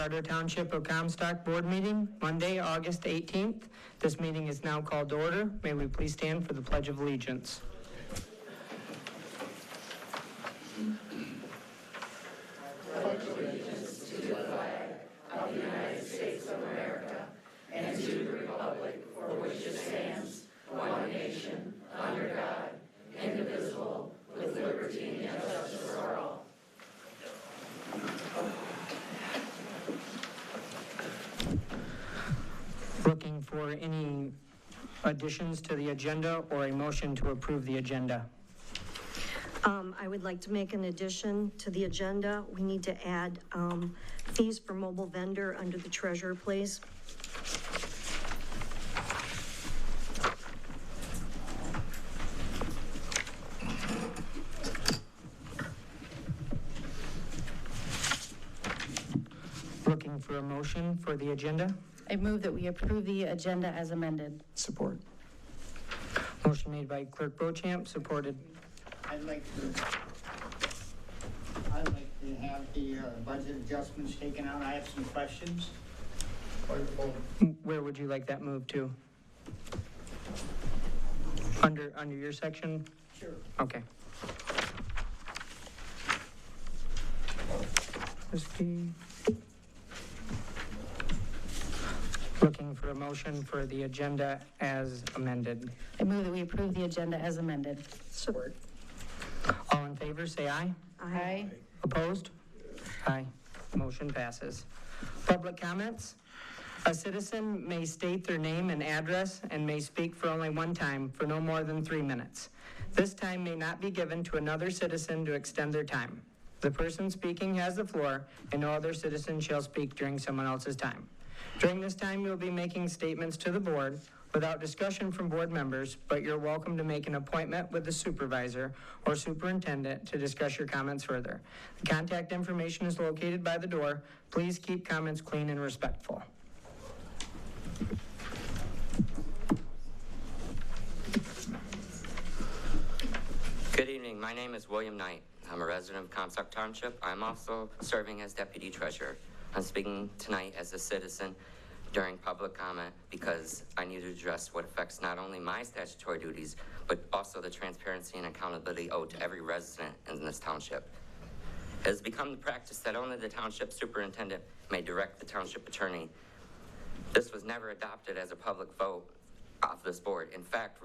Charter Township of Comstock Board meeting, Monday, August 18th. This meeting is now called to order. May we please stand for the Pledge of Allegiance. Looking for any additions to the agenda or a motion to approve the agenda? I would like to make an addition to the agenda. We need to add fees for mobile vendor under the treasurer, please. Looking for a motion for the agenda? I move that we approve the agenda as amended. Support. Motion made by Clerk Beauchamp, supported. I'd like to have the budget adjustments taken out. I have some questions. Where would you like that moved to? Under your section? Sure. Okay. Looking for a motion for the agenda as amended. I move that we approve the agenda as amended. Support. All in favor, say aye. Aye. Opposed? Aye. Motion passes. Public comments? A citizen may state their name and address and may speak for only one time for no more than 3 minutes. This time may not be given to another citizen to extend their time. The person speaking has the floor, and no other citizen shall speak during someone else's time. During this time, you'll be making statements to the board without discussion from board members, but you're welcome to make an appointment with the supervisor or superintendent to discuss your comments further. The contact information is located by the door. Please keep comments clean and respectful. Good evening. My name is William Knight. I'm a resident of Comstock Township. I'm also serving as Deputy Treasurer. I'm speaking tonight as a citizen during public comment because I need to address what affects not only my statutory duties, but also the transparency and accountability owed to every resident in this township. It has become the practice that only the township superintendent may direct the township attorney. This was never adopted as a public vote of this board. In fact,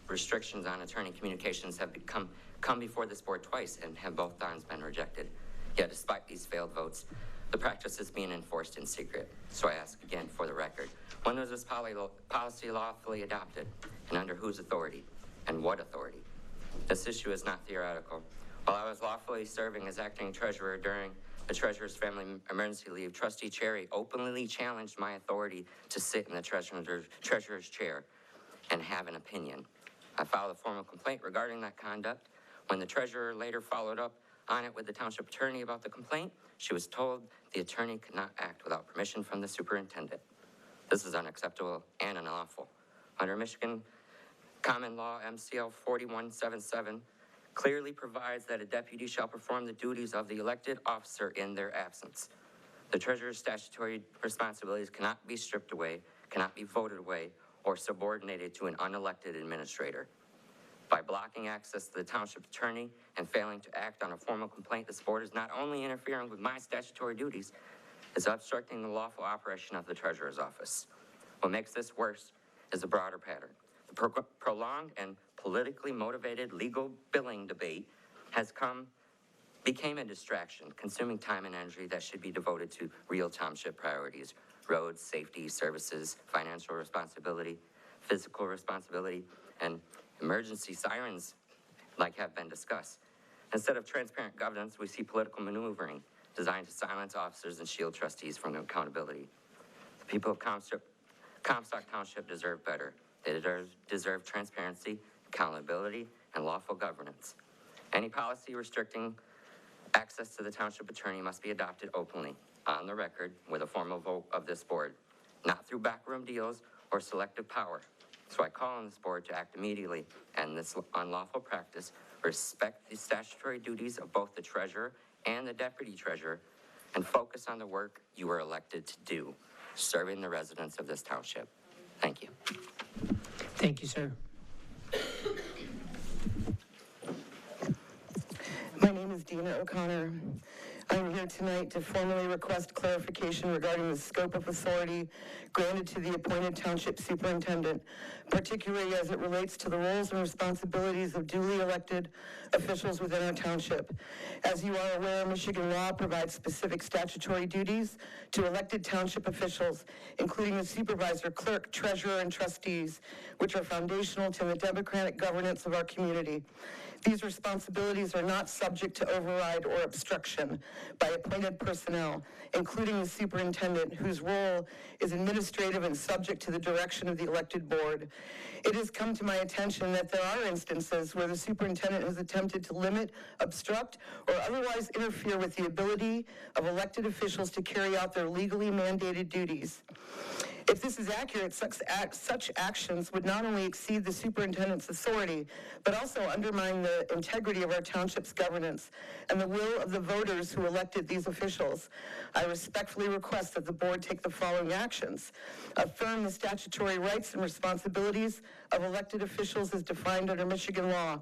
restrictions on attorney communications have come before this board twice and have both times been rejected. Yet despite these failed votes, the practice is being enforced in secret. So I ask again for the record, when was this policy lawfully adopted, and under whose authority, and what authority? This issue is not theoretical. While I was lawfully serving as acting treasurer during the treasurer's family emergency leave, Trustee Cherry openly challenged my authority to sit in the treasurer's chair and have an opinion. I filed a formal complaint regarding that conduct. When the treasurer later followed up on it with the township attorney about the complaint, she was told the attorney could not act without permission from the superintendent. This is unacceptable and unlawful. Under Michigan Common Law MCL 4177 clearly provides that a deputy shall perform the duties of the elected officer in their absence. The treasurer's statutory responsibilities cannot be stripped away, cannot be voted away, or subordinated to an unelected administrator. By blocking access to the township attorney and failing to act on a formal complaint, this board is not only interfering with my statutory duties, it's obstructing the lawful operation of the treasurer's office. What makes this worse is a broader pattern. The prolonged and politically motivated legal billing debate became a distraction, consuming time and energy that should be devoted to real township priorities: roads, safety, services, financial responsibility, physical responsibility, and emergency sirens, like have been discussed. Instead of transparent governance, we see political maneuvering designed to silence officers and shield trustees from accountability. The people of Comstock Township deserve better. They deserve transparency, accountability, and lawful governance. Any policy restricting access to the township attorney must be adopted openly, on the record, with a formal vote of this board, not through backroom deals or selective power. So I call on this board to act immediately and this unlawful practice, respect the statutory duties of both the treasurer and the deputy treasurer, and focus on the work you were elected to do, serving the residents of this township. Thank you. Thank you, sir. My name is Dina O'Connor. I'm here tonight to formally request clarification regarding the scope of authority granted to the appointed township superintendent, particularly as it relates to the roles and responsibilities of duly elected officials within our township. As you are aware, Michigan law provides specific statutory duties to elected township officials, including the supervisor, clerk, treasurer, and trustees, which are foundational to the democratic governance of our community. These responsibilities are not subject to override or obstruction by appointed personnel, including the superintendent, whose role is administrative and subject to the direction of the elected board. It has come to my attention that there are instances where the superintendent has attempted to limit, obstruct, or otherwise interfere with the ability of elected officials to carry out their legally mandated duties. If this is accurate, such actions would not only exceed the superintendent's authority, but also undermine the integrity of our township's governance and the will of the voters who elected these officials. I respectfully request that the board take the following actions. Affirm the statutory rights and responsibilities of elected officials as defined under Michigan law.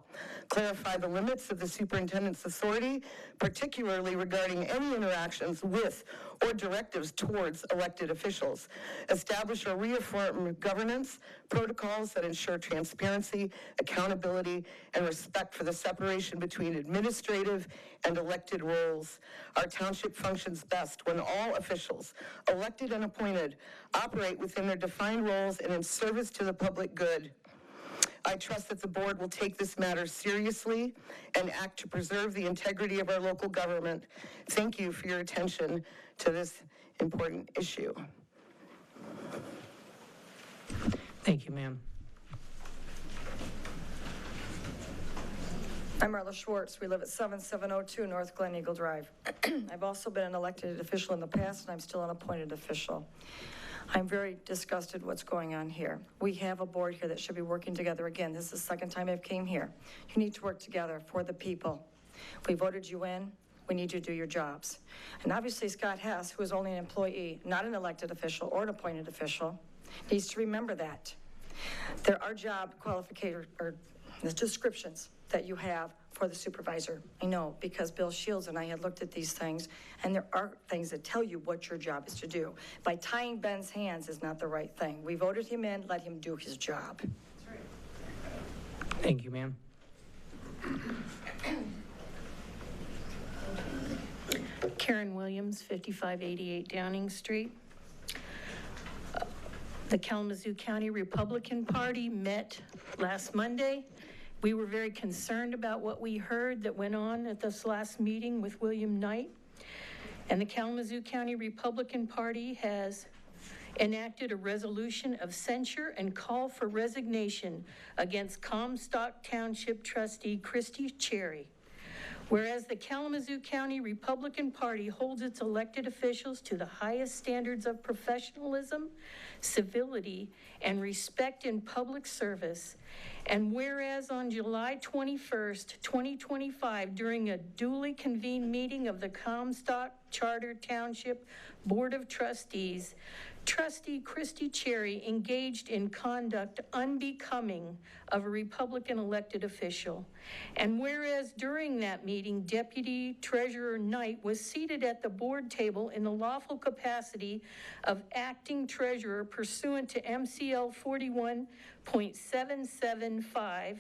Clarify the limits of the superintendent's authority, particularly regarding any interactions with or directives towards elected officials. Establish or reaffirm governance protocols that ensure transparency, accountability, and respect for the separation between administrative and elected roles. Our township functions best when all officials, elected and appointed, operate within their defined roles and in service to the public good. I trust that the board will take this matter seriously and act to preserve the integrity of our local government. Thank you for your attention to this important issue. Thank you, ma'am. I'm Marla Schwartz. We live at 7702 North Glen Eagle Drive. I've also been an elected official in the past, and I'm still an appointed official. I'm very disgusted what's going on here. We have a board here that should be working together. Again, this is the second time I've came here. You need to work together for the people. We voted you in. We need you to do your jobs. And obviously Scott Hess, who is only an employee, not an elected official or an appointed official, needs to remember that. There are job qualifications or the descriptions that you have for the supervisor. I know, because Bill Shields and I had looked at these things, and there are things that tell you what your job is to do. By tying Ben's hands is not the right thing. We voted him in, let him do his job. Thank you, ma'am. Karen Williams, 5588 Downing Street. The Kalamazoo County Republican Party met last Monday. We were very concerned about what we heard that went on at this last meeting with William Knight. And the Kalamazoo County Republican Party has enacted a resolution of censure and call for resignation against Comstock Township trustee Christy Cherry. Whereas the Kalamazoo County Republican Party holds its elected officials to the highest standards of professionalism, civility, and respect in public service, and whereas on July 21st, 2025, during a duly convened meeting of the Comstock Charter Township Board of Trustees, Trustee Christy Cherry engaged in conduct unbecoming of a Republican elected official. And whereas during that meeting, Deputy Treasurer Knight was seated at the board table in the lawful capacity of acting treasurer pursuant to MCL 41.775,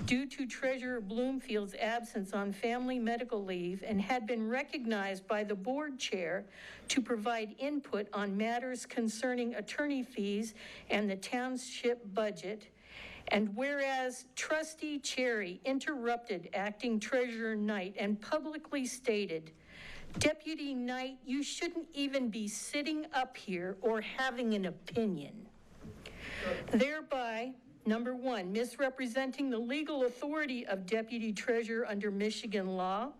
due to Treasurer Bloomfield's absence on family medical leave, and had been recognized by the board chair to provide input on matters concerning attorney fees and the township budget. And whereas Trustee Cherry interrupted acting Treasurer Knight and publicly stated, "Deputy Knight, you shouldn't even be sitting up here or having an opinion," thereby, number one, misrepresenting the legal authority of Deputy Treasurer under Michigan law.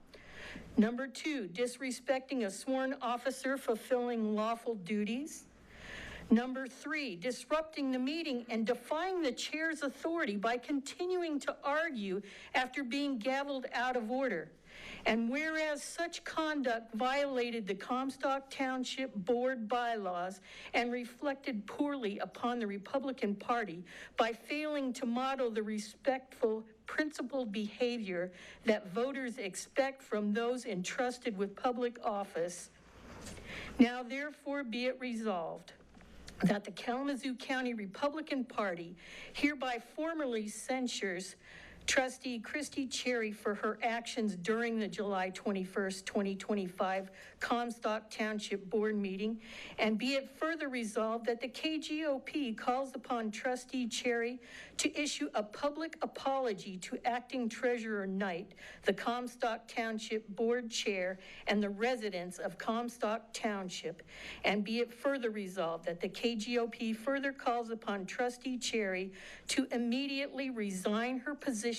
Number two, disrespecting a sworn officer fulfilling lawful duties. Number three, disrupting the meeting and defying the chair's authority by continuing to argue after being gavelled out of order. And whereas such conduct violated the Comstock Township Board bylaws and reflected poorly upon the Republican Party by failing to model the respectful, principled behavior that voters expect from those entrusted with public office, now therefore be it resolved that the Kalamazoo County Republican Party hereby formally censures Trustee Christy Cherry for her actions during the July 21st, 2025 Comstock Township Board meeting, and be it further resolved that the KGOP calls upon Trustee Cherry to issue a public apology to Acting Treasurer Knight, the Comstock Township Board Chair, and the residents of Comstock Township, and be it further resolved that the KGOP further calls upon Trustee Cherry to immediately resign her position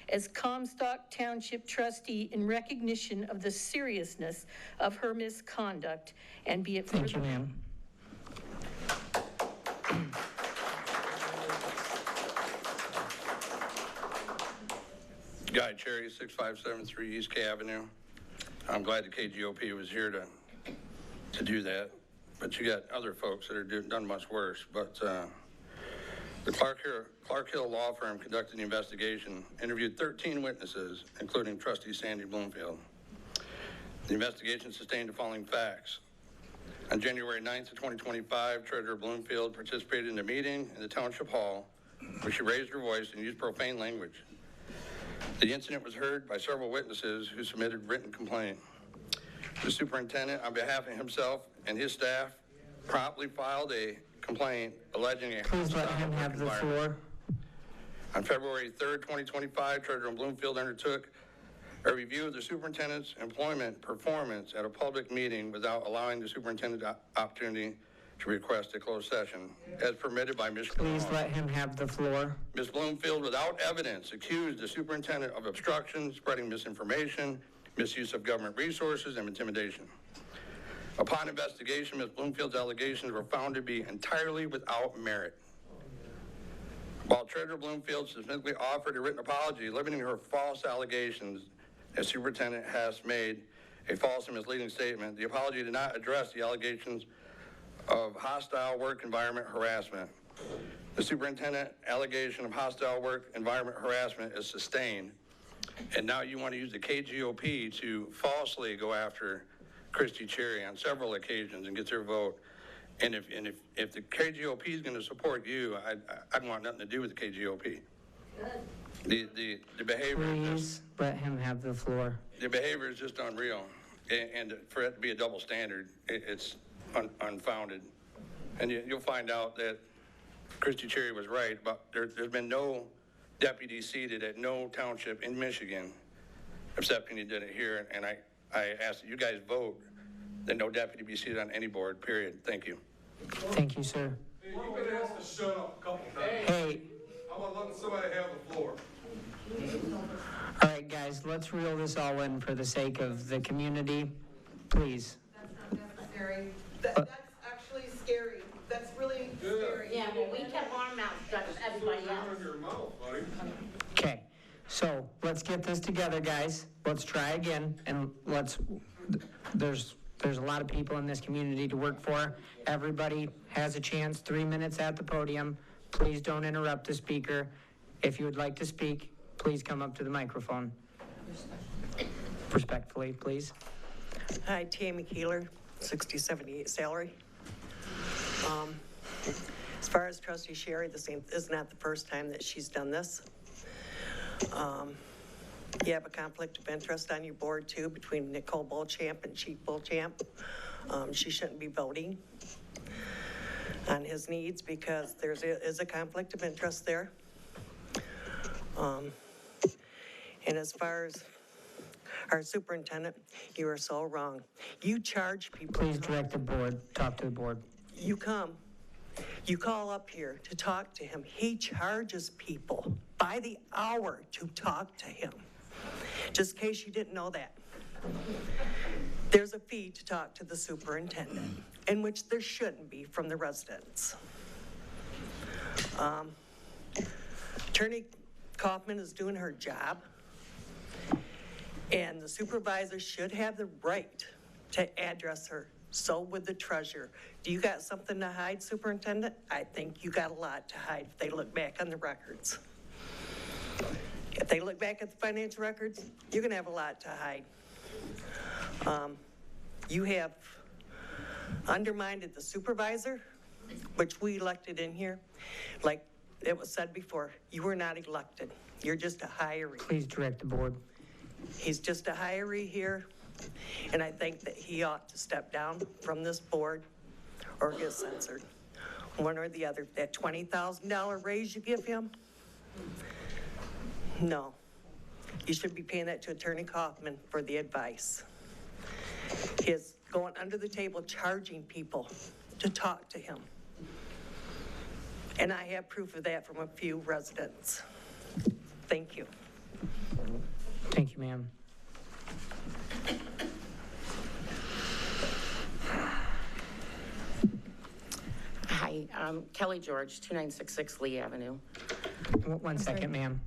as Comstock Township trustee in recognition of the seriousness of her misconduct, and be it further... Thank you, ma'am. Guy Cherry, 6573 East K Avenue. I'm glad the KGOP was here to do that, but you got other folks that are done much worse. But the Clark Hill Law Firm conducted the investigation, interviewed 13 witnesses, including Trustee Sandy Bloomfield. The investigation sustained the following facts. On January 9th of 2025, Treasurer Bloomfield participated in a meeting in the Township Hall where she raised her voice and used profane language. The incident was heard by several witnesses who submitted written complaint. The superintendent, on behalf of himself and his staff, promptly filed a complaint alleging a Please let him have the floor. On February 3rd, 2025, Treasurer Bloomfield undertook a review of the superintendent's employment performance at a public meeting without allowing the superintendent opportunity to request a closed session, as permitted by Michigan law. Please let him have the floor. Ms. Bloomfield, without evidence, accused the superintendent of obstruction, spreading misinformation, misuse of government resources, and intimidation. Upon investigation, Ms. Bloomfield's allegations were found to be entirely without merit. While Treasurer Bloomfield specifically offered a written apology limiting her false allegations, as superintendent has made a false and misleading statement, the apology did not address the allegations of hostile work environment harassment. The superintendent allegation of hostile work environment harassment is sustained, and now you want to use the KGOP to falsely go after Christy Cherry on several occasions and get their vote. And if the KGOP is going to support you, I'd want nothing to do with the KGOP. The behavior. Please let him have the floor. The behavior is just unreal, and for it to be a double standard, it's unfounded. And you'll find out that Christy Cherry was right, but there's been no deputy seated at no township in Michigan, except when you did it here. And I ask that you guys vote that no deputy be seated on any board, period. Thank you. Thank you, sir. Hey, you've been asked to shut up a couple times. Hey. How about letting somebody have the floor? All right, guys, let's reel this all in for the sake of the community. Please. That's not necessary. That's actually scary. That's really scary. Yeah, well, we kept our mouths shut as everybody else. Your mouth, buddy. Okay, so let's get this together, guys. Let's try again, and there's a lot of people in this community to work for. Everybody has a chance, 3 minutes at the podium. Please don't interrupt the speaker. If you would like to speak, please come up to the microphone. Respectfully, please. Hi, Tammy Keeler, 6078 salary. As far as Trustee Sherry, this is not the first time that she's done this. You have a conflict of interest on your board too between Nicole Beauchamp and Chief Beauchamp. She shouldn't be voting on his needs because there is a conflict of interest there. And as far as our superintendent, you are so wrong. You charge people. Please direct the board, talk to the board. You call up here to talk to him. He charges people by the hour to talk to him. Just in case you didn't know that. There's a fee to talk to the superintendent, in which there shouldn't be from the residents. Attorney Kaufman is doing her job. And the supervisor should have the right to address her. So would the treasurer. Do you got something to hide, Superintendent? I think you got a lot to hide if they look back on the records. If they look back at the financial records, you're gonna have a lot to hide. You have undermined the supervisor, which we elected in here. Like it was said before, you were not elected. You're just a hiree. Please direct the board. He's just a hiree here, and I think that he ought to step down from this board or get censored, one or the other. That $20,000 raise you give him? No. You should be paying that to Attorney Kaufman for the advice. His going under the table charging people to talk to him. And I have proof of that from a few residents. Thank you. Thank you, ma'am. Hi, Kelly George, 2966 Lee Avenue. One second, ma'am.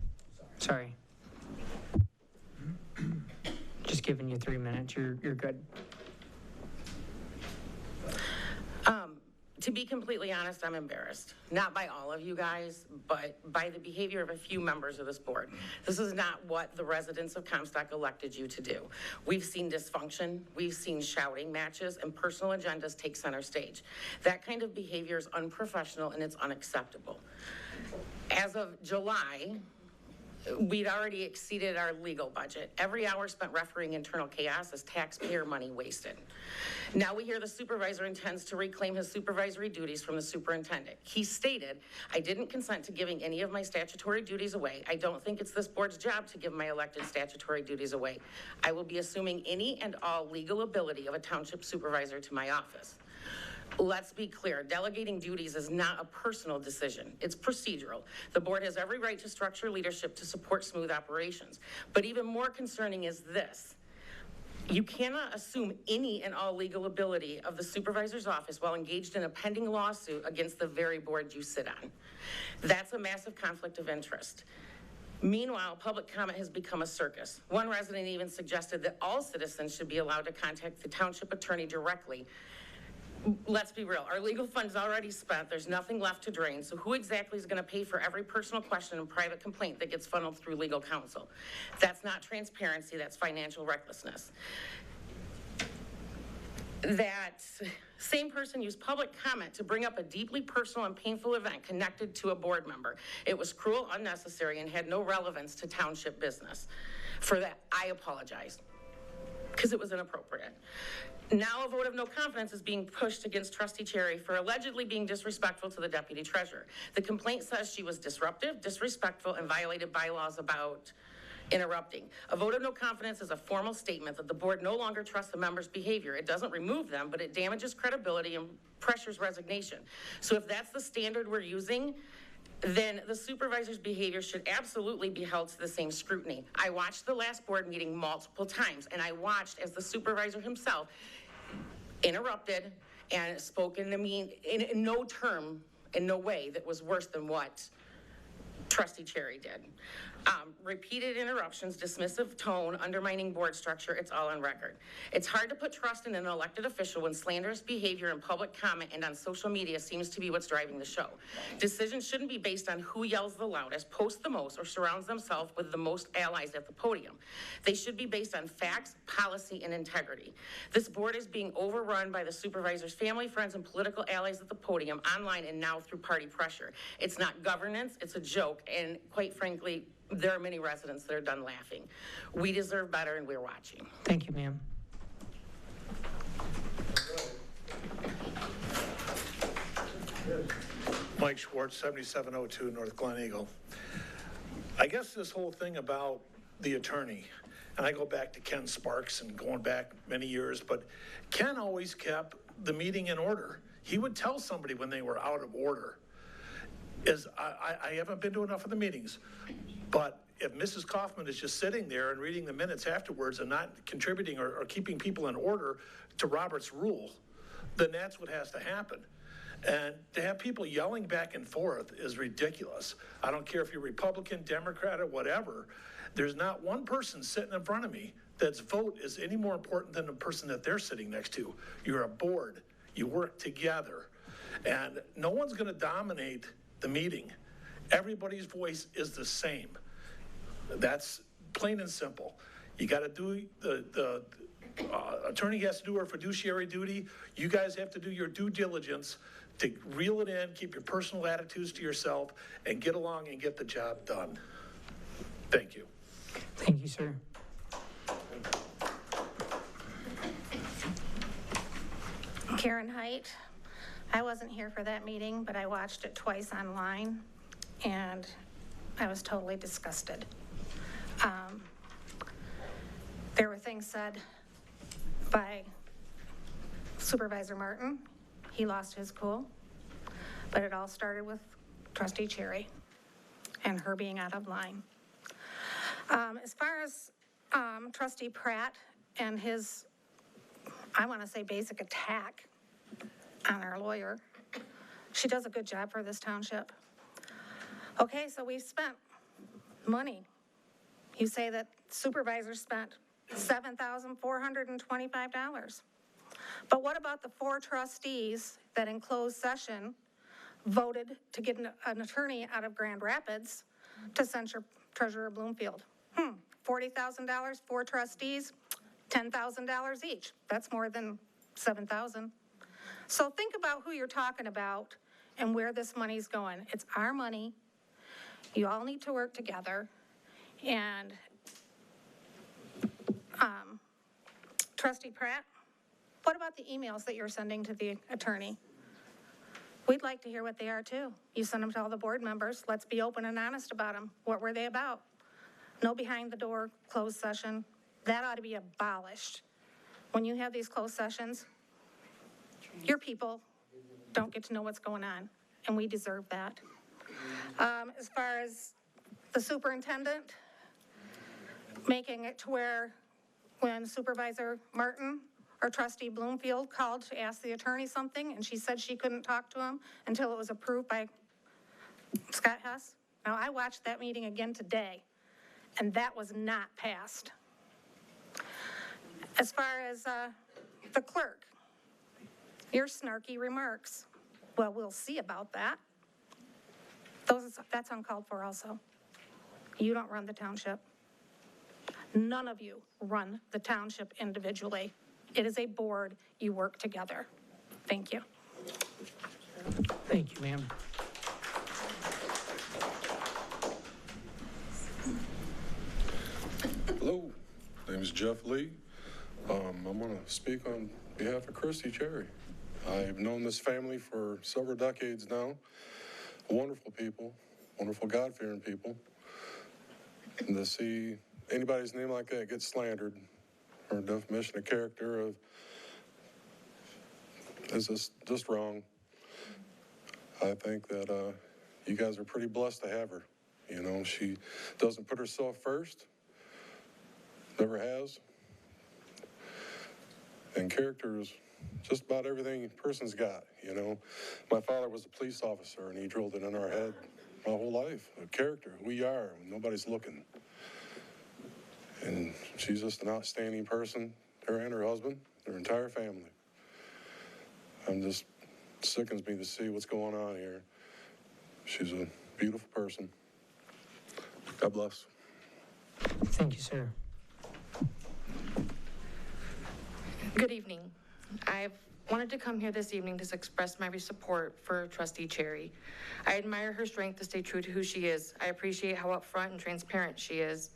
Sorry. Just giving you 3 minutes. You're good. To be completely honest, I'm embarrassed. Not by all of you guys, but by the behavior of a few members of this board. This is not what the residents of Comstock elected you to do. We've seen dysfunction, we've seen shouting matches, and personal agendas take center stage. That kind of behavior is unprofessional and it's unacceptable. As of July, we'd already exceeded our legal budget. Every hour spent refereeing internal chaos is taxpayer money wasted. Now we hear the supervisor intends to reclaim his supervisory duties from the superintendent. He stated, I didn't consent to giving any of my statutory duties away. I don't think it's this board's job to give my elected statutory duties away. I will be assuming any and all legal ability of a township supervisor to my office. Let's be clear, delegating duties is not a personal decision. It's procedural. The board has every right to structure leadership to support smooth operations. But even more concerning is this. You cannot assume any and all legal ability of the supervisor's office while engaged in a pending lawsuit against the very board you sit on. That's a massive conflict of interest. Meanwhile, public comment has become a circus. One resident even suggested that all citizens should be allowed to contact the township attorney directly. Let's be real, our legal fund's already spent, there's nothing left to drain, so who exactly is gonna pay for every personal question and private complaint that gets funneled through legal counsel? That's not transparency, that's financial recklessness. That same person used public comment to bring up a deeply personal and painful event connected to a board member. It was cruel, unnecessary, and had no relevance to township business. For that, I apologize, because it was inappropriate. Now a vote of no confidence is being pushed against Trustee Cherry for allegedly being disrespectful to the deputy treasurer. The complaint says she was disruptive, disrespectful, and violated bylaws about interrupting. A vote of no confidence is a formal statement that the board no longer trusts the members' behavior. It doesn't remove them, but it damages credibility and pressures resignation. So if that's the standard we're using, then the supervisor's behavior should absolutely be held to the same scrutiny. I watched the last board meeting multiple times, and I watched as the supervisor himself interrupted and spoke in no term, in no way that was worse than what Trustee Cherry did. Repeated interruptions, dismissive tone, undermining board structure, it's all on record. It's hard to put trust in an elected official when slanderous behavior in public comment and on social media seems to be what's driving the show. Decisions shouldn't be based on who yells the loudest, posts the most, or surrounds themselves with the most allies at the podium. They should be based on facts, policy, and integrity. This board is being overrun by the supervisor's family, friends, and political allies at the podium, online, and now through party pressure. It's not governance, it's a joke, and quite frankly, there are many residents that are done laughing. We deserve better, and we're watching. Thank you, ma'am. Mike Schwartz, 7702 North Glen Eagle. I guess this whole thing about the attorney, and I go back to Ken Sparks and going back many years, but Ken always kept the meeting in order. He would tell somebody when they were out of order. I haven't been to enough of the meetings, but if Mrs. Kaufman is just sitting there and reading the minutes afterwards and not contributing or keeping people in order to Robert's rule, then that's what has to happen. And to have people yelling back and forth is ridiculous. I don't care if you're Republican, Democrat, or whatever. There's not one person sitting in front of me that's vote is any more important than the person that they're sitting next to. You're a board, you work together, and no one's gonna dominate the meeting. Everybody's voice is the same. That's plain and simple. You gotta do, the attorney has to do her fiduciary duty. You guys have to do your due diligence to reel it in, keep your personal attitudes to yourself, and get along and get the job done. Thank you. Thank you, sir. Karen Height. I wasn't here for that meeting, but I watched it twice online, and I was totally disgusted. There were things said by Supervisor Martin. He lost his cool, but it all started with Trustee Cherry and her being out of line. As far as Trustee Pratt and his, I want to say, basic attack on our lawyer, she does a good job for this township. Okay, so we spent money. You say that supervisors spent $7,425. But what about the 4 trustees that in closed session voted to get an attorney out of Grand Rapids to censure Treasurer Bloomfield? $40,000, 4 trustees, $10,000 each. That's more than $7,000. So think about who you're talking about and where this money's going. It's our money. You all need to work together. And Trustee Pratt, what about the emails that you're sending to the attorney? We'd like to hear what they are too. You send them to all the board members. Let's be open and honest about them. What were they about? No behind the door closed session. That ought to be abolished. When you have these closed sessions, your people don't get to know what's going on, and we deserve that. As far as the superintendent, making it to where when Supervisor Martin or Trustee Bloomfield called to ask the attorney something, and she said she couldn't talk to him until it was approved by Scott Hess. Now, I watched that meeting again today, and that was not passed. As far as the clerk, your snarky remarks, well, we'll see about that. That's uncalled for also. You don't run the township. None of you run the township individually. It is a board. You work together. Thank you. Thank you, ma'am. Hello, my name is Jeff Lee. I'm going to speak on behalf of Christy Cherry. I've known this family for several decades now. Wonderful people, wonderful God-fearing people. And to see anybody's name like that get slandered or defamation of character is just wrong. I think that you guys are pretty blessed to have her. You know, she doesn't put herself first, never has. And character is just about everything a person's got, you know. My father was a police officer, and he drilled it in our head my whole life. A character, who we are, when nobody's looking. And she's just an outstanding person, her and her husband, their entire family. Sickens me to see what's going on here. She's a beautiful person. God bless. Thank you, sir. Good evening. I've wanted to come here this evening to express my support for Trustee Cherry. I admire her strength to stay true to who she is. I appreciate how upfront and transparent she is.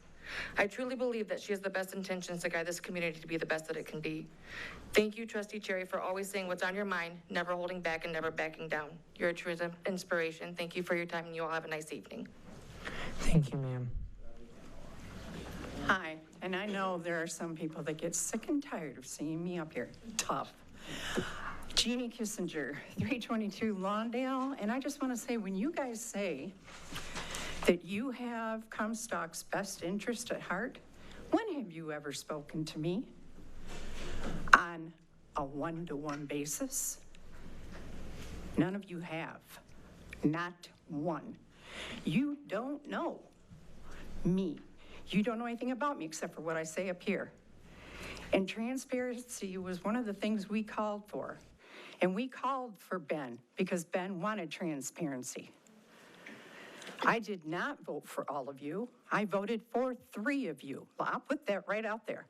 I truly believe that she has the best intentions to guide this community to be the best that it can be. Thank you, Trustee Cherry, for always saying what's on your mind, never holding back and never backing down. You're a true inspiration. Thank you for your time, and you all have a nice evening. Thank you, ma'am. Hi, and I know there are some people that get sick and tired of seeing me up here. Tough. Jeannie Kissinger, 322 Lawndale, and I just want to say, when you guys say that you have Comstock's best interest at heart, when have you ever spoken to me on a one-to-one basis? None of you have. Not one. You don't know me. You don't know anything about me except for what I say up here. And transparency was one of the things we called for. And we called for Ben because Ben wanted transparency. I did not vote for all of you. I voted for 3 of you. Well, I'll put that right out there.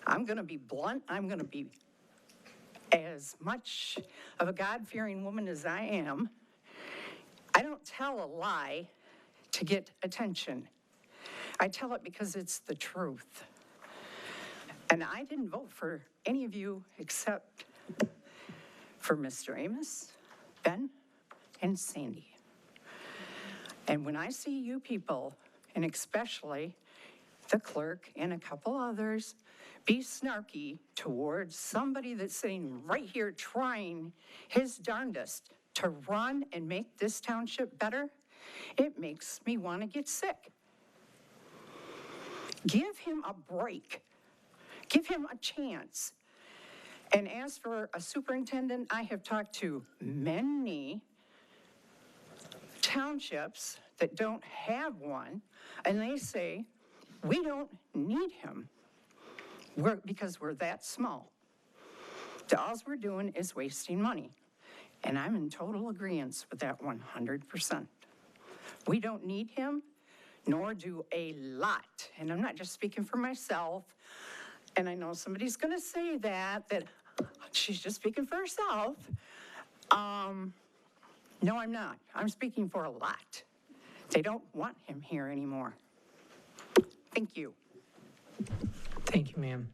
I'm going to be blunt. I'm going to be as much of a God-fearing woman as I am. I don't tell a lie to get attention. I tell it because it's the truth. And I didn't vote for any of you except for Mr. Amos, Ben, and Sandy. And when I see you people, and especially the clerk and a couple others, be snarky towards somebody that's sitting right here trying his darndest to run and make this township better, it makes me want to get sick. Give him a break. Give him a chance. And as for a superintendent, I have talked to many townships that don't have one, and they say, we don't need him because we're that small. All we're doing is wasting money. And I'm in total agreement with that 100%. We don't need him, nor do a lot. And I'm not just speaking for myself. And I know somebody's going to say that she's just speaking for herself. No, I'm not. I'm speaking for a lot. They don't want him here anymore. Thank you. Thank you, ma'am.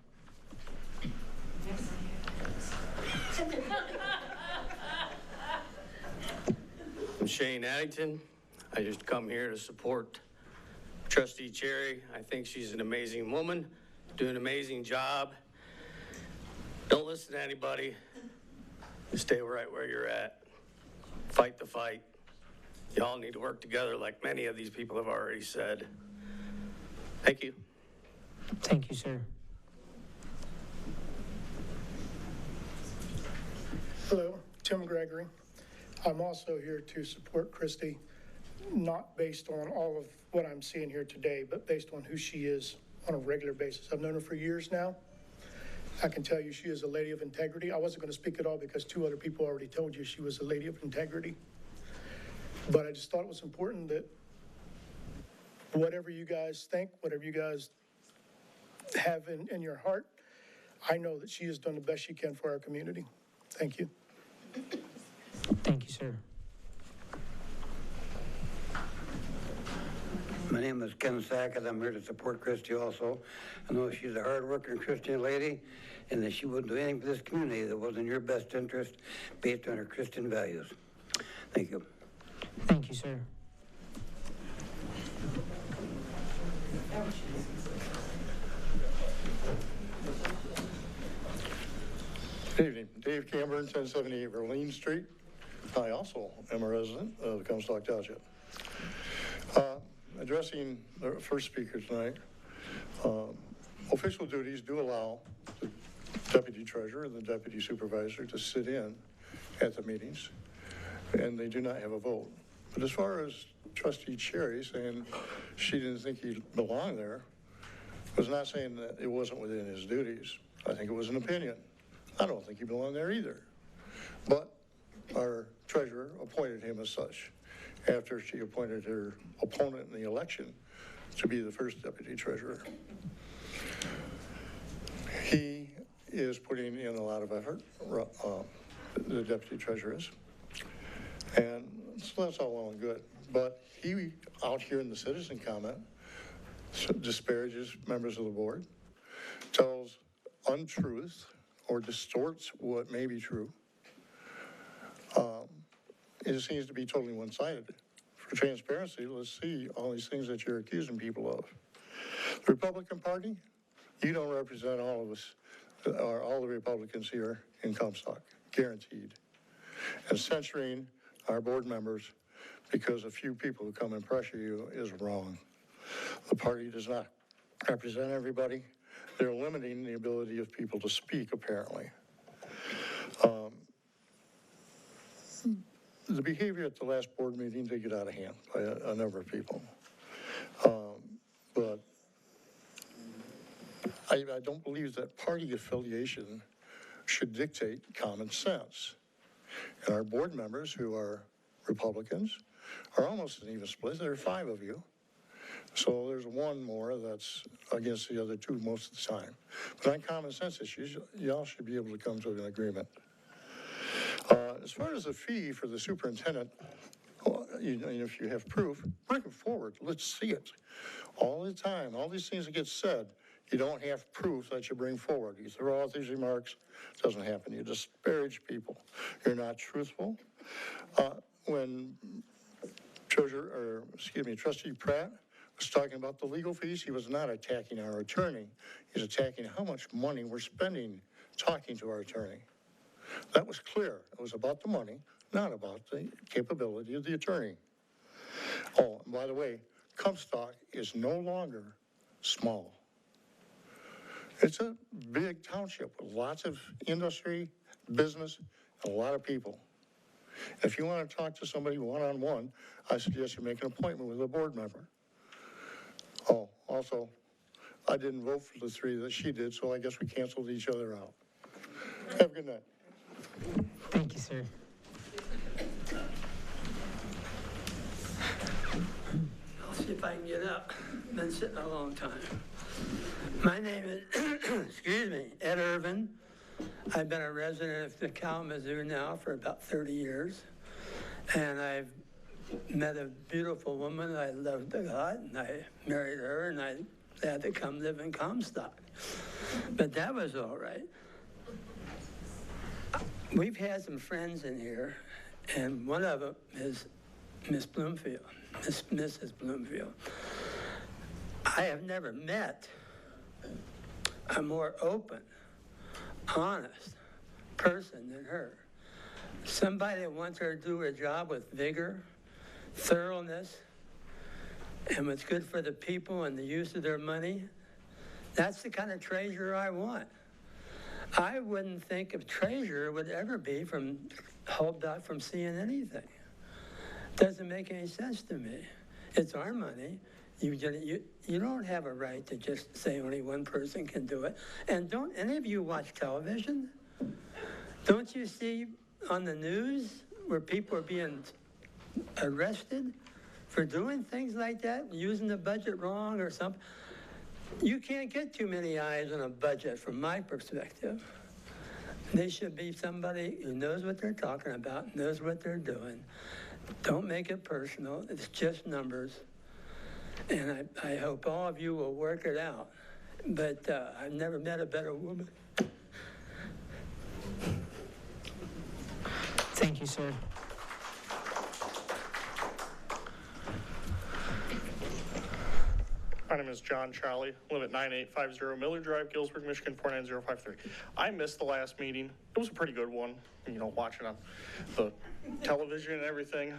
I'm Shane Addington. I just come here to support Trustee Cherry. I think she's an amazing woman, doing an amazing job. Don't listen to anybody. Stay right where you're at. Fight the fight. Y'all need to work together like many of these people have already said. Thank you. Thank you, sir. Hello, Tim Gregory. I'm also here to support Christy, not based on all of what I'm seeing here today, but based on who she is on a regular basis. I've known her for years now. I can tell you she is a lady of integrity. I wasn't going to speak at all because 2 other people already told you she was a lady of integrity. But I just thought it was important that whatever you guys think, whatever you guys have in your heart, I know that she has done the best she can for our community. Thank you. Thank you, sir. My name is Ken Sackett. I'm here to support Christy also. I know she's a hard-working Christian lady and that she wouldn't do anything for this community that wasn't in your best interest based on her Christian values. Thank you. Thank you, sir. Good evening. Dave Camber, 1078 Verlaine Street. I also am a resident of Comstock Township. Addressing the first speaker tonight, official duties do allow the deputy treasurer and the deputy supervisor to sit in at the meetings, and they do not have a vote. But as far as Trustee Cherry saying she didn't think he belonged there, was not saying that it wasn't within his duties. I think it was an opinion. I don't think he belonged there either. But our treasurer appointed him as such after she appointed her opponent in the election to be the first deputy treasurer. He is putting in a lot of effort, the deputy treasurer is. And so that's all well and good. But he, out here in the citizen comment, disparages members of the board, tells untruth or distorts what may be true. It seems to be totally one-sided. For transparency, let's see all these things that you're accusing people of. The Republican Party, you don't represent all of us, or all the Republicans here in Comstock, guaranteed. And censoring our board members because a few people who come and pressure you is wrong. The party does not represent everybody. They're limiting the ability of people to speak, apparently. The behavior at the last board meeting did get out of hand by a number of people. But I don't believe that party affiliation should dictate common sense. And our board members who are Republicans are almost an even split. There are 5 of you. So there's one more that's against the other 2 most of the time. But on common sense issues, y'all should be able to come to an agreement. As far as the fee for the superintendent, well, if you have proof, bring it forward. Let's see it. All the time, all these things that get said, you don't have proof that you bring forward. You throw out these remarks, it doesn't happen. You disparage people. You're not truthful. When Trustee Pratt was talking about the legal fees, he was not attacking our attorney. He's attacking how much money we're spending talking to our attorney. That was clear. It was about the money, not about the capability of the attorney. Oh, and by the way, Comstock is no longer small. It's a big township with lots of industry, business, and a lot of people. If you want to talk to somebody one-on-one, I suggest you make an appointment with a board member. Oh, also, I didn't vote for the 3 that she did, so I guess we canceled each other out. Have a good night. Thank you, sir. I'll see if I can get up. Been sitting a long time. My name is, excuse me, Ed Irvin. I've been a resident of the Kalamazoo now for about 30 years. And I've met a beautiful woman I loved a lot, and I married her, and I had to come live in Comstock. But that was all right. We've had some friends in here, and one of them is Miss Bloomfield, Mrs. Bloomfield. I have never met a more open, honest person than her. Somebody that wants her to do her job with vigor, thoroughness, and what's good for the people and the use of their money. That's the kind of treasurer I want. I wouldn't think a treasurer would ever be held back from seeing anything. Doesn't make any sense to me. It's our money. You don't have a right to just say only one person can do it. And don't any of you watch television? Don't you see on the news where people are being arrested for doing things like that, using the budget wrong or something? You can't get too many eyes on a budget from my perspective. They should be somebody who knows what they're talking about, knows what they're doing. Don't make it personal. It's just numbers. And I hope all of you will work it out. But I've never met a better woman. Thank you, sir. My name is John Charlie, live at 9850 Miller Drive, Galesburg, Michigan, 49053. I missed the last meeting. It was a pretty good one, watching on the television and everything.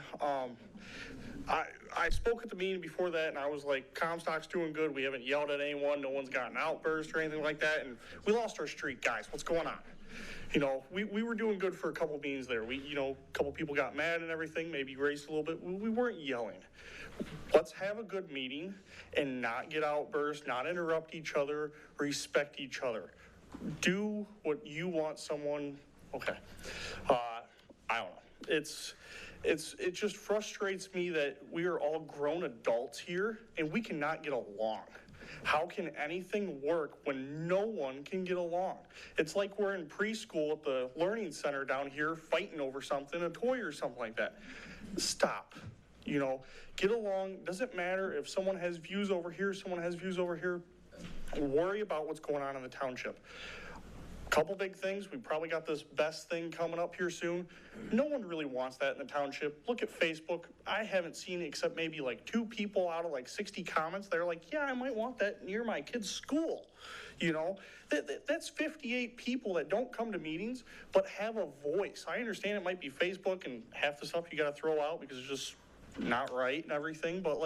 I spoke at the meeting before that, and I was like, Comstock's doing good. We haven't yelled at anyone. No one's got an outburst or anything like that, and we lost our streak, guys. What's going on? We were doing good for a couple meetings there. A couple people got mad and everything, maybe raced a little bit. We weren't yelling. Let's have a good meeting and not get outbursts, not interrupt each other, respect each other. Do what you want someone, okay. I don't know. It just frustrates me that we are all grown adults here and we cannot get along. How can anything work when no one can get along? It's like we're in preschool at the learning center down here fighting over something, a toy or something like that. Stop. Get along. Doesn't matter if someone has views over here, someone has views over here. Worry about what's going on in the township. Couple big things. We probably got this best thing coming up here soon. No one really wants that in the township. Look at Facebook. I haven't seen it except maybe like 2 people out of like 60 comments. They're like, yeah, I might want that near my kid's school. That's 58 people that don't come to meetings but have a voice. I understand it might be Facebook and half the stuff you got to throw out because it's just not right and everything, but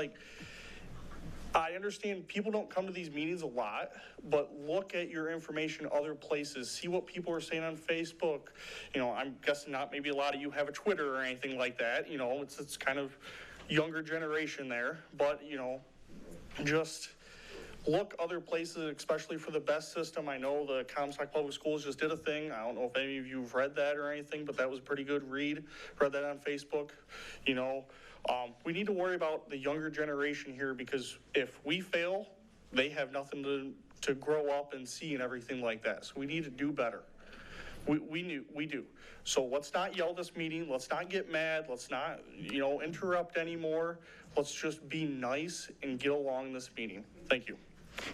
I understand people don't come to these meetings a lot, but look at your information other places. See what people are saying on Facebook. I'm guessing not maybe a lot of you have a Twitter or anything like that. It's kind of younger generation there, but just look other places, especially for the best system. I know the Comstock Public Schools just did a thing. I don't know if any of you have read that or anything, but that was a pretty good read. Read that on Facebook. You know, we need to worry about the younger generation here, because if we fail, they have nothing to grow up and see and everything like that. So we need to do better. We do. So let's not yell this meeting. Let's not get mad. Let's not, interrupt anymore. Let's just be nice and get along this meeting. Thank you.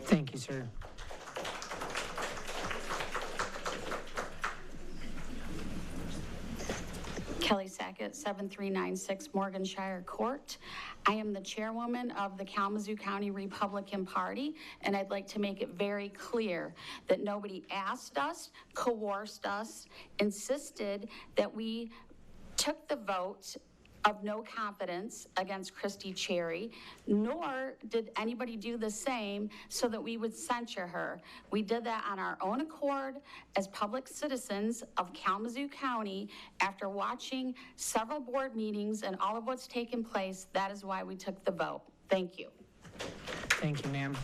Thank you, sir. Kelly Sackett, 7396 Morganshire Court. I am the chairwoman of the Kalamazoo County Republican Party, and I'd like to make it very clear that nobody asked us, coerced us, insisted that we took the vote of no confidence against Christy Cherry, nor did anybody do the same so that we would censure her. We did that on our own accord as public citizens of Kalamazoo County after watching several board meetings and all of what's taken place. That is why we took the vote. Thank you. Thank you, ma'am.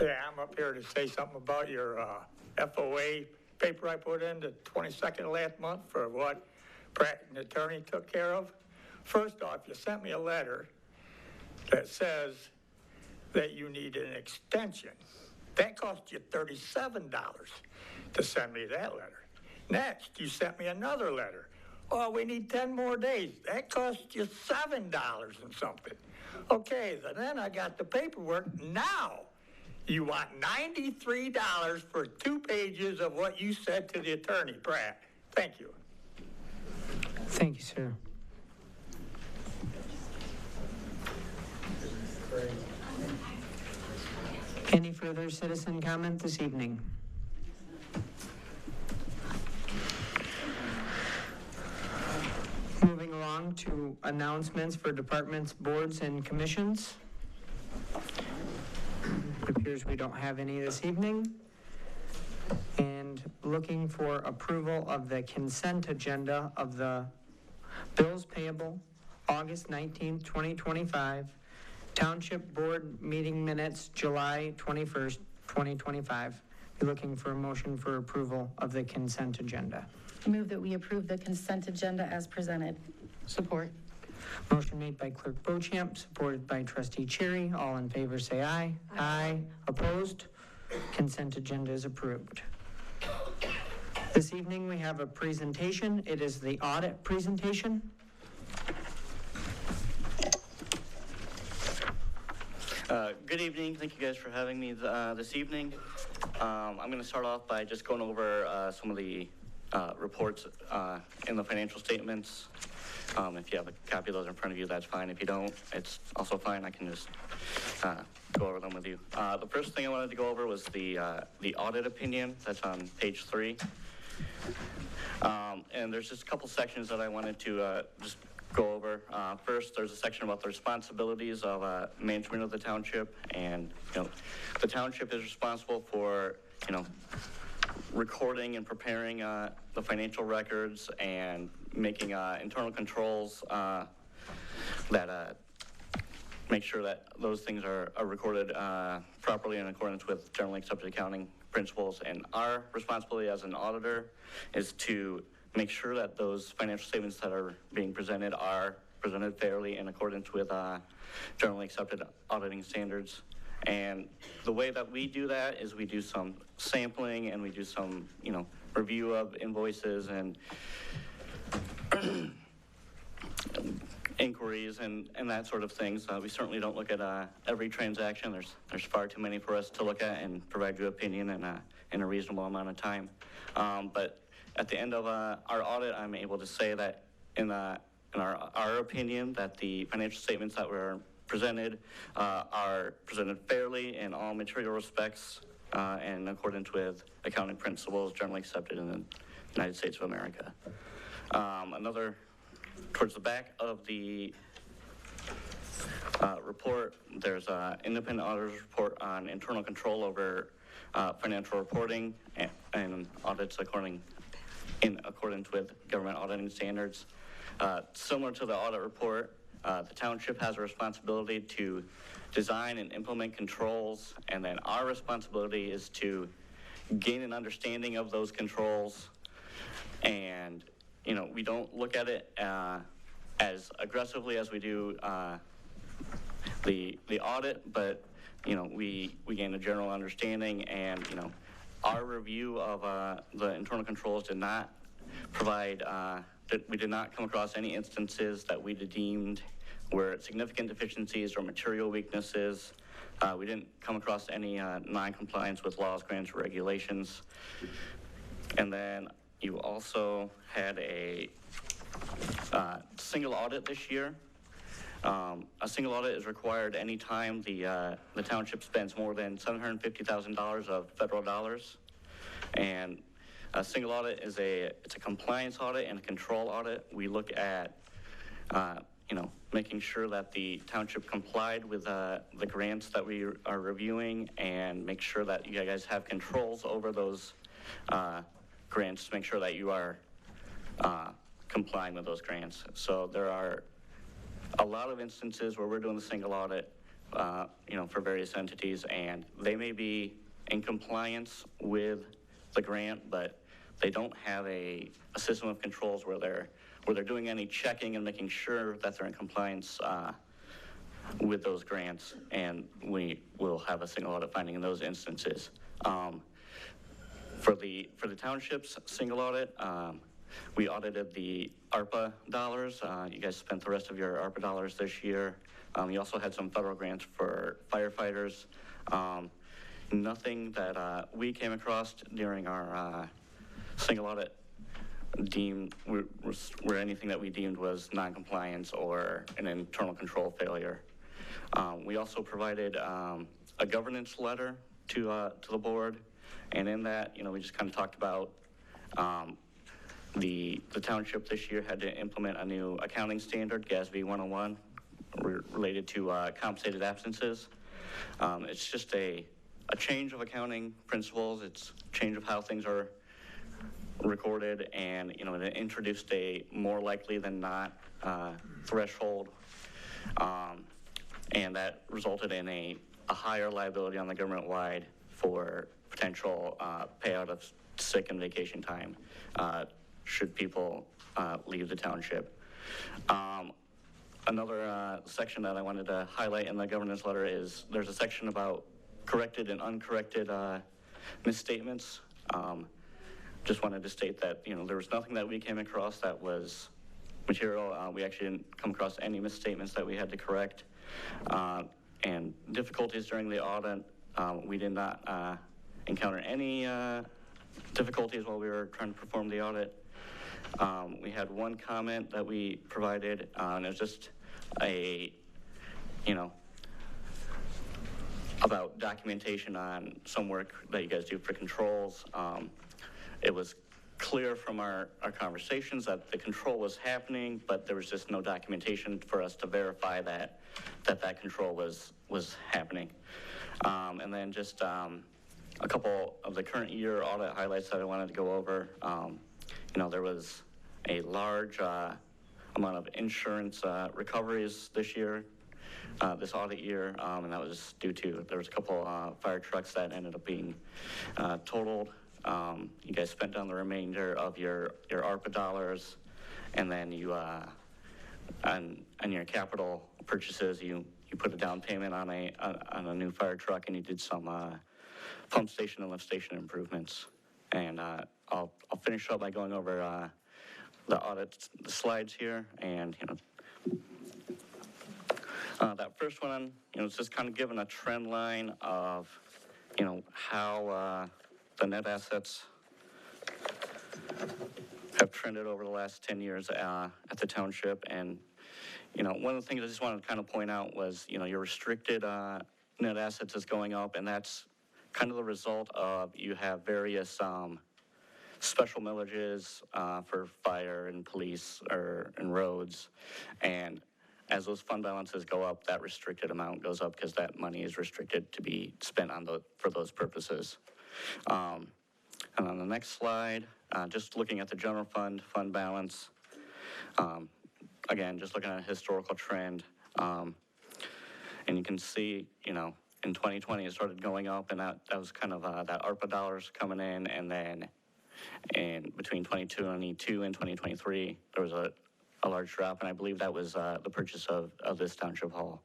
Yeah, I'm up here to say something about your FOA paper I put in the 22nd of last month for what Pratt and the attorney took care of. First off, you sent me a letter that says that you need an extension. That cost you $37 to send me that letter. Next, you sent me another letter. Oh, we need 10 more days. That cost you $7 and something. Okay, then I got the paperwork. Now, you want $93 for 2 pages of what you said to the attorney, Pratt. Thank you. Thank you, sir. Any further citizen comment this evening? Moving along to announcements for departments, boards, and commissions. It appears we don't have any this evening. And looking for approval of the consent agenda of the bills payable August 19th, 2025, Township Board meeting minutes July 21st, 2025. We're looking for a motion for approval of the consent agenda. I move that we approve the consent agenda as presented. Support. Motion made by Clerk Beauchamp, supported by Trustee Cherry. All in favor say aye. Aye. Opposed? Consent agenda is approved. This evening we have a presentation. It is the audit presentation. Good evening. Thank you guys for having me this evening. I'm going to start off by just going over some of the reports in the financial statements. If you have a copy of those in front of you, that's fine. If you don't, it's also fine. I can just go over them with you. The first thing I wanted to go over was the audit opinion. That's on page 3. And there's just a couple sections that I wanted to just go over. First, there's a section about the responsibilities of management of the township, and the township is responsible for recording and preparing the financial records and making internal controls that make sure that those things are recorded properly in accordance with generally accepted accounting principles. And our responsibility as an auditor is to make sure that those financial statements that are being presented are presented fairly in accordance with generally accepted auditing standards. And the way that we do that is we do some sampling and we do some, review of invoices and inquiries and that sort of things. We certainly don't look at every transaction. There's far too many for us to look at and provide you opinion in a reasonable amount of time. But at the end of our audit, I'm able to say that in our opinion, that the financial statements that were presented are presented fairly in all material respects and in accordance with accounting principles generally accepted in the United States of America. Towards the back of the report, there's an independent auditor's report on internal control over financial reporting and audits according in accordance with government auditing standards. Similar to the audit report, the township has a responsibility to design and implement controls, and then our responsibility is to gain an understanding of those controls. And, you know, we don't look at it as aggressively as we do the audit, but, you know, we gain a general understanding, and, you know, our review of the internal controls did not provide, that we did not come across any instances that we deemed were significant deficiencies or material weaknesses. We didn't come across any non-compliance with laws, grants, or regulations. And then you also had a single audit this year. A single audit is required anytime the township spends more than $750,000 of federal dollars. And a single audit is it's a compliance audit and a control audit. We look at, you know, making sure that the township complied with the grants that we are reviewing, and make sure that you guys have controls over those grants to make sure that you are complying with those grants. So there are a lot of instances where we're doing the single audit, you know, for various entities, and they may be in compliance with the grant, but they don't have a system of controls where they're doing any checking and making sure that they're in compliance with those grants, and we will have a single audit finding in those instances. For the township's single audit, we audited the ARPA dollars. You guys spent the rest of your ARPA dollars this year. You also had some federal grants for firefighters. Nothing that we came across during our single audit were anything that we deemed was non-compliance or an internal control failure. We also provided a governance letter to the board, and in that, you know, we just kind of talked about the township this year had to implement a new accounting standard, GASB 101, related to compensated absences. It's just a change of accounting principles. It's a change of how things are recorded, and, you know, it introduced a more likely than not threshold, and that resulted in a higher liability on the government-wide for potential payout of sick and vacation time should people leave the township. Another section that I wanted to highlight in the governance letter is there's a section about corrected and uncorrected misstatements. Just wanted to state that, you know, there was nothing that we came across that was material. We actually didn't come across any misstatements that we had to correct. And difficulties during the audit, we did not encounter any difficulties while we were trying to perform the audit. We had one comment that we provided, and it was just you know, about documentation on some work that you guys do for controls. It was clear from our conversations that the control was happening, but there was just no documentation for us to verify that control was happening. And then just a couple of the current year audit highlights that I wanted to go over. You know, there was a large amount of insurance recoveries this year, this audit year, and that was due to, there was a couple fire trucks that ended up being totaled. You guys spent down the remainder of your ARPA dollars, and then you, on your capital purchases, you put a down payment on a new fire truck, and you did some pump station and lift station improvements. And I'll finish up by going over the audit slides here, and, you know, that first one, you know, it's just kind of giving a trend line of, you know, how the net assets have trended over the last 10 years at the township. And, you know, one of the things I just wanted to kind of point out was, you know, your restricted net assets is going up, and that's kind of the result of you have various special millages for fire and police and roads. And as those fund balances go up, that restricted amount goes up because that money is restricted to be spent on for those purposes. And on the next slide, just looking at the general fund balance. Again, just looking at a historical trend. And you can see, you know, in 2020, it started going up, and that was kind of that ARPA dollars coming in, and then between 2022 and 2023, there was a large drop, and I believe that was the purchase of this township hall.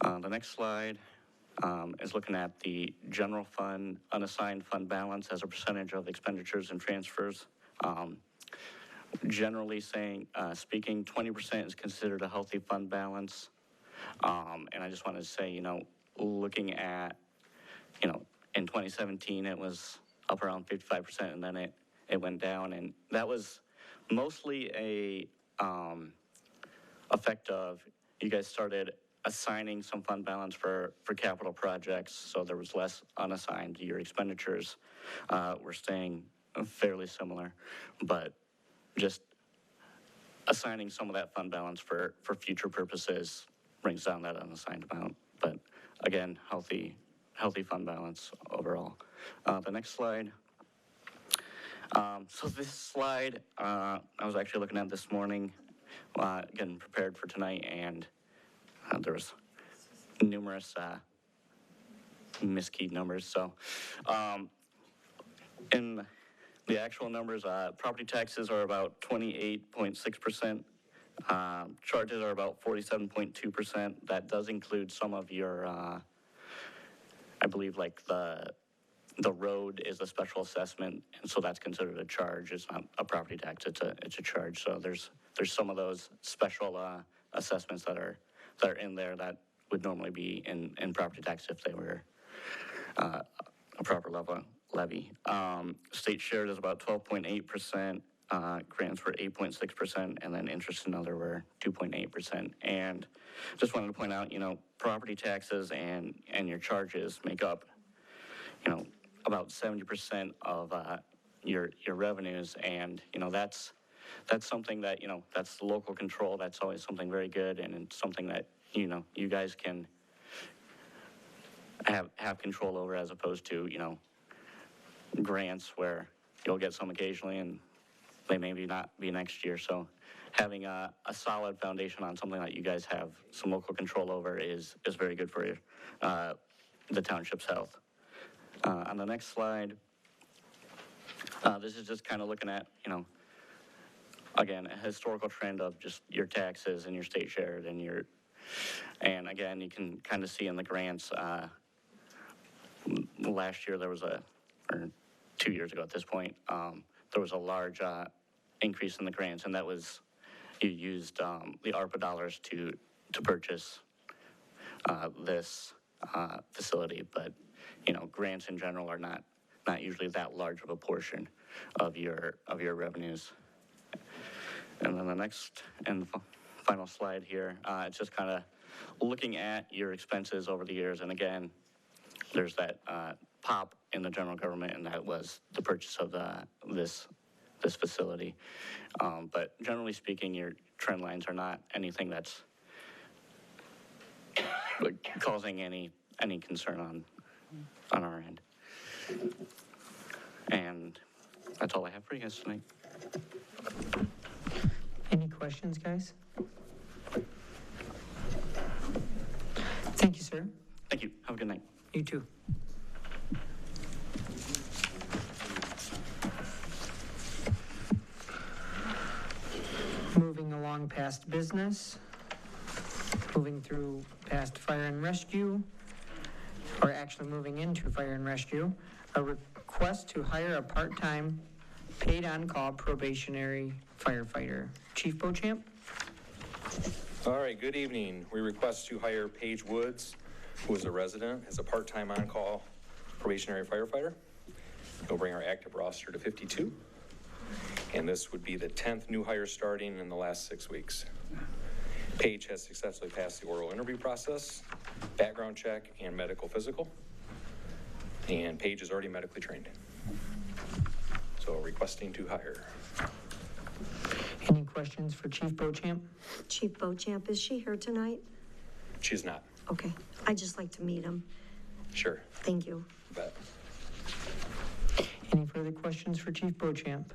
The next slide is looking at the general fund unassigned fund balance as a percentage of expenditures and transfers. Generally speaking, 20% is considered a healthy fund balance. And I just wanted to say, you know, looking at, you know, in 2017, it was up around 55%, and then it went down, and that was mostly a effect of you guys started assigning some fund balance for capital projects, so there was less unassigned. Your expenditures were staying fairly similar, but just assigning some of that fund balance for future purposes brings down that unassigned amount. But again, healthy fund balance overall. The next slide. So this slide, I was actually looking at this morning, getting prepared for tonight, and there was numerous miskeyed numbers. So in the actual numbers, property taxes are about 28.6%. Charges are about 47.2%. That does include some of your, I believe, like the road is a special assessment, and so that's considered a charge. It's not a property tax. It's a charge. So there's some of those special assessments that are in there that would normally be in property tax if they were a proper levy. State shared is about 12.8%. Grants were 8.6%, and then interest and other were 2.8%. And just wanted to point out, you know, property taxes and your charges make up, you know, about 70% of your revenues, and you know that's something that, you know, that's the local control. That's always something very good, and it's something that, you know, you guys can have control over, as opposed to, you know, grants where you'll get some occasionally and they maybe not be next year. So having a solid foundation on something that you guys have some local control over is very good for the township's health. On the next slide, this is just kind of looking at, you know, again, a historical trend of just your taxes and your state shared and again, you can kind of see in the grants, last year there was or 2 years ago at this point, there was a large increase in the grants, and that was, you used the ARPA dollars to purchase this facility, but you know, grants in general are not usually that large of a portion of your revenues. And then the next and final slide here, it's just kind of looking at your expenses over the years, and again, there's that pop in the general government, and that was the purchase of this facility. But generally speaking, your trend lines are not anything that's causing any concern on our end. And that's all I have for you guys tonight. Any questions, guys? Thank you, sir. Thank you. Have a good night. You too. Moving along past business, moving through past fire and rescue, or actually moving into fire and rescue, a request to hire a part-time paid on-call probationary firefighter. Chief Beauchamp? All right, good evening. We request to hire Paige Woods, who is a resident, as a part-time on-call probationary firefighter. He'll bring our active roster to 52. And this would be the 10th new hire starting in the last 6 weeks. Paige has successfully passed the oral interview process, background check, and medical physical. And Paige is already medically trained. So requesting to hire. Any questions for Chief Beauchamp? Chief Beauchamp, is she here tonight? She's not. Okay, I'd just like to meet him. Sure. Thank you. Bet. further questions for Chief Beauchamp?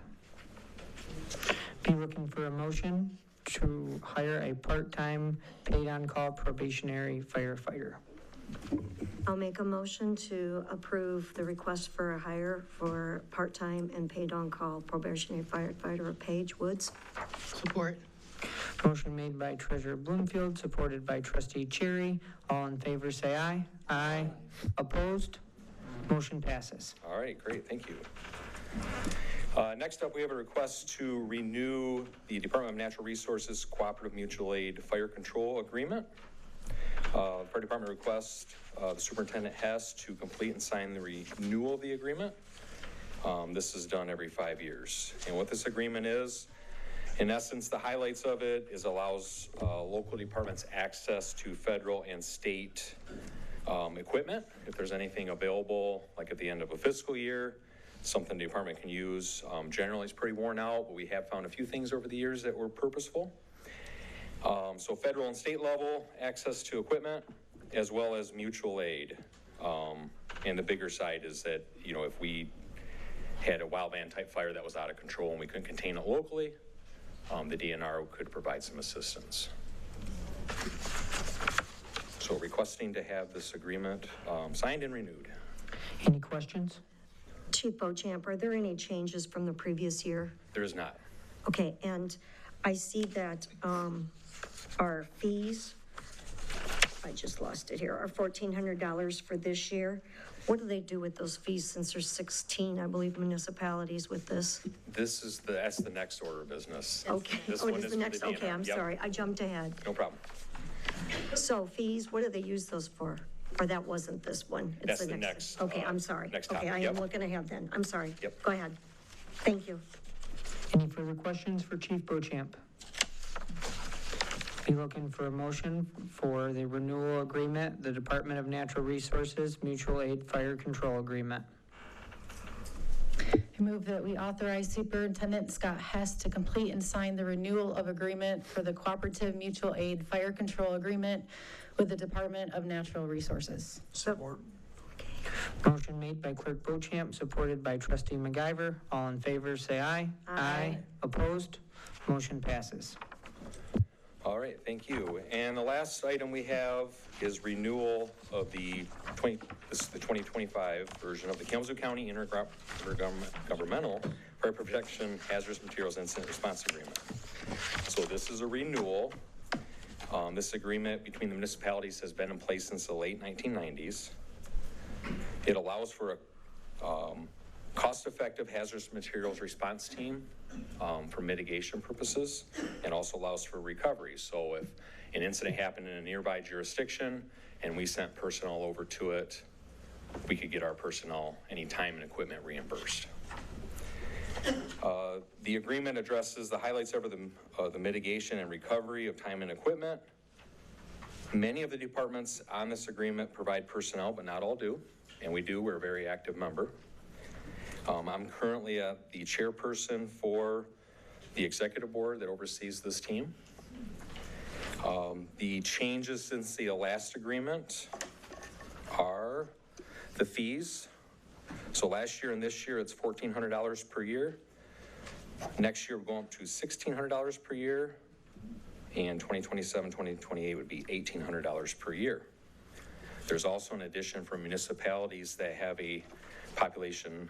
Be looking for a motion to hire a part-time paid-on-call probationary firefighter. I'll make a motion to approve the request for a hire for part-time and paid-on-call probationary firefighter Paige Woods. Support. Motion made by Treasurer Bloomfield, supported by Trustee Cherry. All in favor, say aye. Aye. Opposed? Motion passes. All right, great, thank you. Next up, we have a request to renew the Department of Natural Resources Cooperative Mutual Aid Fire Control Agreement. The Fire Department requests the Superintendent Hess to complete and sign the renewal of the agreement. This is done every 5 years. And what this agreement is, in essence, the highlights of it is allows local departments access to federal and state equipment. If there's anything available, like at the end of a fiscal year, something the department can use. Generally, it's pretty worn out, but we have found a few things over the years that were purposeful. So federal and state level access to equipment, as well as mutual aid. And the bigger side is that, you know, if we had a wildland type fire that was out of control and we couldn't contain it locally, the DNR could provide some assistance. So requesting to have this agreement signed and renewed. Any questions? Chief Beauchamp, are there any changes from the previous year? There is not. Okay, and I see that our fees, I just lost it here, are $1,400 for this year. What do they do with those fees since there's 16, I believe, municipalities with this? That's the next order of business. Okay, This oh, it one is the for next, DNR. okay, I'm Yep. sorry, I jumped ahead. No problem. So fees, what do they use those for? Or that wasn't this one? It's That's the next, Okay, I'm sorry. next Okay, topic, I am yep. looking ahead then, I'm sorry. Yep. Go ahead. Thank you. Any further questions for Chief Beauchamp? Be looking for a motion for the renewal agreement, the Department of Natural Resources Mutual Aid Fire Control Agreement. I move that we authorize Superintendent Scott Hess to complete and sign the renewal of agreement for the Cooperative Mutual Aid Fire Control Agreement with the Department of Natural Resources. Support. Motion made by Clerk Beauchamp, supported by Trustee McIver. All in favor, say aye. Aye. Opposed? Motion passes. All right, thank you. And the last item we have is renewal of the 2025 version of the Kalamazoo County Intergovernmental Fire Protection Hazardous Materials Incident Response Agreement. So this is a renewal. This agreement between the municipalities has been in place since the late 1990s. It allows for a cost-effective hazardous materials response team for mitigation purposes, and also allows for recovery. So if an incident happened in a nearby jurisdiction and we sent personnel over to it, we could get our personnel any time and equipment reimbursed. The agreement addresses the highlights of the mitigation and recovery of time and equipment. Many of the departments on this agreement provide personnel, but not all do, and we do. We're a very active member. I'm currently the chairperson for the executive board that oversees this team. The changes since the last agreement are the fees. So last year and this year, it's $1,400 per year. Next year, we're going up to $1,600 per year. And 2027, 2028 would be $1,800 per year. There's also an addition for municipalities that have a population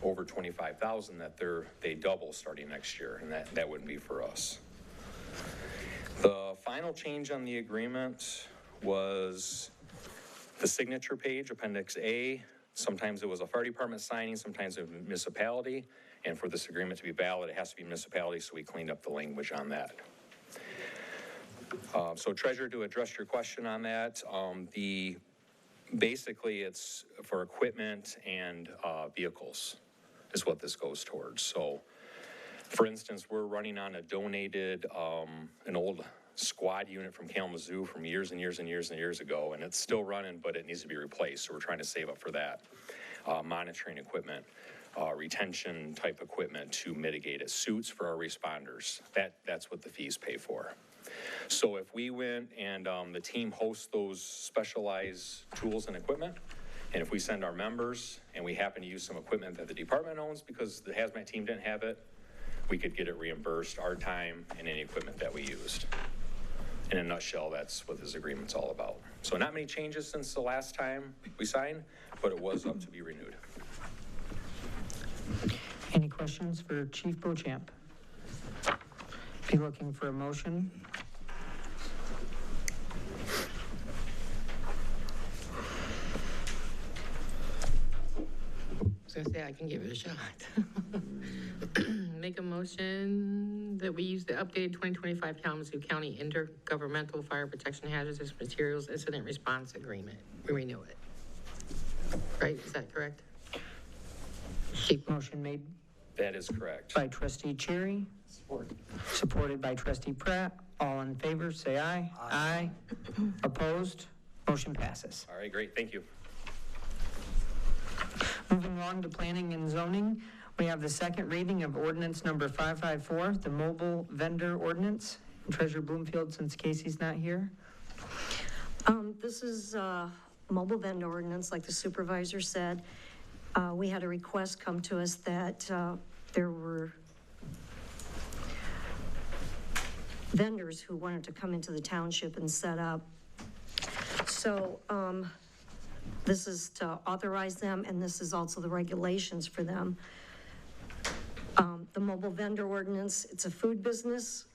over 25,000 that they double starting next year, and that wouldn't be for us. The final change on the agreement was the signature page, Appendix A. Sometimes it was a fire department signing, sometimes a municipality, and for this agreement to be valid, it has to be municipality, so we cleaned up the language on that. So Treasurer, to address your question on that, basically it's for equipment and vehicles is what this goes towards. So for instance, we're running on a donated, an old squad unit from Kalamazoo from years and years and years and years ago, and it's still running, but it needs to be replaced. So we're trying to save up for that. Monitoring equipment, retention type equipment to mitigate it. Suits for our responders. That's what the fees pay for. So if we went and the team hosts those specialized tools and equipment, And if we send our members and we happen to use some equipment that the department owns because the hazmat team didn't have it, we could get it reimbursed, our time and any equipment that we used. In a nutshell, that's what this agreement's all about. So not many changes since the last time we signed, but it was up to be renewed. Any questions for Chief Beauchamp? Be looking for a motion. I was gonna say I can give it a shot. Make a motion that we use the updated 2025 Kalamazoo County Intergovernmental Fire Protection Hazardous Materials Incident Response Agreement. We renew it. Right, is that correct? Motion made That is correct. by trustee Cherry. Supported by trustee Pratt. All in favor, say aye. Aye. Opposed? Motion passes. All right, great, thank you. Moving along to planning and zoning, we have the second reading of ordinance number 554, the mobile vendor ordinance. Treasurer Bloomfield, since Casey's not here. This is a mobile vendor ordinance, like the supervisor said. We had a request come to us that there were vendors who wanted to come into the township and set up. So this is to authorize them, and this is also the regulations for them. The mobile vendor ordinance, it's a food business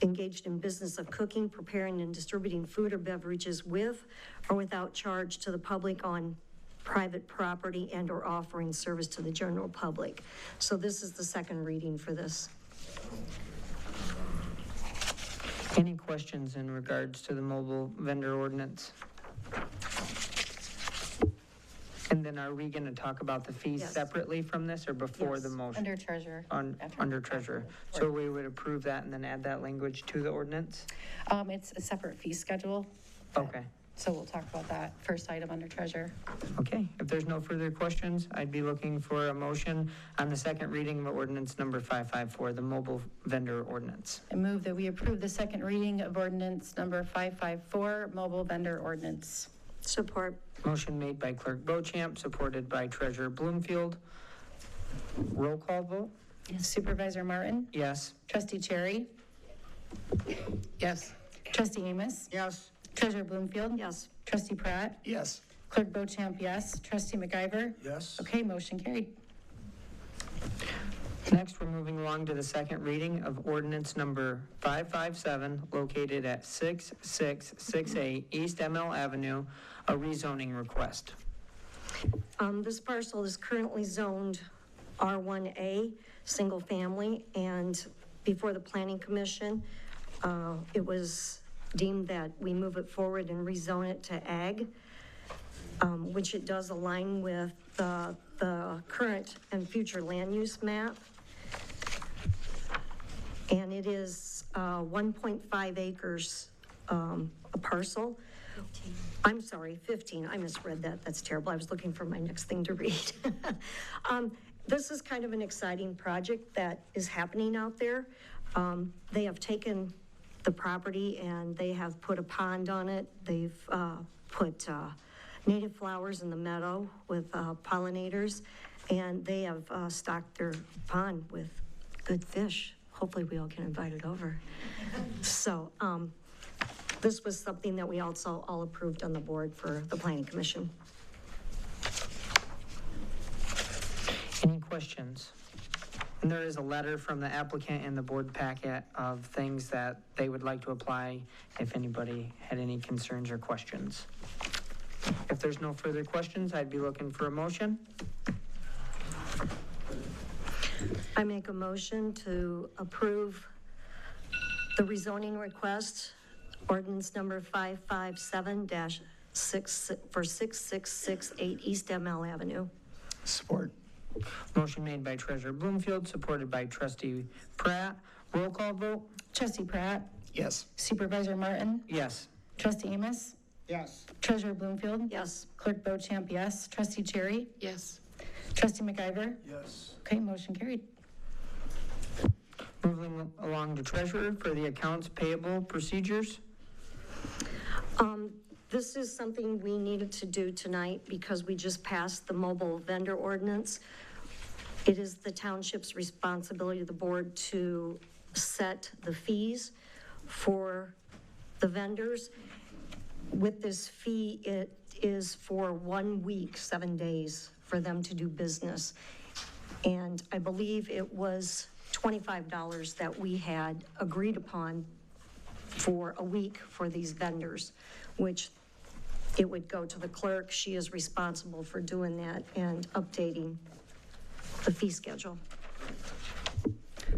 engaged in business of cooking, preparing, and distributing food or beverages with or without charge to the public on private property and or offering service to the general public. So this is the second reading for this. Any questions in regards to the mobile vendor ordinance? And then are we going to talk about the fees Yes. separately from this or before Yes. the motion? Under treasurer. Under treasurer. So we would approve that and then add that language to the ordinance? It's a separate fee schedule, Okay. so we'll talk about that first item under treasurer. Okay, if there's no further questions, I'd be looking for a motion on the second reading of ordinance number 554, the mobile vendor ordinance. I move that we approve the second reading of ordinance number 554, mobile vendor ordinance. Support. Motion made by Clerk Beauchamp, supported by Treasurer Bloomfield. Roll call vote? Supervisor Martin? Yes. Trustee Cherry? Yes. Trustee Amos? Yes. Treasurer Bloomfield? Yes. Trustee Pratt? Yes. Clerk Beauchamp, yes. Trustee McIver? Yes. Okay, motion carried. Next, we're moving along to the second reading of ordinance number 557, located at 6668 East ML Avenue, a rezoning request. This parcel is currently zoned R1A, single family, and before the Planning Commission, it was deemed that we move it forward and rezone it to ag, which it does align with the current and future land use map. And it is 1.5 acres, a parcel. 15. I'm sorry, 15. I misread that. That's terrible. I was looking for my next thing to read. This is kind of an exciting project that is happening out there. They have taken the property and they have put a pond on it. They've put native flowers in the meadow with pollinators, and they have stocked their pond with good fish. Hopefully we all get invited over. So this was something that we also all approved on the board for the Planning Commission. Any questions? And there is a letter from the applicant in the board packet of things that they would like to apply if anybody had any concerns or questions. If there's no further questions, I'd be looking for a motion. I make a motion to approve the rezoning request, ordinance number 557-6 for 6668 East ML Avenue. Support. Motion made by Treasurer Bloomfield, supported by Trustee Pratt. Roll call vote? Trustee Pratt? Yes. Supervisor Martin? Yes. Trustee Amos? Yes. Treasurer Bloomfield? Yes. Clerk Beauchamp, yes. Trustee Cherry? Yes. Trustee McIver? Yes. Okay, motion carried. Moving along to Treasurer for the accounts payable procedures. This is something we needed to do tonight because we just passed the mobile vendor ordinance. It is the township's responsibility, the board, to set the fees for the vendors. With this fee, it is for 1 week, 7 days for them to do business. And I believe it was $25 that we had agreed upon for a week for these vendors, which it would go to the clerk. She is responsible for doing that and updating the fee schedule.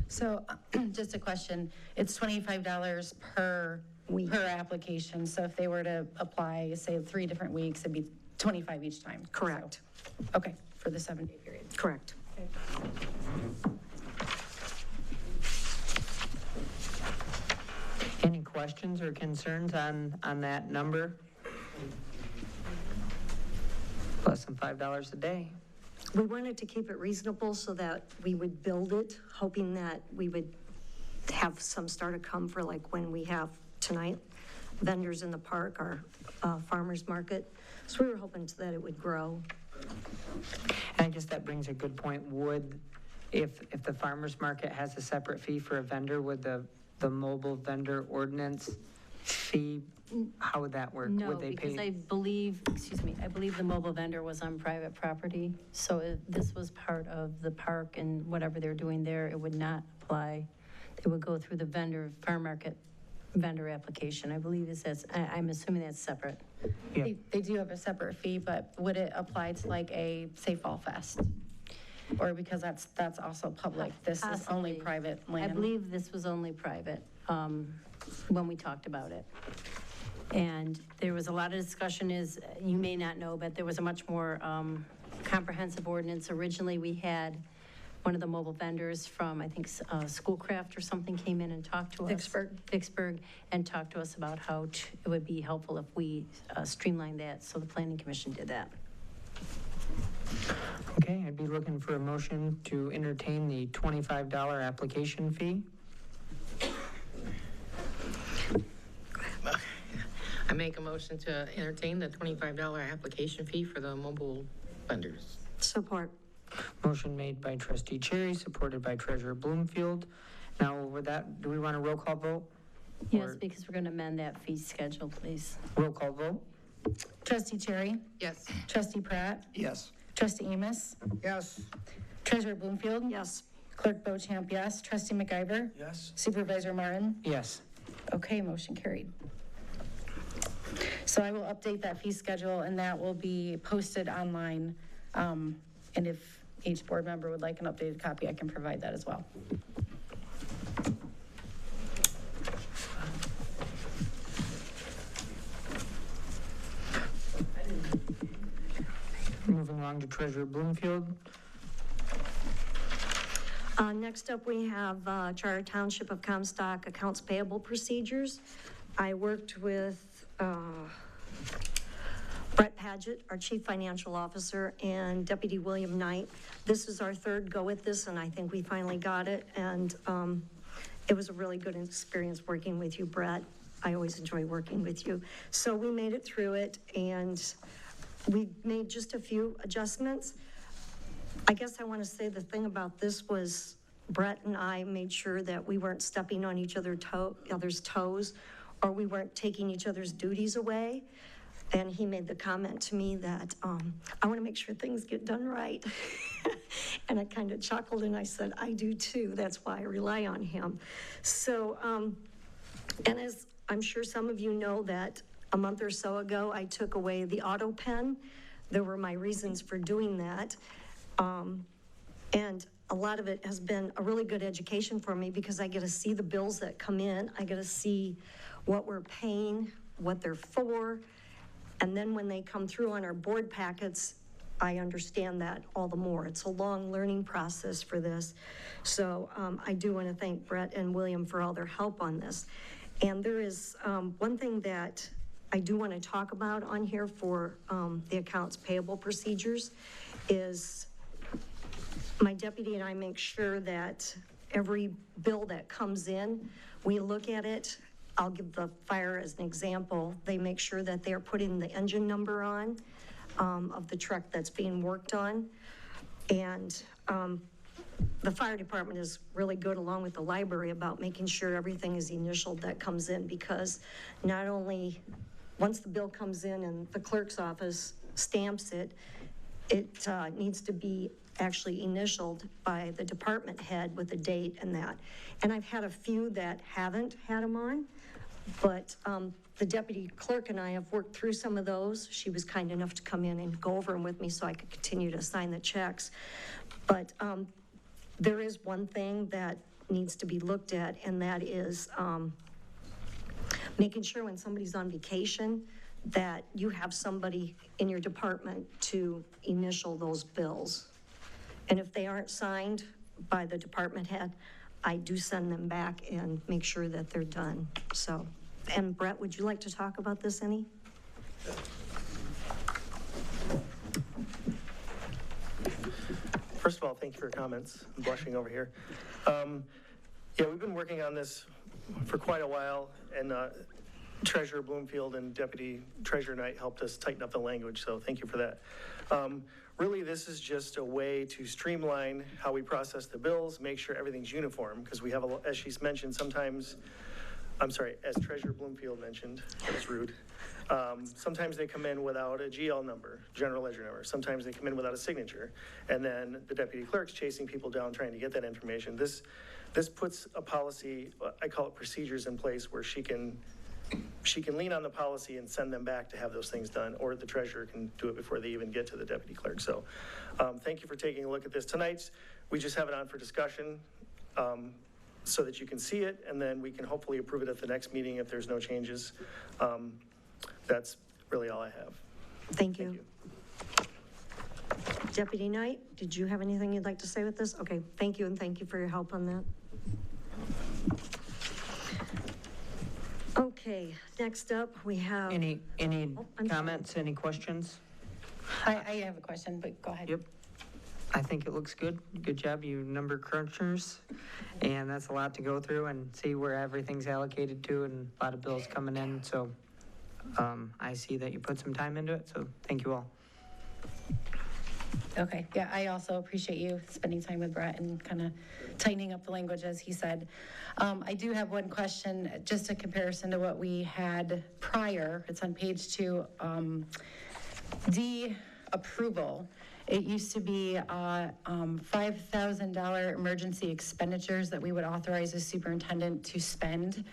So just a question, it's $25 per week, per application. So if they were to apply, say 3 different weeks, it'd be 25 each time. Correct. So, okay, for the 7-day period. Correct. Any questions or concerns on that number? Less than $5 a day. We wanted to keep it reasonable so that we would build it, hoping that we would have some start to come for like when we have tonight, vendors in the park, our farmer's market. So we were hoping that it would grow. And I guess that brings a good point. If the farmer's market has a separate fee for a vendor, would the mobile vendor ordinance fee, how would that work? No, Would they because pay? I believe the mobile vendor was on private property. So this was part of the park, and whatever they're doing there, it would not apply. They would go through the farm market vendor application. I believe I'm assuming that's separate. Yeah. They do have a separate fee, but would it apply to like a, say, Fall Fest? Or because that's also public, this is only Possibly. private I land? believe this was only private when we talked about it. And there was a lot of discussion, you may not know, but there was a much more comprehensive ordinance. Originally, we had one of the mobile vendors from, I think, Schoolcraft or something came in and talked to us. Vicksburg, and talked to us about how it would be helpful if we streamlined that, so the Planning Commission did that. Okay, I'd be looking for a motion to entertain the $25 application fee. I make a motion to entertain the $25 application fee for the mobile vendors. Support. Motion made by trustee Cherry, supported by treasurer Bloomfield. Now, over that, do we want a roll call vote? Yes, because we're going to amend that fee schedule, please. Roll call vote? Trustee Cherry? Yes. Trustee Pratt? Yes. Trustee Amos? Yes. Treasurer Bloomfield? Yes. Clerk Bochamp, yes. Trustee McIver? Yes. Supervisor Martin? Yes. Okay, motion carried. So I will update that fee schedule, and that will be posted online. And if each board member would like an updated copy, I can provide that as well. Moving along to treasurer Bloomfield. Next up, we have Charter Township of Comstock accounts payable procedures. I worked with Brett Paget, our Chief Financial Officer, and Deputy William Knight. This is our third go at this, and I think we finally got it. And it was a really good experience working with you, Brett. I always enjoy working with you. So we made it through it, and we made just a few adjustments. I guess I want to say the thing about this was Brett and I made sure that we weren't stepping on each other's toes, or we weren't taking each other's duties away. And he made the comment to me that I want to make sure things get done right. And I kind of chuckled and I said, I do too. That's why I rely on him. So, and as I'm sure some of you know, that a month or so ago, I took away the auto pen. There were my reasons for doing that. And a lot of it has been a really good education for me because I get to see the bills that come in. I get to see what we're paying, what they're for. And then when they come through on our board packets, I understand that all the more. It's a long learning process for this. So I do want to thank Brett and William for all their help on this. And there is one thing that I do want to talk about on here for the accounts payable procedures is my deputy and I make sure that every bill that comes in, we look at it I'll give the fire as an example. They make sure that they're putting the engine number on of the truck that's being worked on. And the fire department is really good, along with the library, about making sure everything is initialed that comes in, because not only, once the bill comes in and the clerk's office stamps it, it needs to be actually initialed by the department head with a date and that. And I've had a few that haven't had them on, but the deputy clerk and I have worked through some of those. She was kind enough to come in and go over them with me so I could continue to sign the checks. But there is one thing that needs to be looked at, and that is making sure when somebody's on vacation that you have somebody in your department to initial those bills. And if they aren't signed by the department head, I do send them back and make sure that they're done. So, and Brett, would you like to talk about this any? First of all, thank you for your comments. I'm blushing over here. Yeah, we've been working on this for quite a while, and Treasurer Bloomfield and Deputy Treasurer Knight helped us tighten up the language, so thank you for that. Really, this is just a way to streamline how we process the bills, make sure everything's uniform, because we have, as she's mentioned, sometimes, I'm sorry, as Treasurer Bloomfield mentioned, that was rude. Sometimes they come in without a GL number, general ledger number. Sometimes they come in without a signature. And then the deputy clerk's chasing people down trying to get that information. This puts a policy, I call it procedures, in place where she can lean on the policy and send them back to have those things done, or the treasurer can do it before they even get to the deputy clerk. So thank you for taking a look at this tonight. We just have it on for discussion so that you can see it, and then we can hopefully approve it at the next meeting if there's no changes. That's really all I have. Thank you. Deputy Knight, did you have anything you'd like to say with this? Okay, thank you, and thank you for your help on that. Okay, next up we have. Any comments, any questions? I have a question, but go ahead. Yep. I think it looks good. Good job, you number crunchers. And that's a lot to go through and see where everything's allocated to, and a lot of bills coming in. So I see that you put some time into it, so thank you all. Okay, yeah, I also appreciate you spending time with Brett and kind of tightening up the language, as he said. I do have one question, just a comparison to what we had prior. It's on page 2, D, approval. It used to be $5,000 emergency expenditures that we would authorize the superintendent to spend,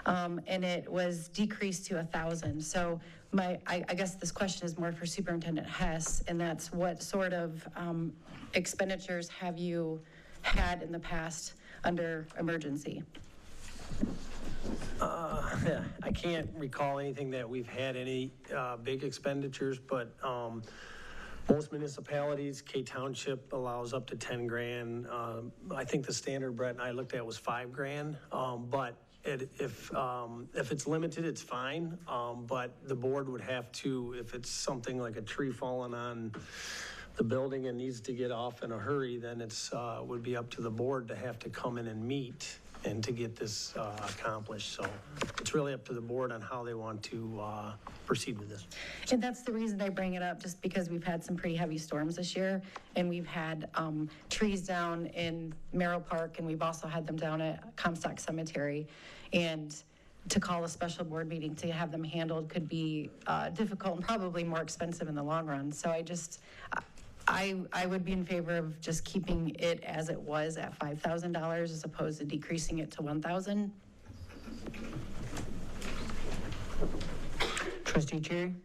and it was decreased to $1,000. So I guess this question is more for Superintendent Hess, and that's what sort of expenditures have you had in the past under emergency? I can't recall anything that we've had any big expenditures, but most municipalities, K Township allows up to 10 grand. I think the standard Brett and I looked at was 5 grand, but if it's limited, it's fine. But the board would have to, if it's something like a tree falling on the building and needs to get off in a hurry, then it's would be up to the board to have to come in and meet and to get this accomplished. So it's really up to the board on how they want to proceed with this. And that's the reason I bring it up, just because we've had some pretty heavy storms this year, and we've had trees down in Merrill Park, and we've also had them down at Comstock Cemetery. And to call a special board meeting to have them handled could be difficult and probably more expensive in the long run. So I would be in favor of just keeping it as it was at $5,000 as opposed to decreasing it to $1,000. Trustee Cherry?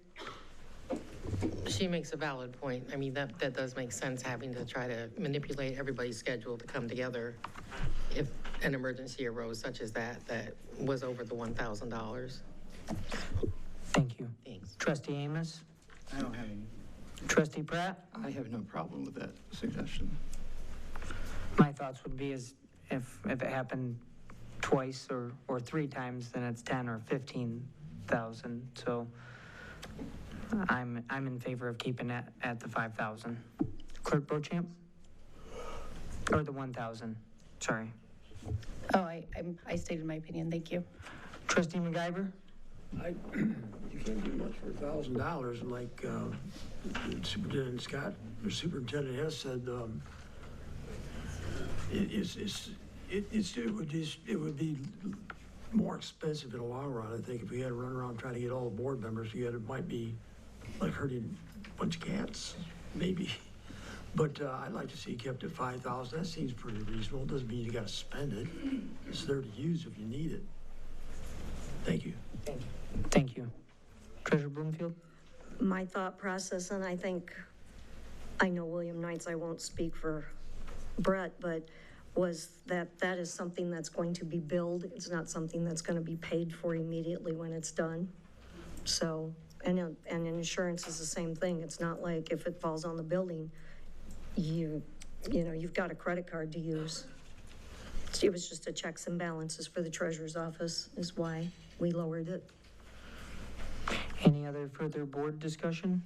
She makes a valid point. I mean, that does make sense, having to try to manipulate everybody's schedule to come together if an emergency arose such as that was over the $1,000. Thank you. Thanks. Trustee Amos? I don't have any. Trustee Pratt? I have no problem with that suggestion. My thoughts would be is if it happened twice or 3 times, then it's 10 or 15,000. So I'm in favor of keeping it at the 5,000. Clerk Beauchamp? Or the 1,000, sorry. Oh, I stated my opinion, thank you. Trustee MacGyver? You can't do much for $1,000, and like Superintendent Scott, or Superintendent Hess said, it would be more expensive in the long run, I think, if we had to run around trying to get all the board members together. It might be like herding a bunch of cats, maybe. But I'd like to see it kept at $5,000. That seems pretty reasonable. Doesn't mean you got to spend it. It's there to use if you need it. Thank you. Thank you. Treasurer Bloomfield? My thought process, and I know William Knights, I won't speak for Brett, but was that is something that's going to be billed. It's not something that's going to be paid for immediately when it's done. So, and insurance is the same thing. It's not like if it falls on the building, you know, you've got a credit card to use. It was just a checks and balances for the treasurer's office is why we lowered it. Any other further board discussion?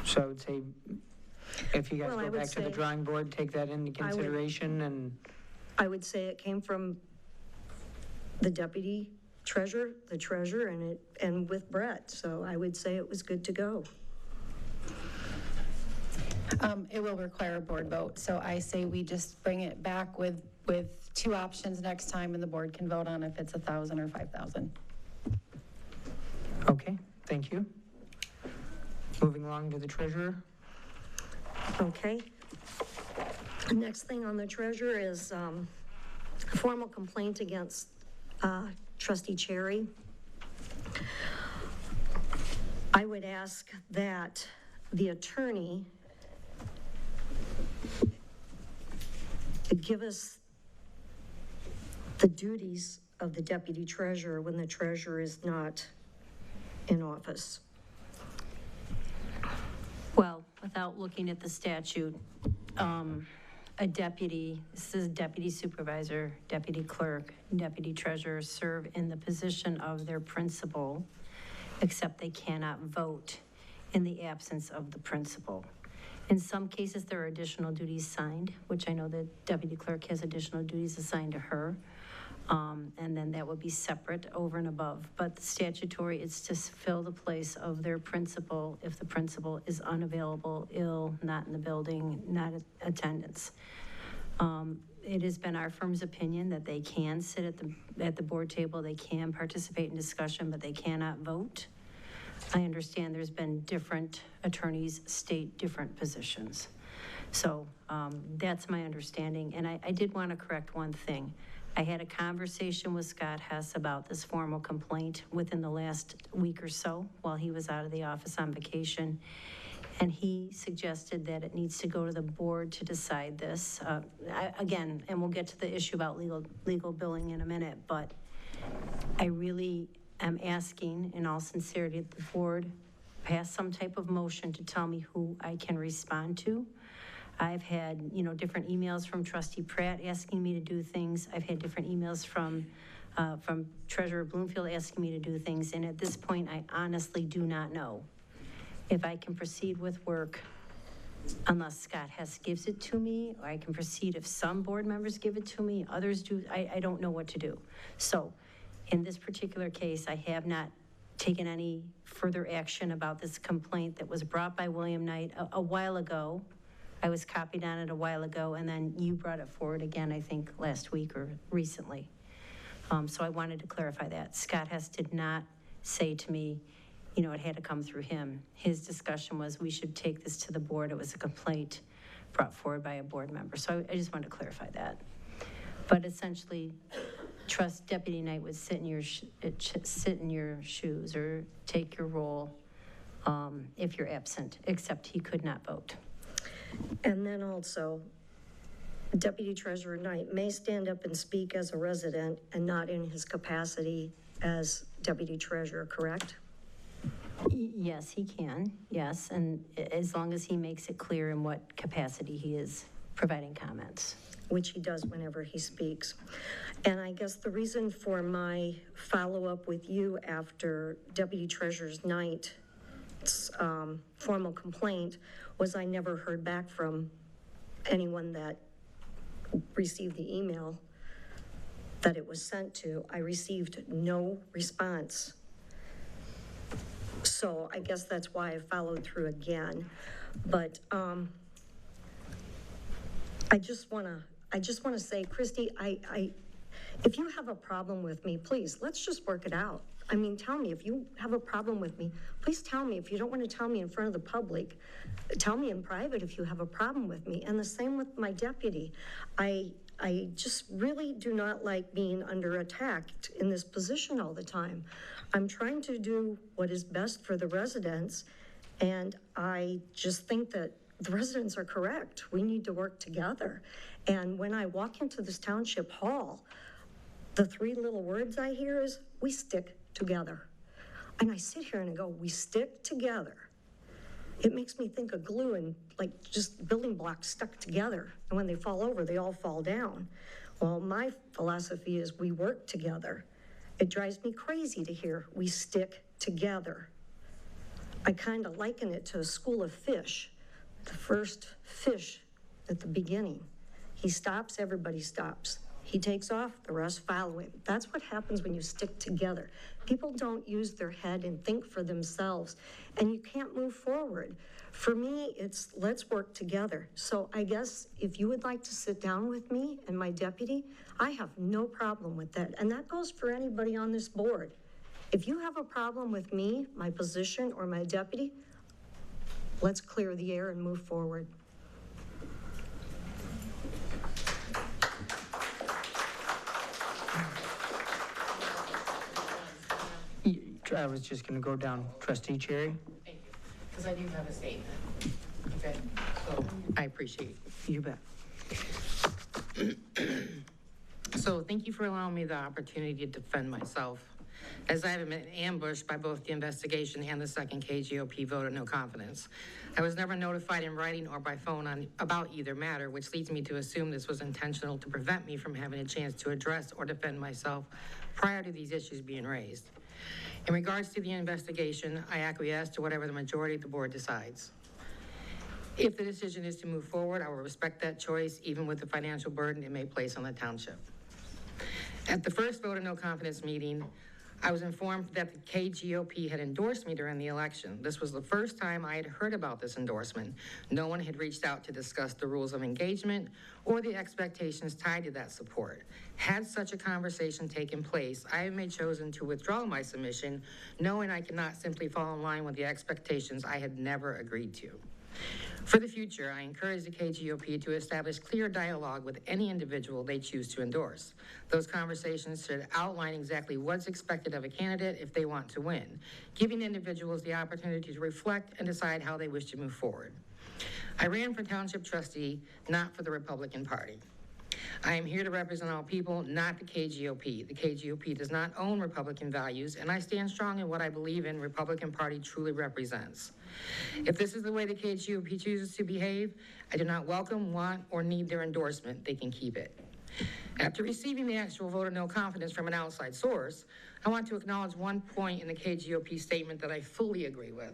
So I would say, if you guys Well, I go would back to the say- drawing board, take that into consideration and, I would say it came from the deputy treasurer, the treasurer, and with Brett. So I would say it was good to go. It will require a board vote, so I say we just bring it back with two options next time, and the board can vote on if it's 1,000 or 5,000. okay, thank you. Moving along to the treasurer. Okay. Next thing on the treasurer is a formal complaint against trustee Cherry. I would ask that the attorney give us the duties of the deputy treasurer when the treasurer is not in office. Well, without looking at the statute, a deputy, this is deputy supervisor, deputy clerk, deputy treasurer serve in the position of their principal, except they cannot vote in the absence of the principal. In some cases, there are additional duties signed, which I know the deputy clerk has additional duties assigned to her. And then that would be separate over and above. But the statutory, it's to fill the place of their principal if the principal is unavailable, ill, not in the building, not in attendance. It has been our firm's opinion that they can sit at the board table, they can participate in discussion, but they cannot vote. I understand there's been different attorneys state different positions. So that's my understanding. And I did want to correct one thing. I had a conversation with Scott Hess about this formal complaint within the last week or so while he was out of the office on vacation. And he suggested that it needs to go to the board to decide this. Again, and we'll get to the issue about legal billing in a minute, but I really am asking in all sincerity that the board pass some type of motion to tell me who I can respond to. I've had, different emails from Trustee Pratt asking me to do things. I've had different emails from Treasurer Bloomfield asking me to do things. And at this point, I honestly do not know if I can proceed with work unless Scott Hess gives it to me, or I can proceed if some board members give it to me, others do. I don't know what to do. So in this particular case, I have not taken any further action about this complaint that was brought by William Knight a while ago. I was copied on it a while ago, and then you brought it forward again, I think, last week or recently. So I wanted to clarify that. Scott Hess did not say to me, it had to come through him. His discussion was we should take this to the board. It was a complaint brought forward by a board member. So I just wanted to clarify that. But essentially, Deputy Knight would sit in your shoes or take your role if you're absent, except he could not vote. And then also, Deputy Treasurer Knight may stand up and speak as a resident and not in his capacity as Deputy Treasurer, correct? Yes, he can, yes, and as long as he makes it clear in what capacity he is providing comments. Which he does whenever he speaks. And I guess the reason for my follow-up with you after Deputy Treasurer Knight's formal complaint was I never heard back from anyone that received the email that it was sent to. I received no response. So I guess that's why I followed through again. But I just want to say, Christy, if you have a problem with me, please, let's just work it out. I mean, tell me if you have a problem with me. Please tell me. If you don't want to tell me in front of the public, tell me in private if you have a problem with me. And the same with my deputy. I just really do not like being under attack in this position all the time. I'm trying to do what is best for the residents, and I just think that the residents are correct. We need to work together. And when I walk into this township hall, the three little words I hear is, we stick together. And I sit here and I go, we stick together. It makes me think of glue and like just building blocks stuck together. And when they fall over, they all fall down. Well, my philosophy is we work together. It drives me crazy to hear we stick together. I kind of liken it to a school of fish. The first fish at the beginning. He stops, everybody stops. He takes off, the rest follow him. That's what happens when you stick together. People don't use their head and think for themselves, and you can't move forward. For me, it's let's work together. So I guess if you would like to sit down with me and my deputy, I have no problem with that. And that goes for anybody on this board. If you have a problem with me, my position, or my deputy, let's clear the air and move forward. I was just going to go down. Trustee Cherry? Thank you, because I do have a statement. Okay, so I appreciate it. You bet. So thank you for allowing me the opportunity to defend myself, as I have been ambushed by both the investigation and the second KGOP vote of no confidence. I was never notified in writing or by phone about either matter, which leads me to assume this was intentional to prevent me from having a chance to address or defend myself prior to these issues being raised. In regards to the investigation, I acquiesce to whatever the majority of the board decides. If the decision is to move forward, I will respect that choice, even with the financial burden it may place on the township. At the first vote of no confidence meeting, I was informed that the KGOP had endorsed me during the election. This was the first time I had heard about this endorsement. No one had reached out to discuss the rules of engagement or the expectations tied to that support. Had such a conversation taken place, I may have chosen to withdraw my submission, knowing I could not simply fall in line with the expectations I had never agreed to. For the future, I encourage the KGOP to establish clear dialogue with any individual they choose to endorse. Those conversations should outline exactly what's expected of a candidate if they want to win, giving individuals the opportunity to reflect and decide how they wish to move forward. I ran for township trustee, not for the Republican Party. I am here to represent all people, not the KGOP. The KGOP does not own Republican values, and I stand strong in what I believe in Republican Party truly represents. If this is the way the KGOP chooses to behave, I do not welcome, want, or need their endorsement. They can keep it. After receiving the actual vote of no confidence from an outside source, I want to acknowledge one point in the KGOP statement that I fully agree with.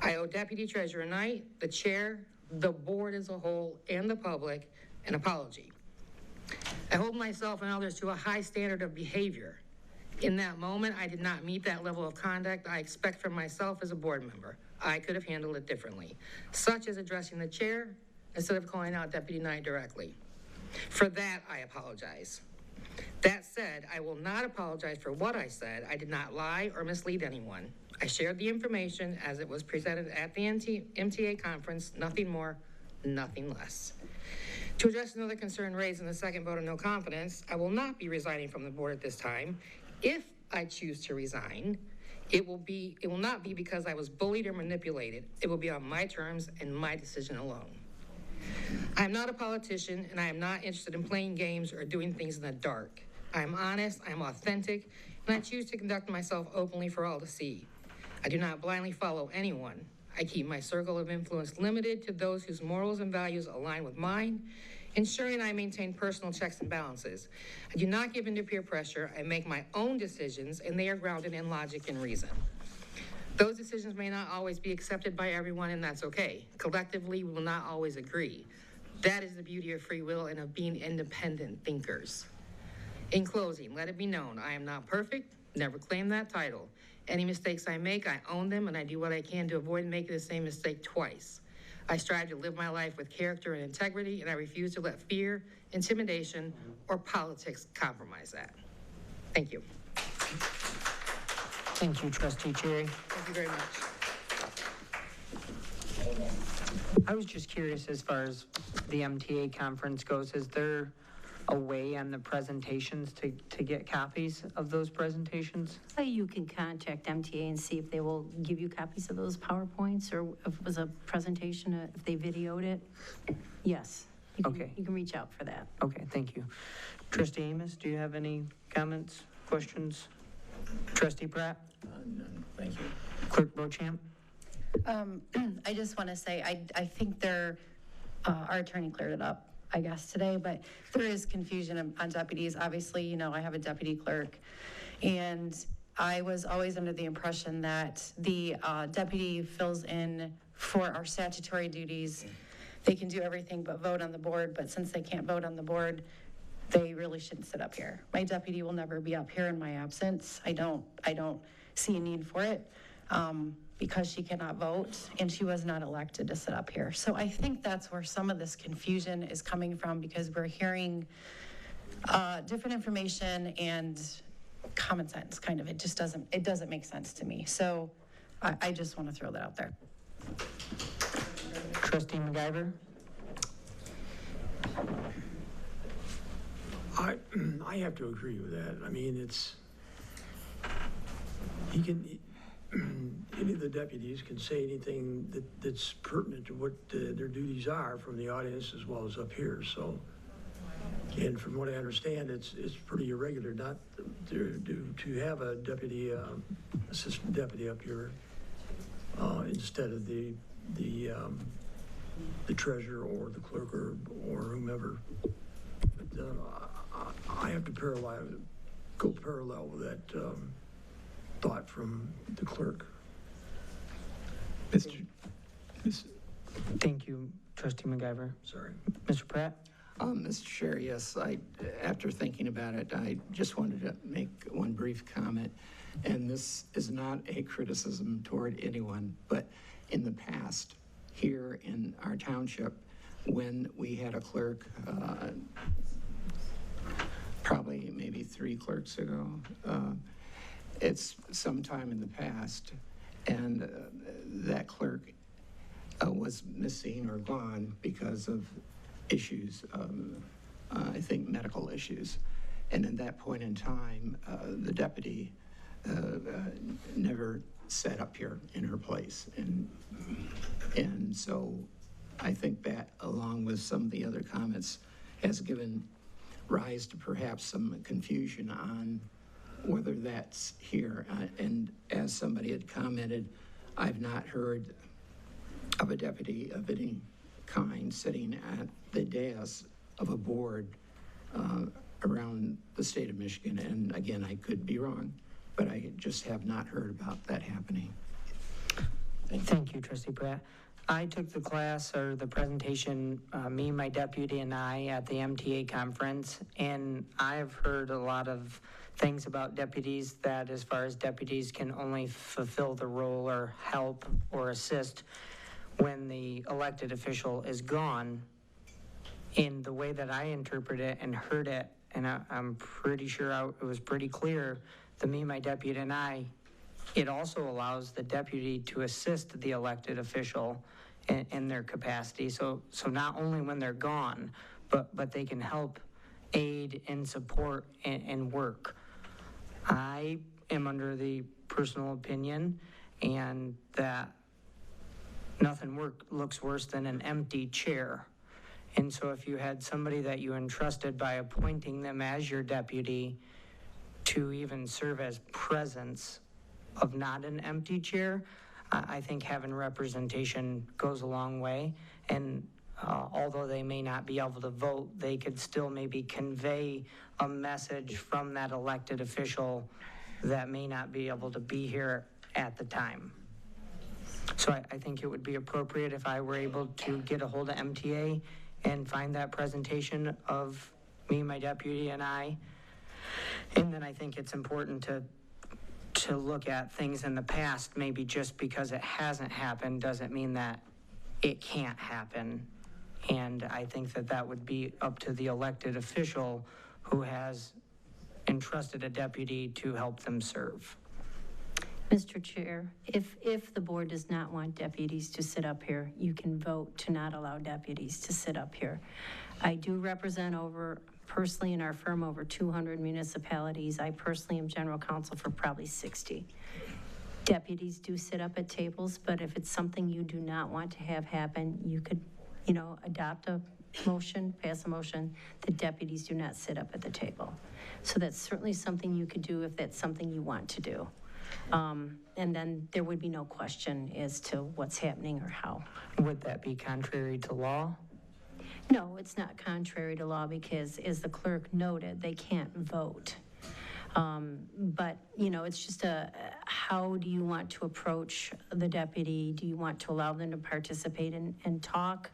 I owe Deputy Treasurer Knight, the chair, the board as a whole, and the public an apology. I hold myself and others to a high standard of behavior. In that moment, I did not meet that level of conduct I expect from myself as a board member. I could have handled it differently, such as addressing the chair instead of calling out Deputy Knight directly. For that, I apologize. That said, I will not apologize for what I said. I did not lie or mislead anyone. I shared the information as it was presented at the MTA conference, nothing more, nothing less. To address another concern raised in the second vote of no confidence, I will not be resigning from the board at this time. If I choose to resign, it will not be because I was bullied or manipulated. It will be on my terms and my decision alone. I am not a politician, and I am not interested in playing games or doing things in the dark. I am honest, I am authentic, and I choose to conduct myself openly for all to see. I do not blindly follow anyone. I keep my circle of influence limited to those whose morals and values align with mine, ensuring I maintain personal checks and balances. I do not give in to peer pressure. I make my own decisions, and they are grounded in logic and reason. Those decisions may not always be accepted by everyone, and that's okay. Collectively, we will not always agree. That is the beauty of free will and of being independent thinkers. In closing, let it be known, I am not perfect, never claim that title. Any mistakes I make, I own them, and I do what I can to avoid making the same mistake twice. I strive to live my life with character and integrity, and I refuse to let fear, intimidation, or politics compromise that. Thank you. Thank you, Trustee Cherry. Thank you very much. I was just curious as far as the MTA conference goes, is there a way on the presentations to get copies of those presentations? You can contact MTA and see if they will give you copies of those PowerPoints, or if it was a presentation, if they videoed it. Yes. Okay. You can reach out for that. Okay, thank you. Trustee Amos, do you have any comments, questions? Trustee Pratt? None, thank you. Clerk Bochamp? I just want to say, I think our attorney cleared it up, I guess, today, but there is confusion on deputies. Obviously, you know, I have a deputy clerk, and I was always under the impression that the deputy fills in for our statutory duties. They can do everything but vote on the board, but since they can't vote on the board, they really shouldn't sit up here. My deputy will never be up here in my absence. I don't see a need for it. Because she cannot vote and she was not elected to sit up here. So I think that's where some of this confusion is coming from, because we're hearing different information and common sense, kind of. It doesn't make sense to me. So I just want to throw that out there. Trustee McIver? I have to agree with that. I mean, any of the deputies can say anything that's pertinent to what their duties are from the audience as well as up here, so. And from what I understand, it's pretty irregular not to have a deputy, assistant deputy up here instead of the treasurer or the clerk or whomever. But I have to go parallel with that thought from the clerk. Thank you, Trustee McIver. Sorry. Mr. Pratt? Mr. Chair, yes, after thinking about it, I just wanted to make one brief comment. And this is not a criticism toward anyone, but in the past, here in our township, when we had a clerk, probably maybe 3 clerks ago, it's sometime in the past, and that clerk was missing or gone because of issues, I think medical issues. And at that point in time, the deputy never sat up here in her place. And so I think that, along with some of the other comments, has given rise to perhaps some confusion on whether that's here. And as somebody had commented, I've not heard of a deputy of any kind sitting at the dais of a board around the state of Michigan. And again, I could be wrong, but I just have not heard about that happening. Thank you, Trustee Pratt. I took the class or the presentation, me, my deputy, and I at the MTA conference, and I've heard a lot of things about deputies that, as far as deputies, can only fulfill the role or help or assist when the elected official is gone. In the way that I interpret it and heard it, and I'm pretty sure it was pretty clear, the me, my deputy, and I, it also allows the deputy to assist the elected official in their capacity. So not only when they're gone, but they can help aid and support and work. I am under the personal opinion and that nothing looks worse than an empty chair. And so if you had somebody that you entrusted by appointing them as your deputy to even serve as presence of not an empty chair, I think having representation goes a long way. And although they may not be able to vote, they could still maybe convey a message from that elected official that may not be able to be here at the time. So I think it would be appropriate if I were able to get a hold of MTA and find that presentation of me, my deputy, and I. And then I think it's important to look at things in the past. Maybe just because it hasn't happened doesn't mean that it can't happen. And I think that that would be up to the elected official who has entrusted a deputy to help them serve. Mr. Chair, if the board does not want deputies to sit up here, you can vote to not allow deputies to sit up here. I do represent personally in our firm, over 200 municipalities. I personally am general counsel for probably 60. Deputies do sit up at tables, but if it's something you do not want to have happen, you could, adopt a motion, pass a motion that deputies do not sit up at the table. So that's certainly something you could do if that's something you want to do. And then there would be no question as to what's happening or how. Would that be contrary to law? No, it's not contrary to law because, as the clerk noted, they can't vote. But, it's just how do you want to approach the deputy? Do you want to allow them to participate and talk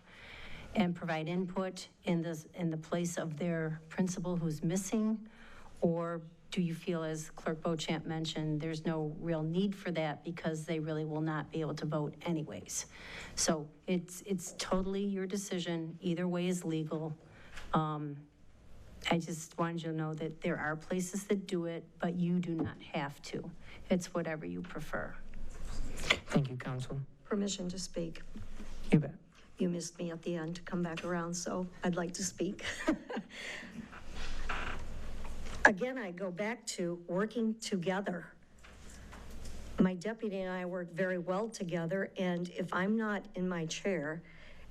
and provide input in the place of their principal who's missing? Or do you feel, as Clerk Beauchamp mentioned, there's no real need for that because they really will not be able to vote anyways? So it's totally your decision. Either way is legal. I just wanted you to know that there are places that do it, but you do not have to. It's whatever you prefer. Thank you, Counsel. Permission to speak. You bet. You missed me at the end to come back around, so I'd like to speak. Again, I go back to working together. My deputy and I work very well together, and if I'm not in my chair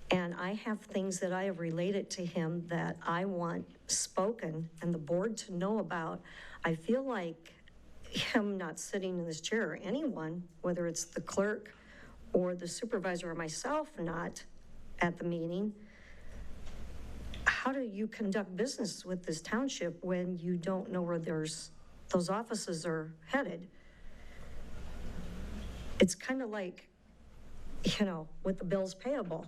and I have things that I have related to him that I want spoken and the board to know about, I feel like him not sitting in this chair, or anyone, whether it's the clerk or the supervisor or myself not at the meeting, how do you conduct business with this township when you don't know where those offices are headed? It's kind of like, with the bills payable.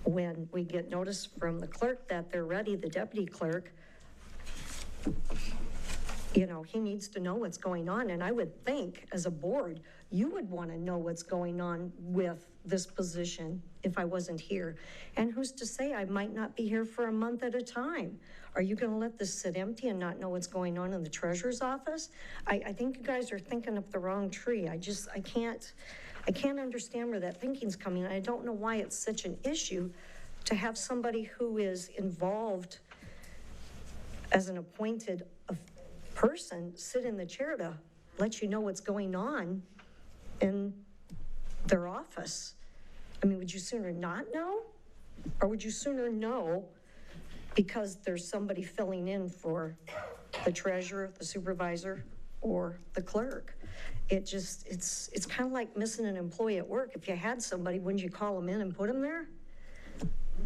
When we get notice from the clerk that they're ready, the deputy clerk, he needs to know what's going on. And I would think, as a board, you would want to know what's going on with this position if I wasn't here. And who's to say I might not be here for a month at a time? Are you going to let this sit empty and not know what's going on in the treasurer's office? I think you guys are thinking up the wrong tree. I can't understand where that thinking's coming. I don't know why it's such an issue to have somebody who is involved as an appointed person sit in the chair to let you know what's going on in their office. I mean, would you sooner not know? Or would you sooner know because there's somebody filling in for the treasurer, the supervisor, or the clerk? It's kind of like missing an employee at work. If you had somebody, wouldn't you call them in and put them there?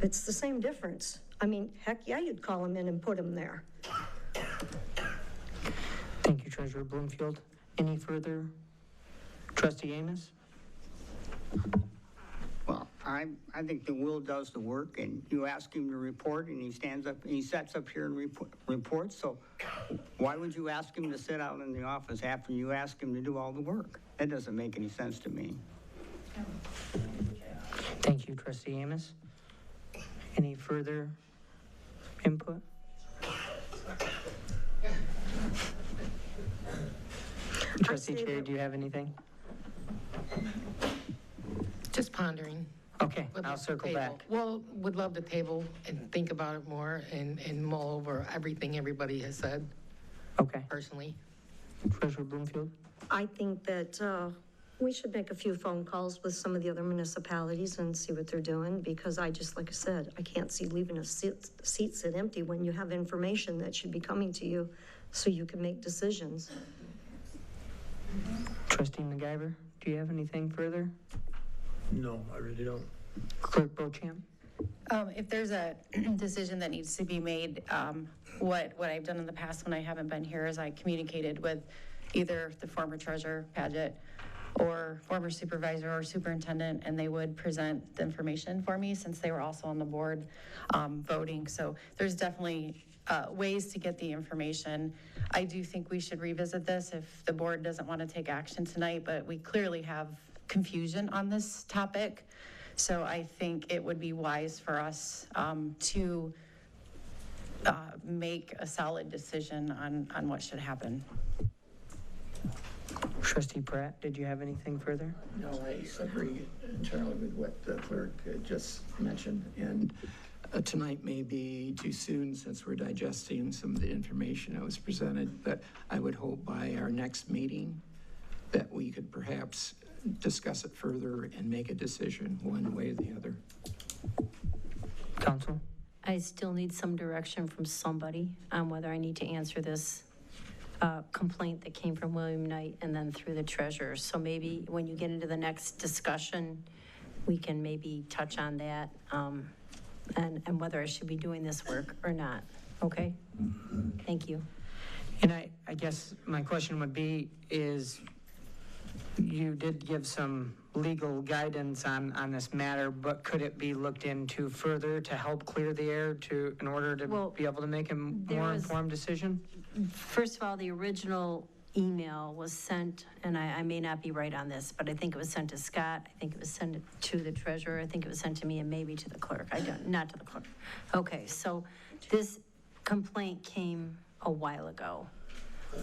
It's the same difference. I mean, heck yeah, you'd call them in and put them there. Thank you, Treasurer Bloomfield. Any further? Trustee Amos? Well, I think that Will does the work, and you ask him to report, and he stands up, and he sets up here and reports. So why would you ask him to sit out in the office after you ask him to do all the work? That doesn't make any sense to me. Thank you, Trustee Amos. Any further input? Trustee Chair, do you have anything? Just pondering. Okay, I'll circle back. Well, would love to table and think about it more and mull over everything everybody has said. Okay. Personally. Treasurer Bloomfield? I think that we should make a few phone calls with some of the other municipalities and see what they're doing, because like I said, I can't see leaving a seat sit empty when you have information that should be coming to you so you can make decisions. Trustee McGyver, do you have anything further? No, I really don't. Clerk Beauchamp? If there's a decision that needs to be made, what I've done in the past when I haven't been here is I communicated with either the former treasurer, Paget, or former supervisor or superintendent, and they would present the information for me since they were also on the board voting. So there's definitely ways to get the information. I do think we should revisit this if the board doesn't want to take action tonight, but we clearly have confusion on this topic. So I think it would be wise for us to make a solid decision on what should happen. Trustee Pratt, did you have anything further? No, I agree entirely with what the clerk just mentioned. And tonight may be too soon since we're digesting some of the information that was presented, but I would hope by our next meeting that we could perhaps discuss it further and make a decision one way or the other. Council? I still need some direction from somebody on whether I need to answer this complaint that came from William Knight and then through the treasurer. So maybe when you get into the next discussion, we can maybe touch on that and whether I should be doing this work or not. Okay? Thank you. And I guess my question would be is, you did give some legal guidance on this matter, but could it be looked into further to help clear the air in order to be able to make a more informed decision? First of all, the original email was sent, and I may not be right on this, but I think it was sent to Scott. I think it was sent to the treasurer. I think it was sent to me and maybe to the clerk. Not to the clerk. Okay, so this complaint came a while ago.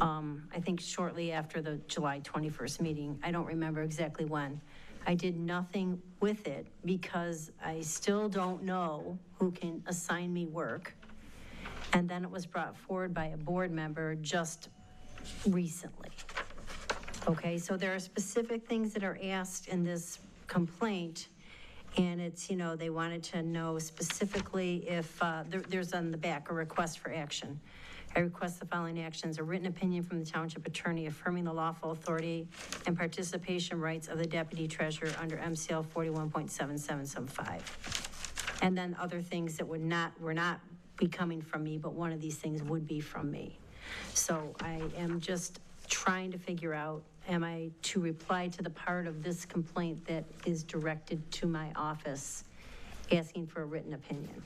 I think shortly after the July 21st meeting. I don't remember exactly when. I did nothing with it because I still don't know who can assign me work. And then it was brought forward by a board member just recently. Okay, so there are specific things that are asked in this complaint, and it's, they wanted to know specifically if, there's on the back a request for action. I request the following actions: a written opinion from the township attorney affirming the lawful authority and participation rights of the deputy treasurer under MCL 41.7775. And then other things that were not be coming from me, but one of these things would be from me. So I am just trying to figure out, am I to reply to the part of this complaint that is directed to my office asking for a written opinion?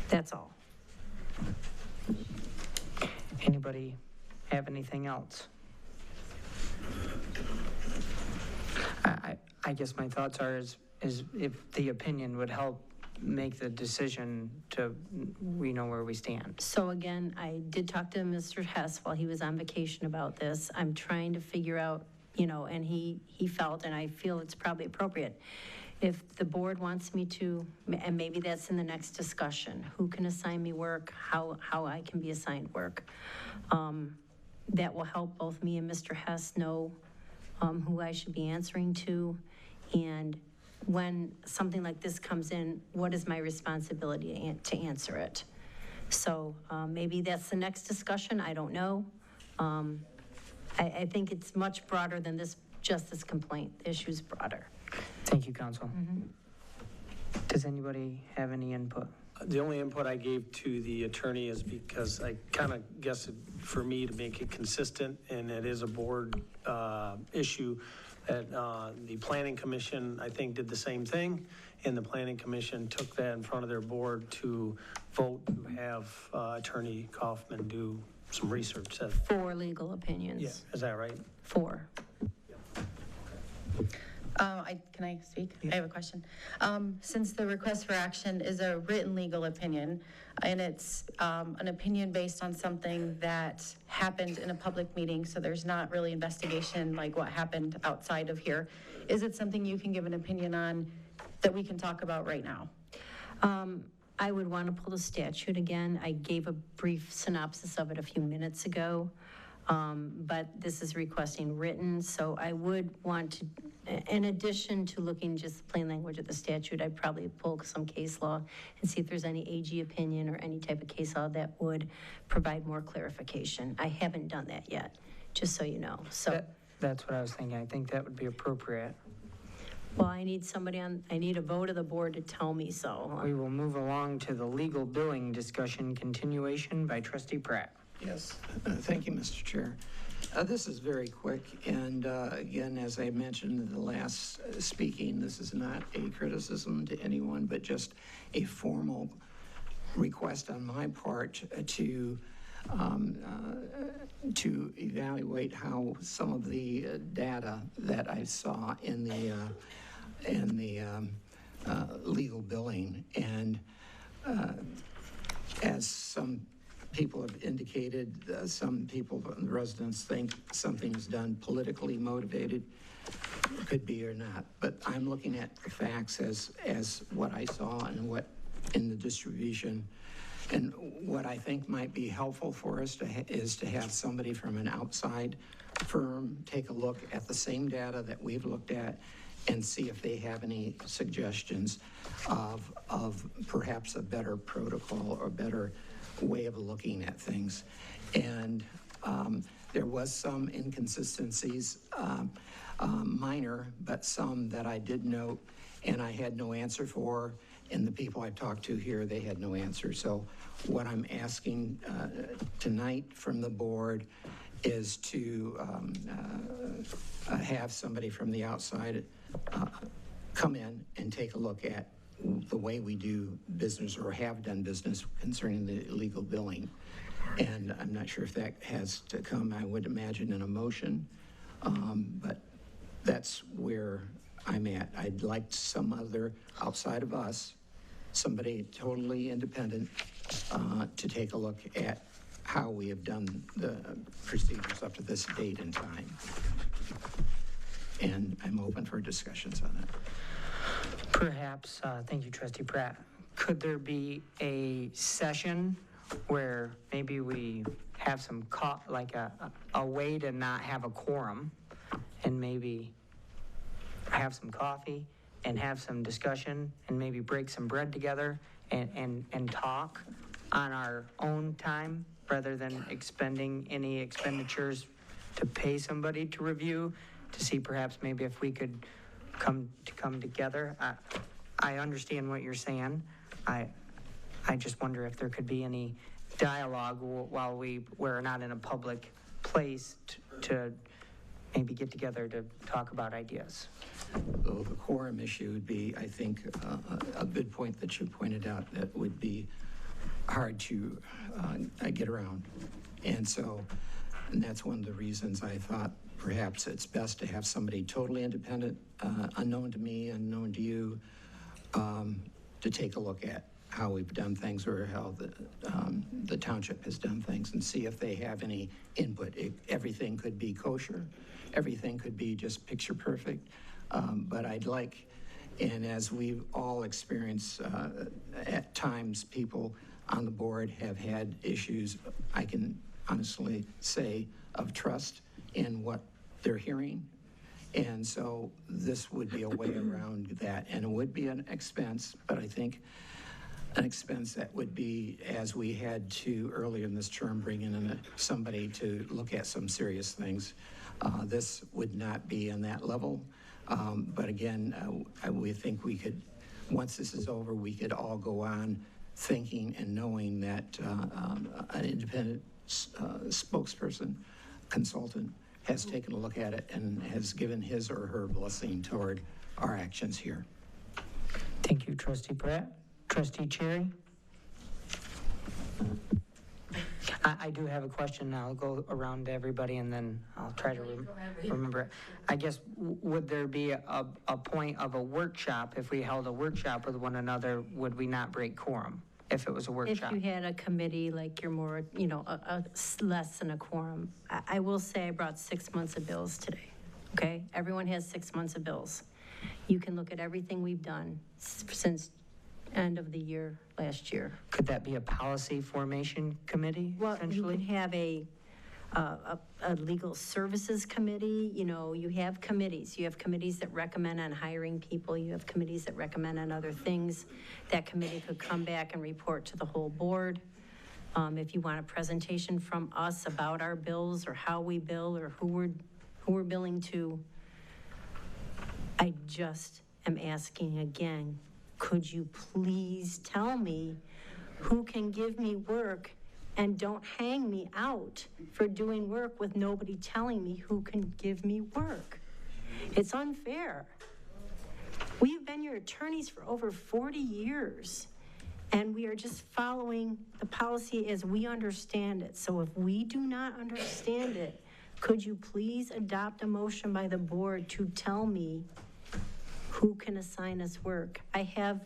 That's all. Anybody have anything else? I guess my thoughts are is if the opinion would help make the decision we know where we stand. So again, I did talk to Mr. Hess while he was on vacation about this. I'm trying to figure out, and he felt, and I feel it's probably appropriate, if the board wants me to, and maybe that's in the next discussion, who can assign me work, how I can be assigned work. That will help both me and Mr. Hess know who I should be answering to, and when something like this comes in, what is my responsibility to answer it? So maybe that's the next discussion, I don't know. I think it's much broader than just this complaint. The issue's broader. Thank you, Council. Does anybody have any input? The only input I gave to the attorney is because I kind of guess for me to make it consistent, and it is a board issue, that the Planning Commission, I think, did the same thing, and the Planning Commission took that in front of their board to vote to have Attorney Kaufman do some research. 4 legal opinions. Yeah, is that right? 4. Can I speak? I have a question. Since the request for action is a written legal opinion, and it's an opinion based on something that happened in a public meeting, so there's not really investigation like what happened outside of here, is it something you can give an opinion on that we can talk about right now? I would want to pull the statute again. I gave a brief synopsis of it a few minutes ago. But this is requesting written, so I would want to, in addition to looking just the plain language of the statute, I'd probably pull some case law and see if there's any AG opinion or any type of case law that would provide more clarification. I haven't done that yet, just so you know. So that's what I was thinking. I think that would be appropriate. Well, I need a vote of the board to tell me so. We will move along to the legal billing discussion continuation by Trustee Pratt. Yes, thank you, Mr. Chair. This is very quick, and again, as I mentioned in the last speaking, this is not a criticism to anyone, but just a formal request on my part to evaluate how some of the data that I saw in the legal billing, and as some people have indicated, some people, the residents think something's done politically motivated, could be or not. But I'm looking at the facts as what I saw and what in the distribution. And what I think might be helpful for us is to have somebody from an outside firm take a look at the same data that we've looked at and see if they have any suggestions of perhaps a better protocol or better way of looking at things. And there was some inconsistencies, minor, but some that I did note and I had no answer for, and the people I've talked to here, they had no answer. So what I'm asking tonight from the board is to have somebody from the outside come in and take a look at the way we do business or have done business concerning the illegal billing. And I'm not sure if that has to come, I would imagine, in a motion, but that's where I'm at. I'd like some other, outside of us, somebody totally independent to take a look at how we have done the procedures up to this date and time. And I'm open for discussions on that. Perhaps, thank you, Trustee Pratt. Could there be a session where maybe we have some, like a way to not have a quorum, and maybe have some coffee and have some discussion and maybe break some bread together and talk on our own time rather than expending any expenditures to pay somebody to review, to see perhaps maybe if we could come together. I understand what you're saying. I just wonder if there could be any dialogue while we're not in a public place to maybe get together to talk about ideas. So the quorum issue would be, I think, a good point that you pointed out that would be hard to get around. And that's one of the reasons I thought perhaps it's best to have somebody totally independent, unknown to me, unknown to you, to take a look at how we've done things or how the township has done things and see if they have any input. Everything could be kosher. Everything could be just picture perfect. But I'd like, and as we've all experienced, at times people on the board have had issues, I can honestly say, of trust in what they're hearing. And so this would be a way around that. And it would be an expense, but I think an expense that would be, as we had to earlier in this term, bring in somebody to look at some serious things. This would not be on that level. But again, we think we could, once this is over, we could all go on thinking and knowing that an independent spokesperson, consultant, has taken a look at it and has given his or her blessing toward our actions here. Thank you, Trustee Pratt. Trustee Cherry? I do have a question. I'll go around to everybody and then I'll try to remember it. I guess, would there be a point of a workshop? If we held a workshop with one another, would we not break quorum if it was a workshop? If you had a committee, like you're more, less than a quorum. I will say I brought 6 months of bills today, okay? Everyone has 6 months of bills. You can look at everything we've done since end of the year, last year. Could that be a policy formation committee, essentially? You can have a legal services committee. You have committees. You have committees that recommend on hiring people. You have committees that recommend on other things. That committee could come back and report to the whole board. If you want a presentation from us about our bills or how we bill or who we're billing to, I just am asking again, could you please tell me who can give me work and don't hang me out for doing work with nobody telling me who can give me work. It's unfair. We've been your attorneys for over 40 years, and we are just following the policy as we understand it. So if we do not understand it, could you please adopt a motion by the board to tell me who can assign us work? I have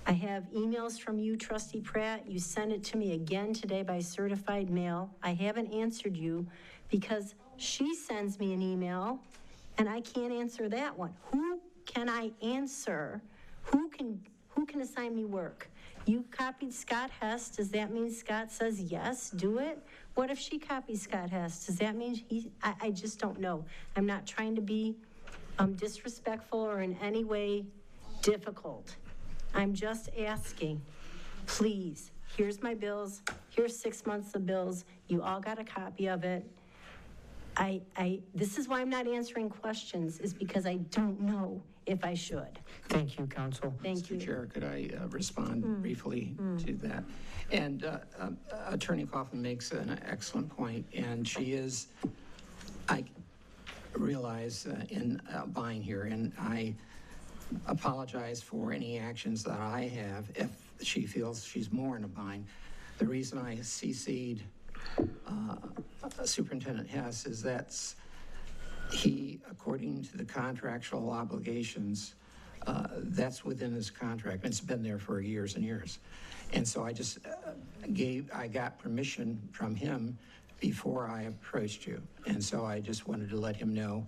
emails from you, Trustee Pratt. You sent it to me again today by certified mail. I haven't answered you because she sends me an email and I can't answer that one. Who can I answer? Who can assign me work? You copied Scott Hess. Does that mean Scott says, yes, do it? What if she copies Scott Hess? Does that mean I just don't know. I'm not trying to be disrespectful or in any way difficult. I'm just asking, please, here's my bills, here's 6 months of bills, you all got a copy of it. This is why I'm not answering questions, is because I don't know if I should. Thank you, Counsel. Thank you. Mr. Chair, could I respond briefly to that? And Attorney Kaufman makes an excellent point, and she is, I realize, in buying here, and I apologize for any actions that I have if she feels she's more in a bind. The reason I CC'd Superintendent Hess is he, according to the contractual obligations, that's within his contract. It's been there for years and years. And so I just I got permission from him before I approached you. And so I just wanted to let him know,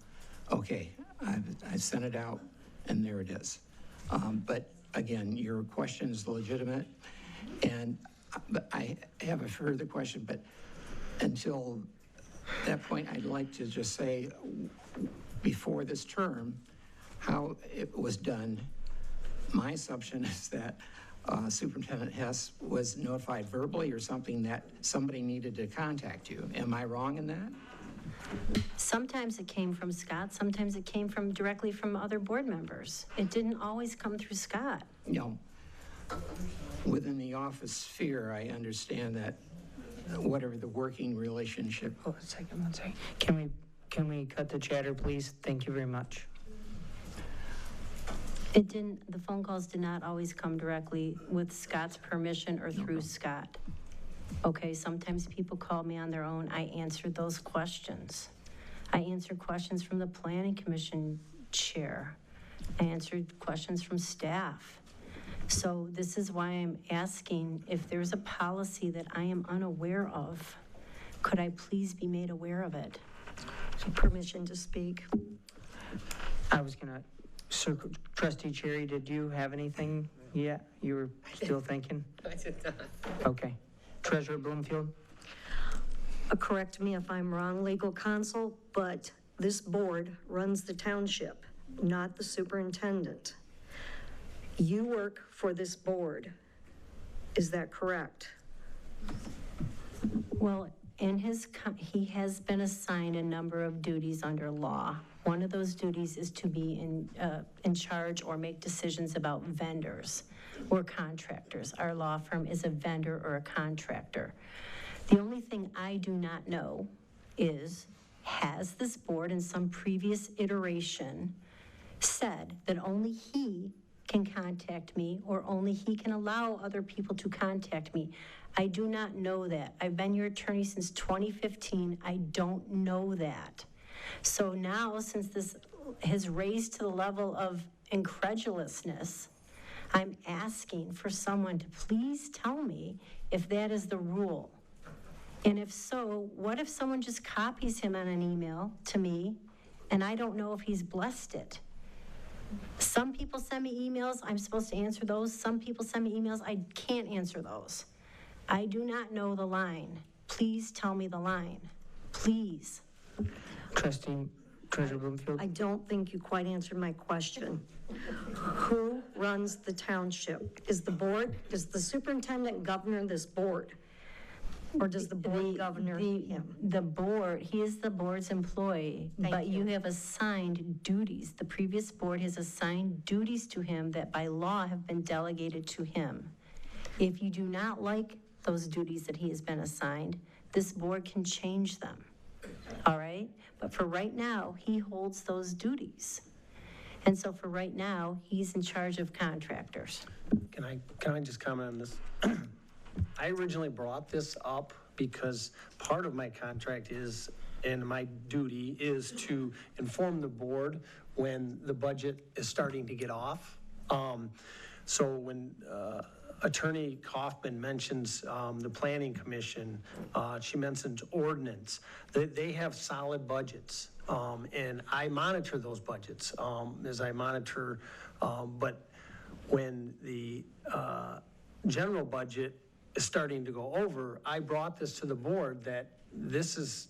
okay, I sent it out and there it is. But again, your question is legitimate. And but I have a further question, but until that point, I'd like to just say, before this term, how it was done. My assumption is that Superintendent Hess was notified verbally or something that somebody needed to contact you. Am I wrong in that? Sometimes it came from Scott, sometimes it came directly from other board members. It didn't always come through Scott. No. Within the office sphere, I understand that whatever the working relationship. Oh, one second. Can we cut the chatter, please? Thank you very much. The phone calls did not always come directly with Scott's permission or through Scott. Okay, sometimes people called me on their own. I answered those questions. I answered questions from the Planning Commission chair. I answered questions from staff. So this is why I'm asking if there's a policy that I am unaware of, could I please be made aware of it? Permission to speak. I was gonna, Trustee Cherry, did you have anything yet? You were still thinking? I did not. Okay. Treasurer Bloomfield? Correct me if I'm wrong, legal counsel, but this board runs the township, not the superintendent. You work for this board. Is that correct? Well, he has been assigned a number of duties under law. One of those duties is to be in charge or make decisions about vendors or contractors. Our law firm is a vendor or a contractor. The only thing I do not know is, has this board in some previous iteration said that only he can contact me or only he can allow other people to contact me? I do not know that. I've been your attorney since 2015. I don't know that. So now, since this has raised to the level of incredulousness, I'm asking for someone to please tell me if that is the rule. And if so, what if someone just copies him on an email to me and I don't know if he's blessed it? Some people send me emails, I'm supposed to answer those. Some people send me emails, I can't answer those. I do not know the line. Please tell me the line. Please. Treasurer Bloomfield? I don't think you quite answered my question. Who runs the township? Is the board, does the superintendent govern this board? Or does the board govern him? The board, he is the board's employee, but you have assigned duties. The previous board has assigned duties to him that by law have been delegated to him. If you do not like those duties that he has been assigned, this board can change them, all right? But for right now, he holds those duties. And so for right now, he's in charge of contractors. Can I just comment on this? I originally brought this up because part of my contract is, and my duty is to inform the board when the budget is starting to get off. So when Attorney Kaufman mentions the Planning Commission, she mentions ordinance, they have solid budgets. And I monitor those budgets as I monitor, but when the general budget is starting to go over, I brought this to the board that this is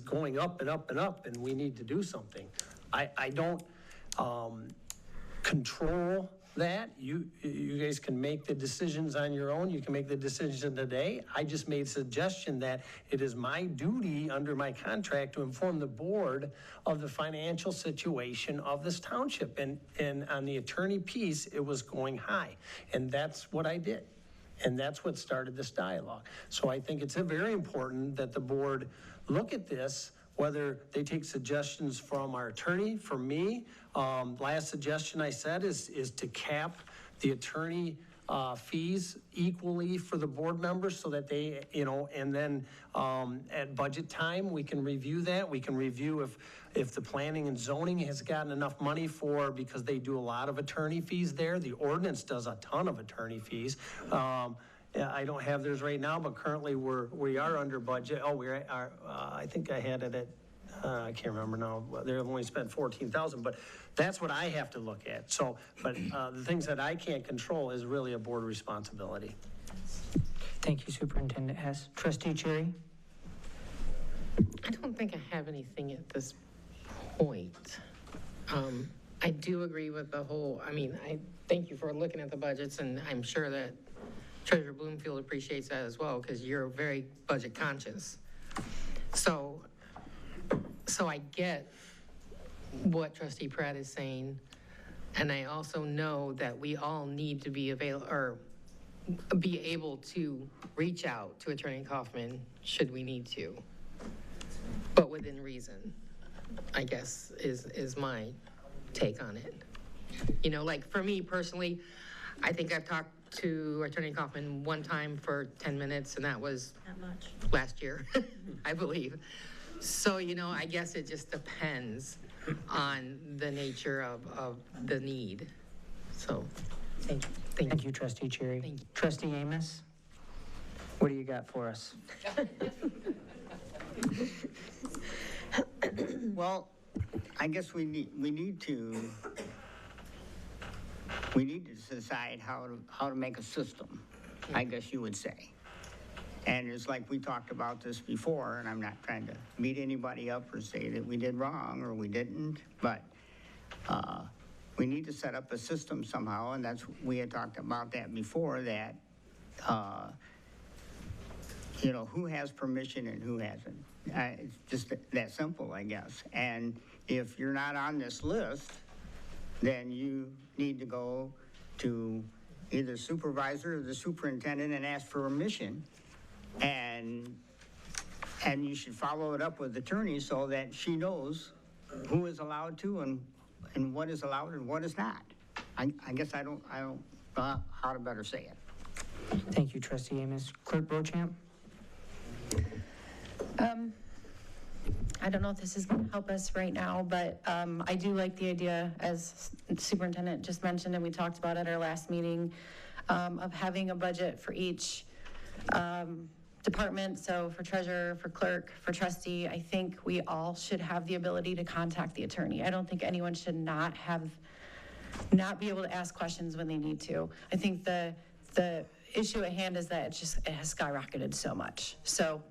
going up and up and up, and we need to do something. I don't control that. You guys can make the decisions on your own. You can make the decision today. I just made a suggestion that it is my duty under my contract to inform the board of the financial situation of this township. And on the attorney piece, it was going high. And that's what I did. And that's what started this dialogue. So I think it's very important that the board look at this, whether they take suggestions from our attorney, from me. Last suggestion I said is to cap the attorney fees equally for the board members so that they, and then at budget time, we can review that. We can review if the planning and zoning has gotten enough money because they do a lot of attorney fees there. The ordinance does a ton of attorney fees. I don't have theirs right now, but currently we are under budget. Oh, we are. I think I had it at. I can't remember now. They've only spent $14,000, but that's what I have to look at. So, but the things that I can't control is really a board responsibility. Thank you, Superintendent Hess. Trustee Cherry? I don't think I have anything at this point. I do agree with the whole, I thank you for looking at the budgets, and I'm sure that Treasurer Bloomfield appreciates that as well, because you're very budget conscious. So I get what Trustee Pratt is saying, and I also know that we all need to be be able to reach out to Attorney Kaufman should we need to, but within reason, I guess is my take on it. Like for me personally, I think I've talked to Attorney Kaufman one time for 10 minutes, and that was last year, I believe. So, I guess it just depends on the nature of the need. So, thank you. Thank you, Trustee Cherry. Thank you. Trustee Amos, what do you got for us? Well, I guess we need to decide how to make a system, I guess you would say. And it's like we talked about this before, and I'm not trying to beat anybody up or say that we did wrong or we didn't, but we need to set up a system somehow, and we had talked about that before, that who has permission and who hasn't. It's just that simple, I guess. And if you're not on this list, then you need to go to either supervisor or the superintendent and ask for permission. And you should follow it up with the attorney so that she knows who is allowed to and what is allowed and what is not. I guess I don't know how to better say it. Thank you, Trustee Amos. Clerk Beauchamp? I don't know if this is going to help us right now, but I do like the idea, as the superintendent just mentioned and we talked about at our last meeting, of having a budget for each department. So for treasurer, for clerk, for trustee, I think we all should have the ability to contact the attorney. I don't think anyone should not be able to ask questions when they need to. I think the issue at hand is that it has skyrocketed so much. So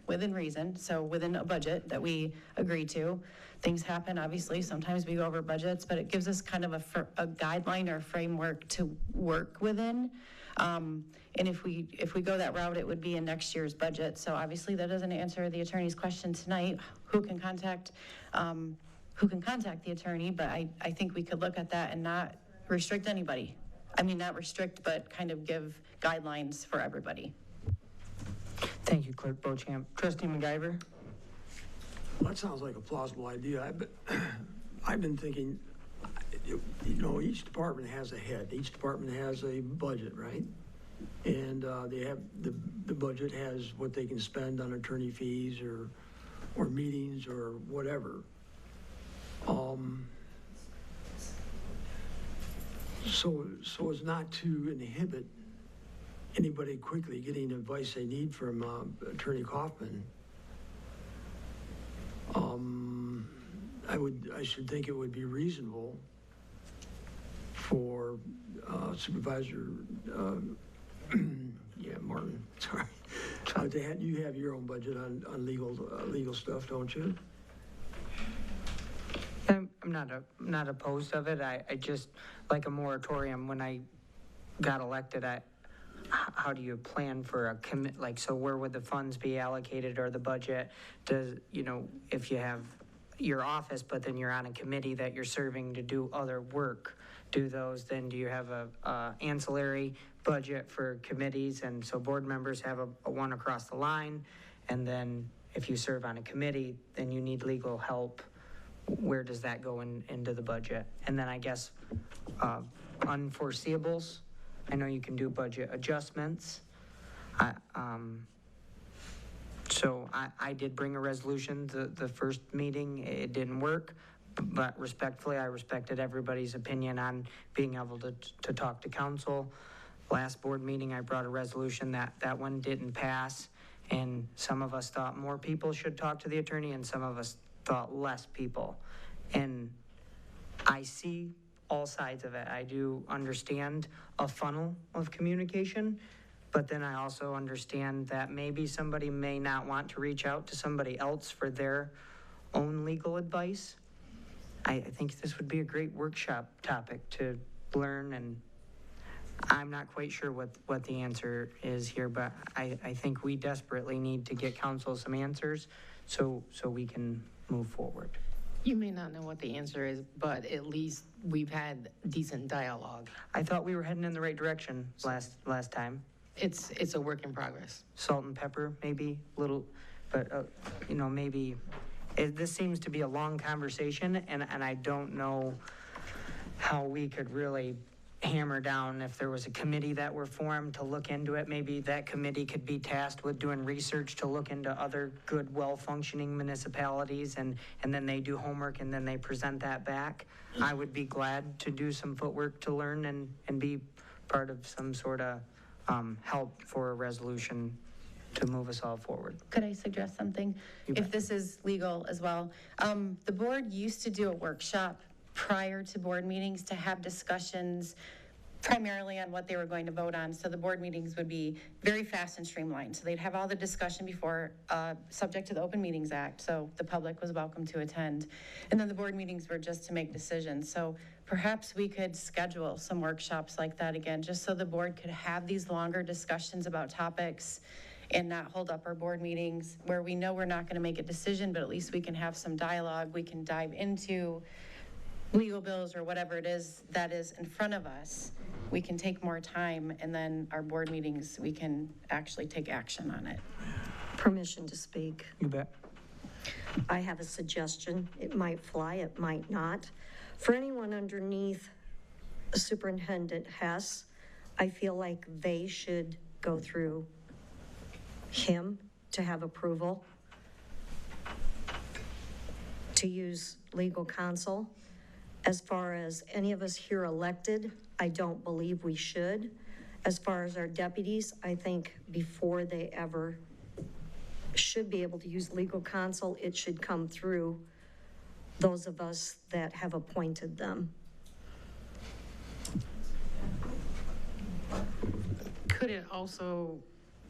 within reason, so within a budget that we agree to, things happen, obviously. Sometimes we go over budgets, but it gives us kind of a guideline or framework to work within. And if we go that route, it would be in next year's budget. So obviously that doesn't answer the attorney's question tonight, who can contact the attorney, but I think we could look at that and not restrict anybody. I mean, not restrict, but kind of give guidelines for everybody. Thank you, Clerk Beauchamp. Trustee MacGyver? Well, that sounds like a plausible idea. I've been thinking, you know, each department has a head. Each department has a budget, right? And they have, the budget has what they can spend on attorney fees or meetings or whatever. So as not to inhibit anybody quickly getting advice they need from Attorney Kaufman, I should think it would be reasonable for Supervisor, Martin, sorry. You have your own budget on legal stuff, don't you? I'm not opposed of it. I just, like a moratorium, when I got elected, how do you plan for a commit, like, so where would the funds be allocated or the budget? Does, you know, if you have your office, but then you're on a committee that you're serving to do other work, do you have a ancillary budget for committees? And so board members have a one across the line. And then if you serve on a committee, then you need legal help. Where does that go into the budget? And then I guess unforeseeables. I know you can do budget adjustments. So I did bring a resolution the first meeting. It didn't work, but respectfully, I respected everybody's opinion on being able to talk to council. Last board meeting, I brought a resolution that one didn't pass, and some of us thought more people should talk to the attorney, and some of us thought less people. And I see all sides of it. I do understand a funnel of communication, but then I also understand that maybe somebody may not want to reach out to somebody else for their own legal advice. I think this would be a great workshop topic to learn, and I'm not quite sure what the answer is here, but I think we desperately need to get council some answers so we can move forward. You may not know what the answer is, but at least we've had decent dialogue. I thought we were heading in the right direction last time. It's a work in progress. Salt and pepper, maybe, little, but, you know, maybe, this seems to be a long conversation, and I don't know how we could really hammer down if there was a committee that were formed to look into it. Maybe that committee could be tasked with doing research to look into other good, well-functioning municipalities, and then they do homework and then they present that back. I would be glad to do some footwork to learn and be part of some sort of help for a resolution to move us all forward. Could I suggest something? If this is legal as well. The board used to do a workshop prior to board meetings to have discussions primarily on what they were going to vote on. So the board meetings would be very fast and streamlined. So they'd have all the discussion before, subject to the Open Meetings Act. So the public was welcome to attend. And then the board meetings were just to make decisions. So perhaps we could schedule some workshops like that again, just so the board could have these longer discussions about topics and not hold up our board meetings where we know we're not going to make a decision, but at least we can have some dialogue. We can dive into legal bills or whatever it is that is in front of us. We can take more time, and then our board meetings, we can actually take action on it. Permission to speak. You bet. I have a suggestion. It might fly, it might not. For anyone underneath Superintendent Hess, I feel like they should go through him to have approval to use legal counsel. As far as any of us here elected, I don't believe we should. As far as our deputies, I think before they ever should be able to use legal counsel, it should come through those of us that have appointed them. Could it also,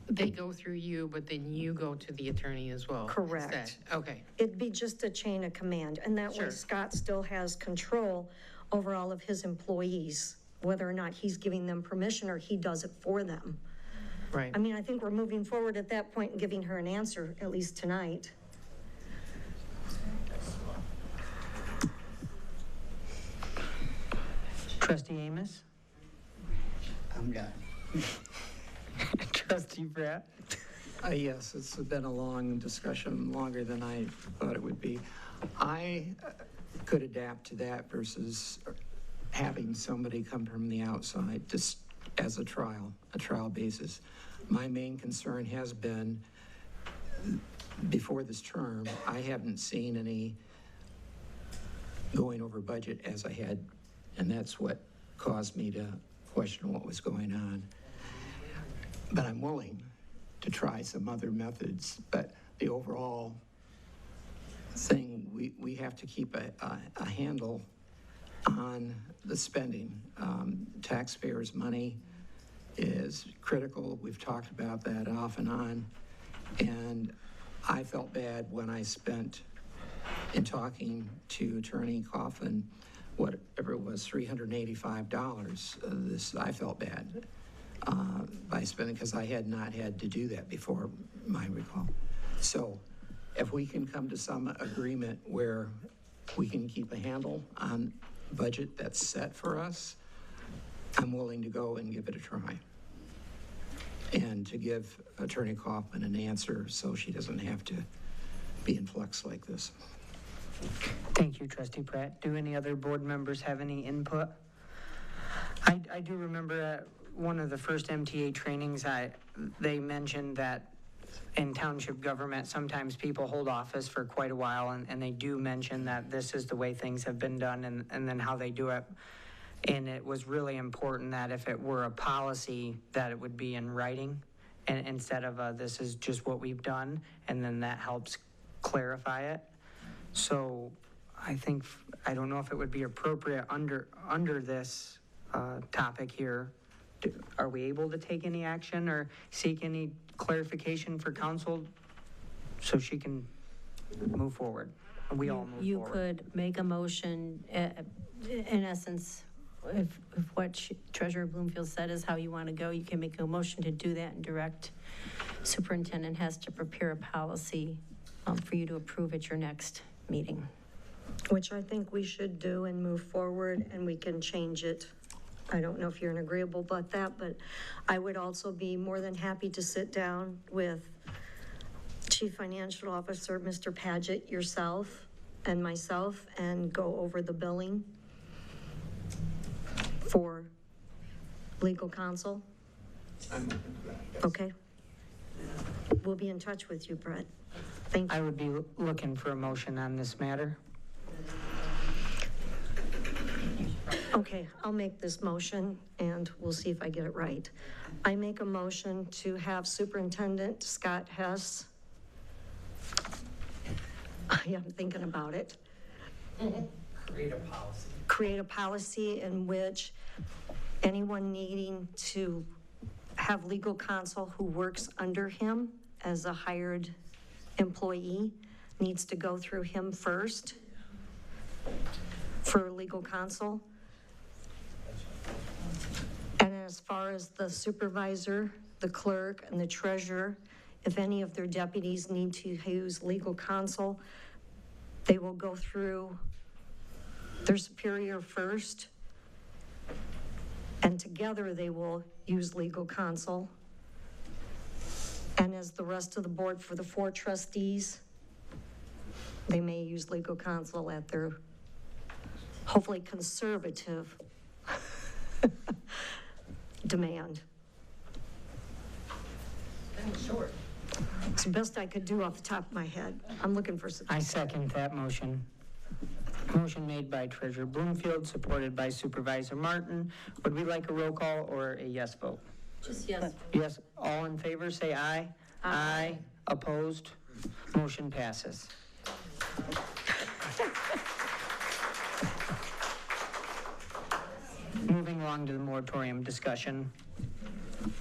they go through you, but then you go to the attorney as well? Correct. Instead? Okay. It'd be just a chain of command, and that way Scott still has control over all of his employees, whether or not he's giving them permission or he does it for them. Right. I mean, I think we're moving forward at that point and giving her an answer, at least tonight. Trustee Amos? I'm done. Trustee Pratt? Yes, it's been a long discussion, longer than I thought it would be. I could adapt to that versus having somebody come from the outside just as a trial basis. My main concern has been, before this term, I haven't seen any going over budget as I had, and that's what caused me to question what was going on. But I'm willing to try some other methods, but the overall thing, we have to keep a handle on the spending. Taxpayers' money is critical. We've talked about that off and on. And I felt bad when I spent, in talking to Attorney Coughlin, whatever it was, $385. I felt bad by spending, because I had not had to do that before, my recall. So if we can come to some agreement where we can keep a handle on budget that's set for us, I'm willing to go and give it a try. And to give Attorney Coughlin an answer so she doesn't have to be in flux like this. Thank you, Trustee Pratt. Do any other board members have any input? I do remember at one of the first MTA trainings, they mentioned that in township government, sometimes people hold office for quite a while, and they do mention that this is the way things have been done and then how they do it. And it was really important that if it were a policy, that it would be in writing, and instead of this is just what we've done, and then that helps clarify it. So I don't know if it would be appropriate under this topic here. Are we able to take any action or seek any clarification for council so she can move forward? We all move You forward. could make a motion, in essence, if what Treasurer Bloomfield said is how you want to go, you can make a motion to do that and direct superintendent has to prepare a policy for you to approve at your next meeting. Which I think we should do and move forward, and we can change it. I don't know if you're agreeable about that, but I would also be more than happy to sit down with Chief Financial Officer, Mr. Paget, yourself, and myself, and go over the billing for legal counsel. Okay. We'll be in touch with you, Brett. Thank you. I would be looking for a motion on this matter. Okay, I'll make this motion, and we'll see if I get it right. I make a motion to have Superintendent Scott Hess, I am thinking about it. Create a policy in which anyone needing to have legal counsel who works under him as a hired employee needs to go through him first for legal counsel. And as far as the supervisor, the clerk, and the treasurer, if any of their deputies need to use legal counsel, they will go through their superior first, and together they will use legal counsel. And as the rest of the board for the 4 trustees, they may use legal counsel at their hopefully conservative demand. Short. It's the best I could do off the top of my head. I'm looking for some. I second that motion. Motion made by Treasurer Bloomfield, supported by Supervisor Martin. Would we like a roll call or a yes vote? Just yes. Yes, all in favor, say aye. Aye. Opposed? Motion passes. Moving along to the moratorium discussion.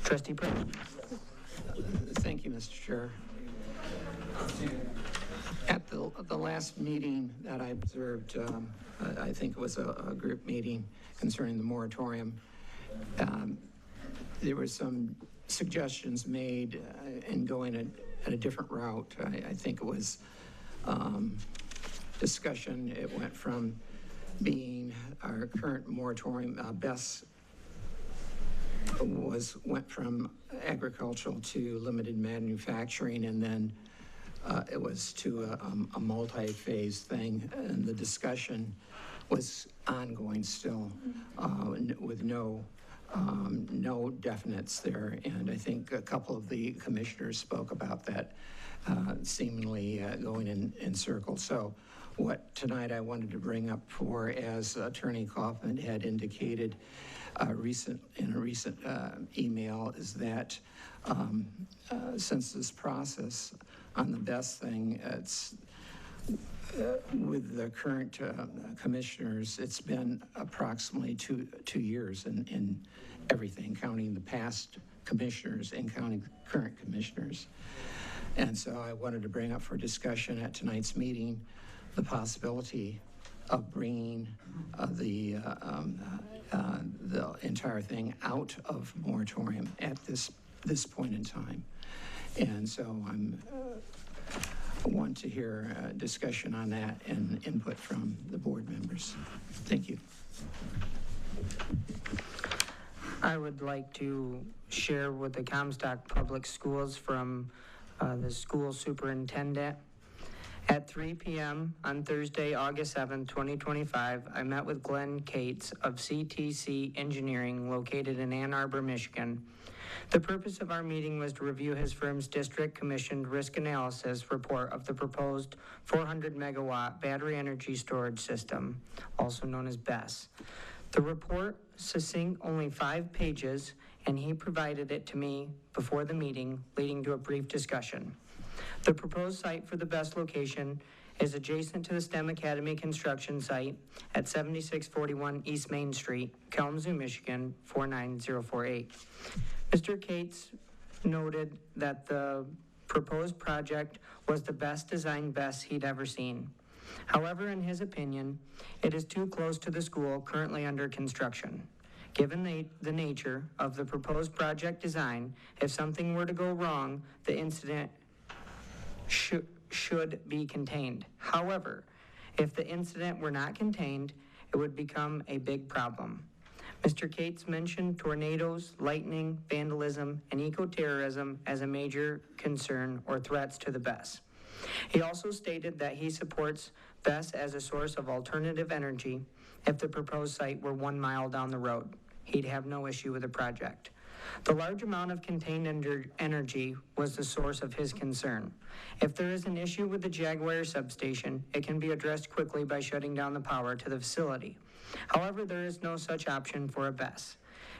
Trustee Pratt. Thank you, Mr. Chair. At the last meeting that I observed, I think it was a group meeting concerning the moratorium, there were some suggestions made in going at a different route. I think it was discussion. It went from being our current moratorium best went from agricultural to limited manufacturing, and then it was to a multi-phase thing, and the discussion was ongoing still, with no definites there. And I think a couple of the commissioners spoke about that, seemingly going in circles. So what tonight I wanted to bring up for, as Attorney Kaufman had indicated in a recent email, is that since this process on the best thing, it's with the current commissioners, it's been approximately two years in everything, counting the past commissioners and counting current commissioners. And so I wanted to bring up for discussion at tonight's meeting the possibility of bringing the entire thing out of moratorium at this point in time. And so I want to hear a discussion on that and input from the board members. Thank you. I would like to share with the Comstock Public Schools from the school superintendent. At 3 p.m. on Thursday, August 7, 2025, I met with Glenn Cates of CTC Engineering, located in Ann Arbor, Michigan. The purpose of our meeting was to review his firm's district-commissioned risk analysis report of the proposed 400-megawatt battery energy storage system, also known as BESS. The report, succinct, only 5 pages, and he provided it to me before the meeting, leading to a brief discussion. The proposed site for the BESS location is adjacent to the STEM Academy construction site at 7641 East Main Street, Kalamazoo, Michigan, 49048. Mr. Cates noted that the proposed project was the best designed BESS he'd ever seen. However, in his opinion, it is too close to the school currently under construction. Given the nature of the proposed project design, if something were to go wrong, the incident should be contained. However, if the incident were not contained, it would become a big problem. Mr. Cates mentioned tornadoes, lightning, vandalism, and eco-terrorism as a major concern or threats to the BESS. He also stated that he supports BESS as a source of alternative energy if the proposed site were 1 mile down the road. He'd have no issue with the project. The large amount of contained energy was the source of his concern. If there is an issue with the Jaguar substation, it can be addressed quickly by shutting down the power to the facility. However, there is no such option for a BESS.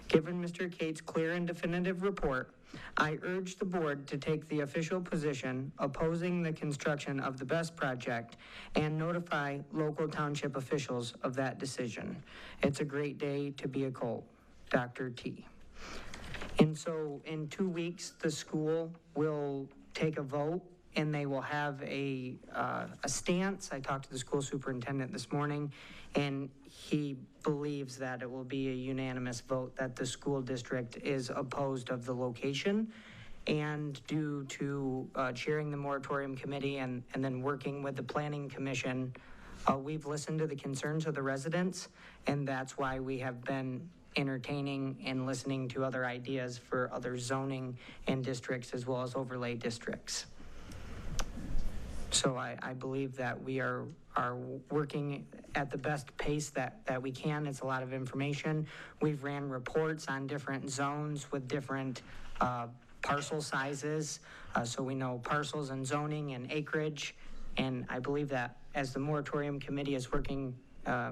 Given Mr. Cates' clear and definitive report, I urge the board to take the official position opposing the construction of the BESS project and notify local township officials of that decision. It's a great day to be a Colt. Dr. T. And so in 2 weeks, the school will take a vote and they will have a stance. I talked to the school superintendent this morning, and he believes that it will be a unanimous vote that the school district is opposed of the location. And due to chairing the moratorium committee and then working with the planning commission, we've listened to the concerns of the residents, and that's why we have been entertaining and listening to other ideas for other zoning and districts as well as overlay districts. So I believe that we are working at the best pace that we can. It's a lot of information. We've ran reports on different zones with different parcel sizes, so we know parcels and zoning and acreage. And I believe that as the moratorium committee is working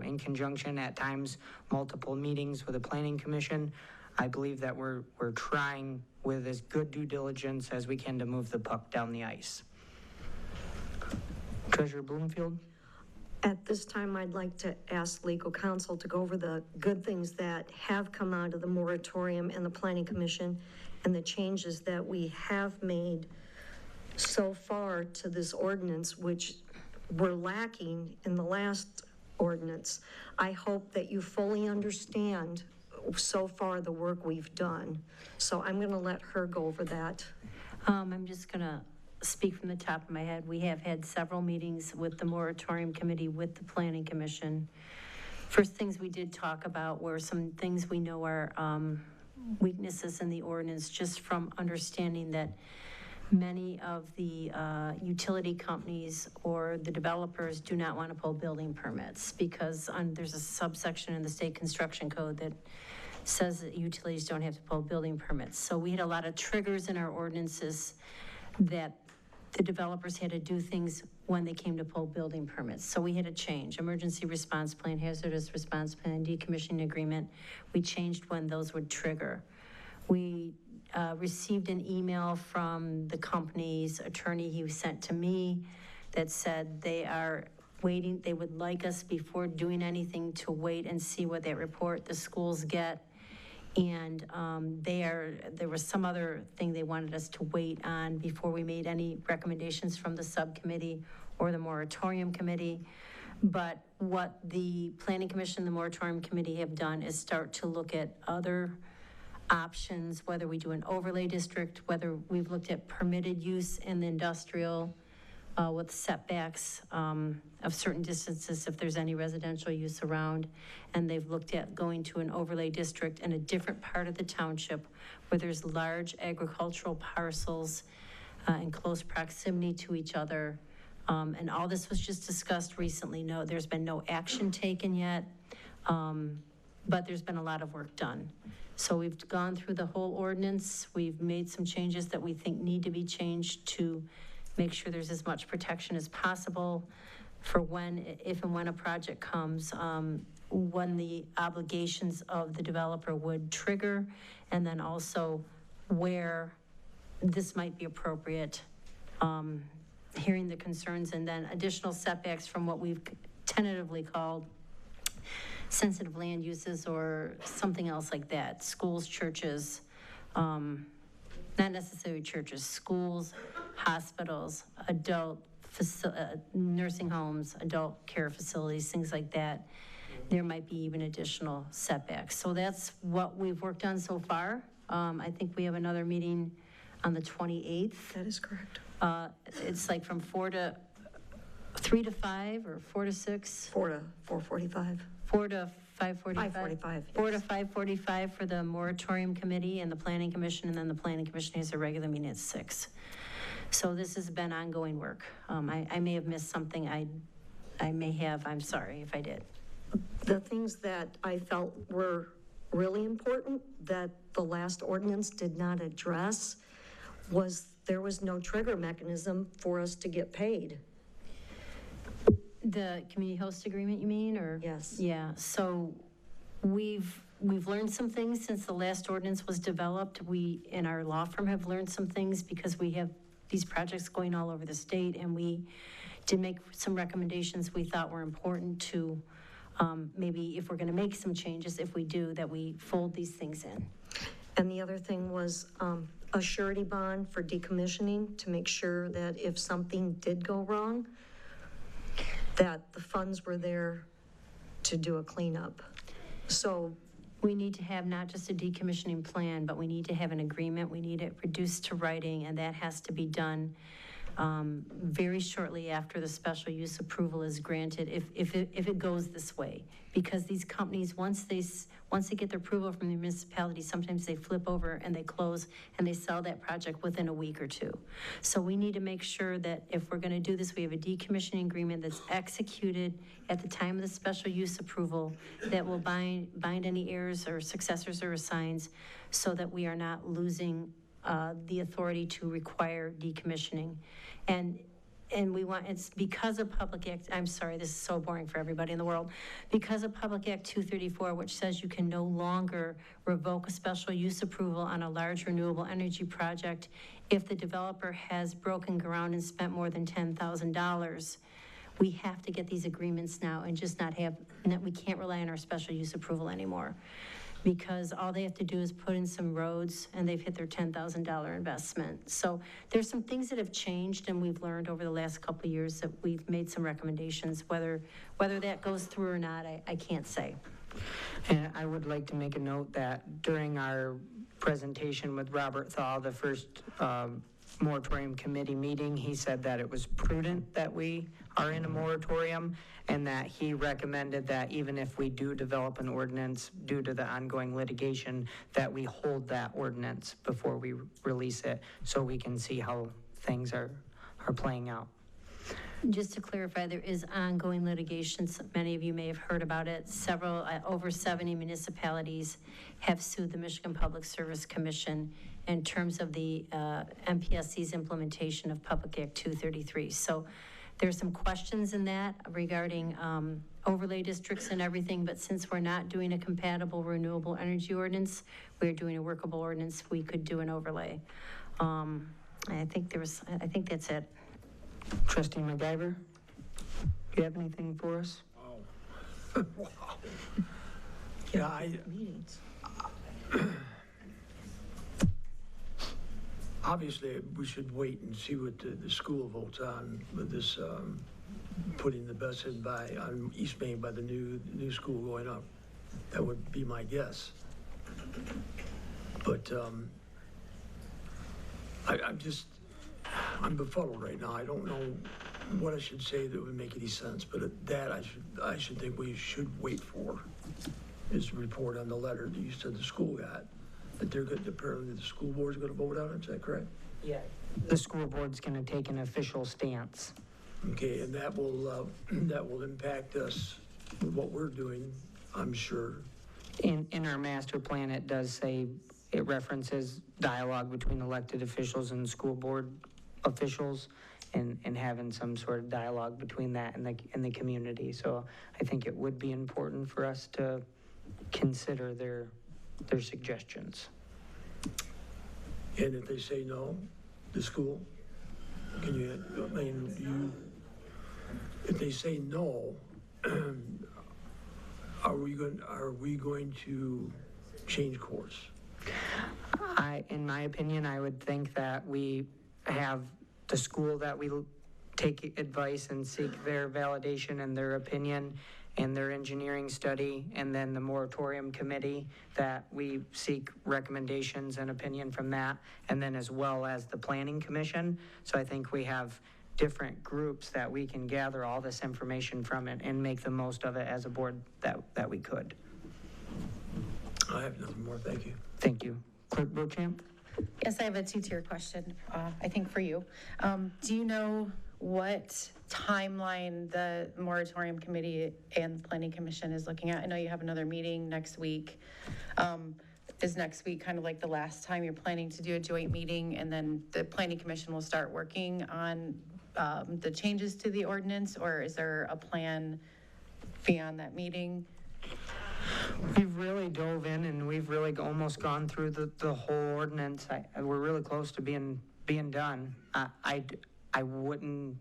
in conjunction at times, multiple meetings with the planning commission, I believe that we're trying with as good due diligence as we can to move the puck down the ice. Treasurer Bloomfield? At this time, I'd like to ask legal counsel to go over the good things that have come out of the moratorium and the planning commission and the changes that we have made so far to this ordinance, which were lacking in the last ordinance. I hope that you fully understand so far the work we've done. So I'm going to let her go over that. I'm just going to speak from the top of my head. We have had several meetings with the moratorium committee, with the planning commission. First things we did talk about were some things we know are weaknesses in the ordinance just from understanding that many of the utility companies or the developers do not want to pull building permits because there's a subsection in the state construction code that says that utilities don't have to pull building permits. So we had a lot of triggers in our ordinances that the developers had to do things when they came to pull building permits. So we had to change emergency response plan, hazardous response plan, decommissioning agreement. We changed when those would trigger. We received an email from the company's attorney he sent to me that said they are waiting, they would like us before doing anything to wait and see what that report the schools get. And there was some other thing they wanted us to wait on before we made any recommendations from the subcommittee or the moratorium committee. But what the Planning Commission and the Moratorium Committee have done is start to look at other options, whether we do an overlay district, whether we've looked at permitted use in the industrial with setbacks of certain distances if there's any residential use around. And they've looked at going to an overlay district in a different part of the township where there's large agricultural parcels in close proximity to each other. And all this was just discussed recently. No, there's been no action taken yet, but there's been a lot of work done. So we've gone through the whole ordinance. We've made some changes that we think need to be changed to make sure there's as much protection as possible for if and when a project comes, when the obligations of the developer would trigger, and then also where this might be appropriate, hearing the concerns, and then additional setbacks from what we've tentatively called sensitive land uses or something else like that, schools, churches, not necessarily churches, schools, hospitals, adult nursing homes, adult care facilities, things like that. There might be even additional setbacks. So that's what we've worked on so far. I think we have another meeting on the 28th. That is correct. It's like from 3 to 5 or 4 to 6? 4 to 4:45. 4 to 5:45? 5:45, 4 to 5:45 for the moratorium committee and the planning commission, and then the planning commission has a regular meeting at 6. So this has been ongoing work. I may have missed something. I may have. I'm sorry if I did. The things that I felt were really important that the last ordinance did not address was there was no trigger mechanism for us to get paid. The community host agreement, you mean, or? Yes. Yeah, so we've learned some things since the last ordinance was developed. We, in our law firm, have learned some things because we have these projects going all over the state, and we did make some recommendations we thought were important to maybe if we're gonna make some changes, if we do, that we fold these things in. And the other thing was a surety bond for decommissioning to make sure that if something did go wrong, that the funds were there to do a cleanup. So we need to have not just a decommissioning plan, but we need to have an agreement. We need it reduced to writing, and that has to be done very shortly after the special use approval is granted, if it goes this way. Because these companies, once they get their approval from the municipality, sometimes they flip over and they close and they sell that project within a week or two. So we need to make sure that if we're gonna do this, we have a decommissioning agreement that's executed at the time of the special use approval that will bind any heirs or successors or assigns so that we are not losing the authority to require decommissioning. And we want, it's because of Public Act, I'm sorry, this is so boring for everybody in the world, because of Public Act 234, which says you can no longer revoke a special use approval on a large renewable energy project if the developer has broken ground and spent more than $10,000. We have to get these agreements now and just not have, we can't rely on our special use approval anymore. Because all they have to do is put in some roads and they've hit their $10,000 investment. So there's some things that have changed and we've learned over the last couple of years that we've made some recommendations. Whether that goes through or not, I can't say. And I would like to make a note that during our presentation with Robert Thaw, the first moratorium committee meeting, he said that it was prudent that we are in a moratorium, and that he recommended that even if we do develop an ordinance due to the ongoing litigation, that we hold that ordinance before we release it, so we can see how things are playing out. Just to clarify, there is ongoing litigation. Many of you may have heard about it. Several, over 70 municipalities have sued the Michigan Public Service Commission in terms of the MPSC's implementation of Public Act 233. So there's some questions in that regarding overlay districts and everything, but since we're not doing a compatible renewable energy ordinance, we're doing a workable ordinance, we could do an overlay. I think that's it. Trustee MacGyver, do you have anything for us? Wow. Yeah, obviously, we should wait and see what the school votes on with this, putting the bus in on East Main by the new school going up. That would be my guess. But I'm befuddled right now. I don't know what I should say that would make any sense, but that I should think we should wait for is the report on the letter that you said the school got, that they're good, apparently the school board's gonna vote on it, is that correct? Yeah. The school board's gonna take an official stance. Okay, and that will impact us with what we're doing, I'm sure. In our master plan, it does say, it references dialogue between elected officials and school board officials, and having some sort of dialogue between that and the community. So I think it would be important for us to consider their suggestions. And if they say no, the school, if they say no, are we going to change course? In my opinion, I would think that we have the school that we take advice and seek their validation and their opinion and their engineering study, and then the moratorium committee that we seek recommendations and opinion from that, and then as well as the planning commission. So I think we have different groups that we can gather all this information from it and make the most of it as a board that we could. I have nothing more, thank you. Thank you. Clerk Beauchamp? Yes, I have a two-tier question, I think for you. Do you know what timeline the moratorium committee and the planning commission is looking at? I know you have another meeting next week. Is next week kind of like the last time you're planning to do a joint meeting, and then the planning commission will start working on the changes to the ordinance, or is there a plan beyond that meeting? We've really dove in, and we've really almost gone through the whole ordinance. We're really close to being done. I wouldn't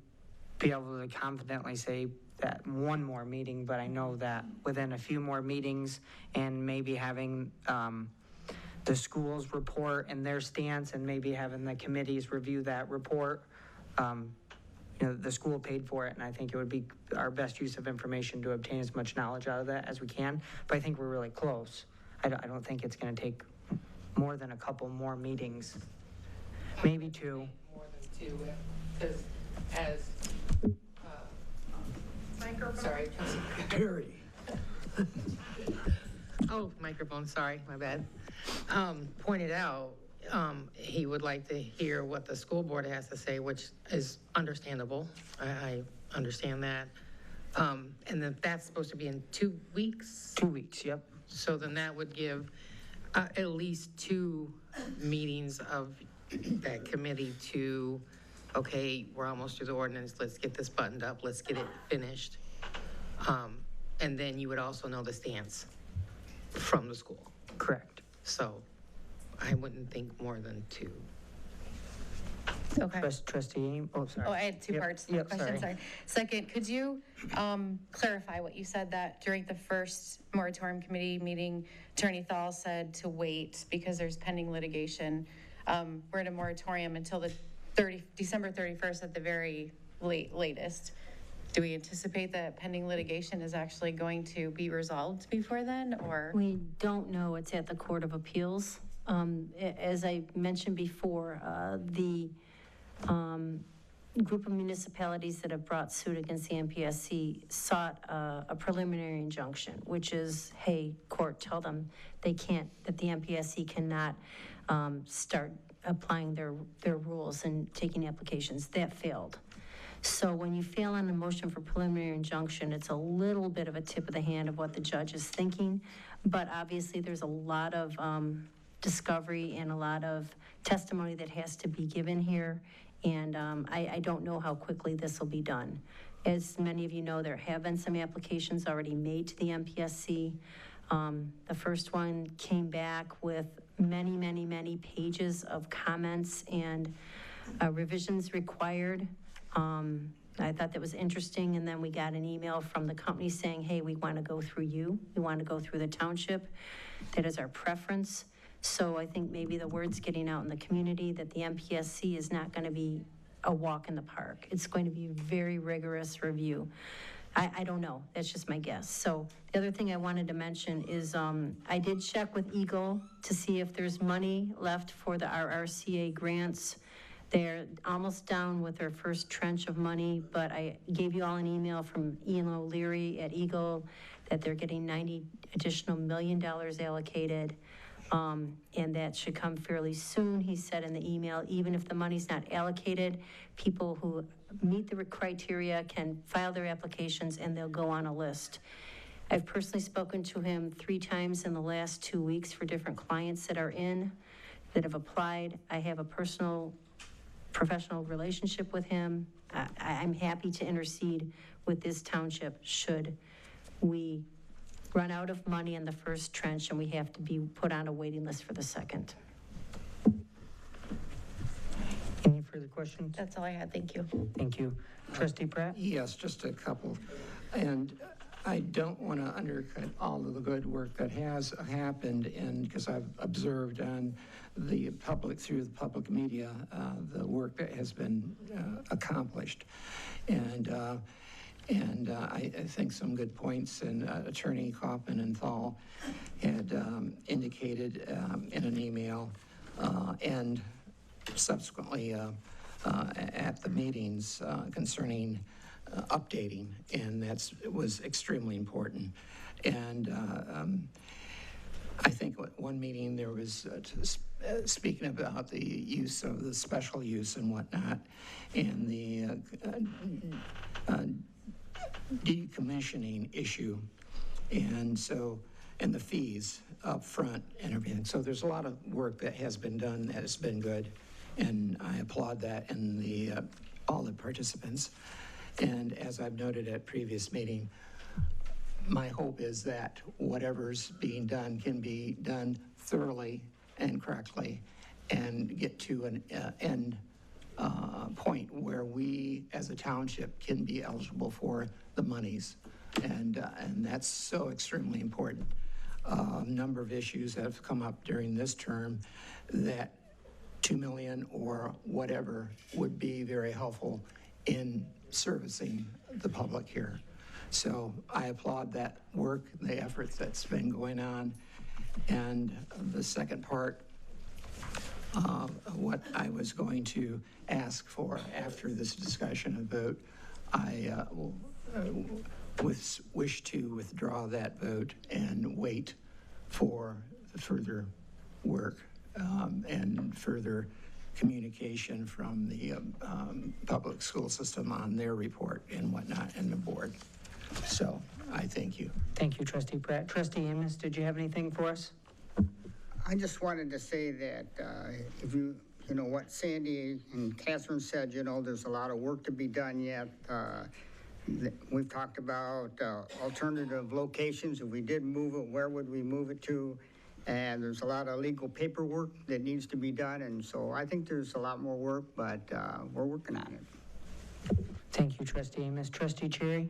be able to confidently say that one more meeting, but I know that within a few more meetings and maybe having the schools report and their stance, and maybe having the committees review that report, the school paid for it, and I think it would be our best use of information to obtain as much knowledge out of that as we can. But I think we're really close. I don't think it's going to take more than a couple more meetings, maybe two. More than two, because as, sorry. Terry. Oh, microphone, sorry, my bad. Pointed out, he would like to hear what the school board has to say, which is understandable. I understand that. And then that's supposed to be in 2 weeks? 2 weeks, yep. So then that would give at least 2 meetings of that committee to, okay, we're almost through the ordinance, let's get this buttoned up, let's get it finished. And then you would also know the stance from the school. Correct. So I wouldn't think more than 2. Okay. Trustee Ames, oh, sorry. Oh, I had two parts to the question, sorry. Second, could you clarify what you said, that during the first moratorium committee meeting, Attorney Thal said to wait because there's pending litigation. We're in a moratorium until the December 31st at the very latest. Do we anticipate that pending litigation is actually going to be resolved before then, or? We don't know. It's at the Court of Appeals. As I mentioned before, the Group of municipalities that have brought suit against the MPSC sought a preliminary injunction, which is, hey, court, tell them they can't, that the MPSC cannot start applying their rules and taking applications. That failed. So when you fail on a motion for preliminary injunction, it's a little bit of a tip of the hand of what the judge is thinking, but obviously there's a lot of discovery and a lot of testimony that has to be given here, and I don't know how quickly this will be done. As many of you know, there have been some applications already made to the MPSC. The first one came back with many pages of comments and revisions required. I thought that was interesting, and then we got an email from the company saying, hey, we want to go through you. We want to go through the township. That is our preference. So I think maybe the word's getting out in the community that the MPSC is not going to be a walk in the park. It's going to be a very rigorous review. I don't know. That's just my guess. So the other thing I wanted to mention is I did check with Eagle to see if there's money left for the RRCA grants. They're almost down with their first trench of money, but I gave you all an email from Ian O'Leary at Eagle that they're getting $90 additional million allocated, and that should come fairly soon. He said in the email, even if the money's not allocated, people who meet the criteria can file their applications and they'll go on a list. I've personally spoken to him 3 times in the last 2 weeks for different clients that have applied. I have a professional relationship with him. I'm happy to intercede with this township should we run out of money in the first trench and we have to be put on a waiting list for the second. Any further questions? That's all I had, thank you. Thank you. Trustee Pratt? Yes, just a couple. And I don't want to undercut all of the good work that has happened, and because I've observed on the public, through the public media, the work that has been accomplished. And I think some good points, and Attorney Kaufman and Thal had indicated in an email and subsequently at the meetings concerning updating, and that was extremely important. And I think at one meeting there was speaking about the use of the special use and whatnot, and the decommissioning issue, and the fees up front and everything. So there's a lot of work that has been done that has been good, and I applaud that and all the participants. And as I've noted at previous meeting, my hope is that whatever's being done can be done thoroughly and correctly and get to an end point where we as a township can be eligible for the monies. And that's so extremely important. A number of issues have come up during this term that $2 million or whatever would be very helpful in servicing the public here. So I applaud that work, the efforts that's been going on. And the second part, what I was going to ask for after this discussion and vote, I wish to withdraw that vote and wait for the further work and further communication from the public school system on their report and whatnot, and the board. So I thank you. Thank you, Trustee Pratt. Trustee Amos, did you have anything for us? I just wanted to say that if you know what Sandy and Catherine said, there's a lot of work to be done yet. We've talked about alternative locations. If we did move it, where would we move it to? And there's a lot of legal paperwork that needs to be done. And so I think there's a lot more work, but we're working on it. Thank you, Trustee Amos. Trustee Cherry?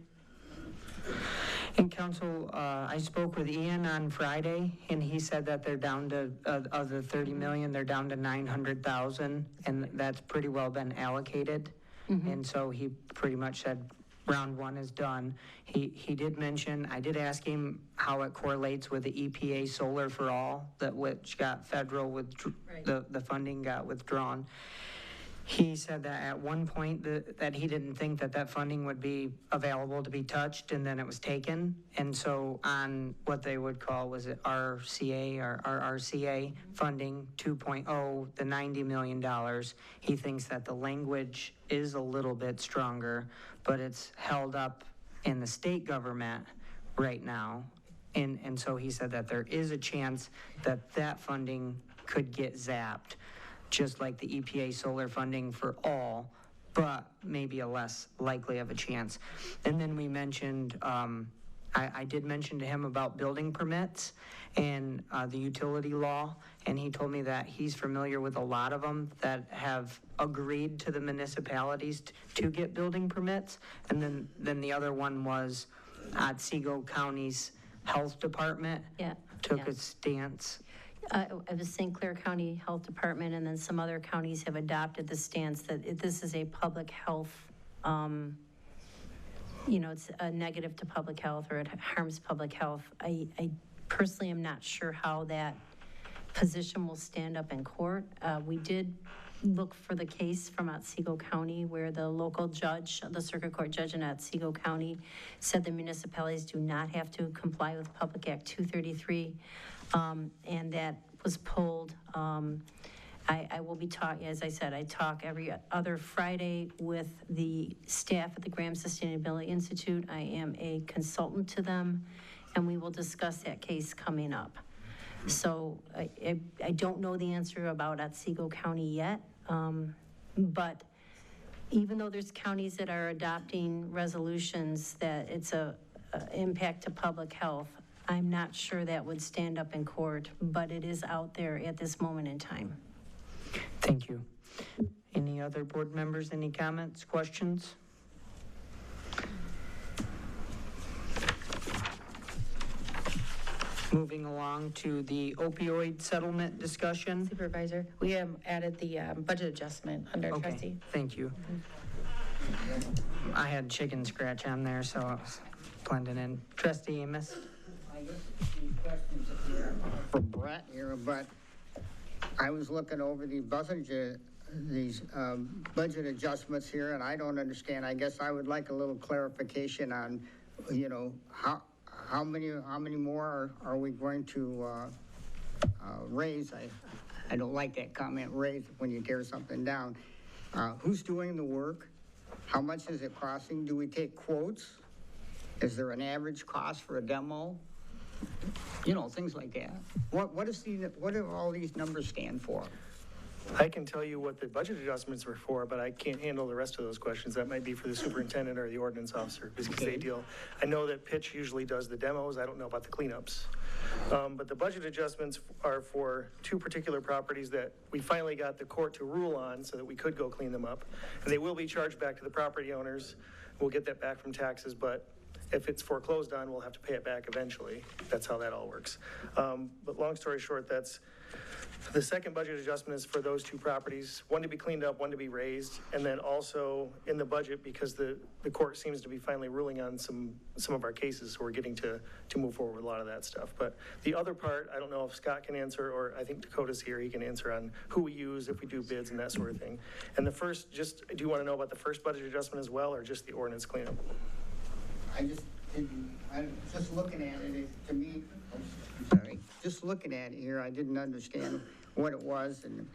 In council, I spoke with Ian on Friday, and he said that they're down to, of the 30 million, they're down to 900,000, and that's pretty well been allocated. And so he pretty much said round 1 is done. He did mention, I did ask him how it correlates with the EPA Solar for All, which got federal, the funding got withdrawn. He said that at one point that he didn't think that funding would be available to be touched, and then it was taken. And so on what they would call, was it RCA or RRCA funding 2.0, the $90 million, he thinks that the language is a little bit stronger, but it's held up in the state government right now. And so he said that there is a chance that funding could get zapped, just like the EPA solar funding for all, but maybe a less likely of a chance. And then we mentioned, I did mention to him about building permits and the utility law, and he told me that he's familiar with a lot of them that have agreed to the municipalities to get building permits. And then the other one was Otsego County's Health Department took a stance. The St. Clair County Health Department and then some other counties have adopted the stance that this is a public health, it's a negative to public health, or it harms public health. I personally am not sure how that position will stand up in court. We did look for the case from Otsego County where the local judge, the circuit court judge in Otsego County, said the municipalities do not have to comply with Public Act 233. And that was pulled. I will be talking, as I said, I talk every other Friday with the staff at the Graham Sustainability Institute. I am a consultant to them, and we will discuss that case coming up. So I don't know the answer about Otsego County yet, but even though there's counties that are adopting resolutions that it's a impact to public health, I'm not sure that would stand up in court, but it is out there at this moment in time. Thank you. Any other board members, any comments, questions? Moving along to the opioid settlement discussion. Supervisor, we added the budget adjustment under trustee. Thank you. I had chicken scratch on there, so I was blending in. Trustee Amos. I guess these questions for Brett here, but I was looking over the budget, these budget adjustments here, and I don't understand. I guess I would like a little clarification on, how many more are we going to raise? I don't like that comment, raise, when you tear something down. Who's doing the work? How much is it costing? Do we take quotes? Is there an average cost for a demo? Things like that. What do all these numbers stand for? I can tell you what the budget adjustments were for, but I can't handle the rest of those questions. That might be for the superintendent or the ordinance officer, because they deal. I know that Pitch usually does the demos. I don't know about the cleanups. But the budget adjustments are for two particular properties that we finally got the court to rule on so that we could go clean them up. And they will be charged back to the property owners. We'll get that back from taxes, but if it's foreclosed on, we'll have to pay it back eventually. That's how that all works. But long story short, that's the second budget adjustment is for those two properties, one to be cleaned up, one to be raised, and then also in the budget, because the court seems to be finally ruling on some of our cases, so we're getting to move forward with a lot of that stuff. But the other part, I don't know if Scott can answer, or I think Dakota's here, he can answer on who we use, if we do bids and that sort of thing. And the first, do you want to know about the first budget adjustment as well, or just the ordinance cleanup? I'm just looking at it, to me, just looking at it here, I didn't understand what it was and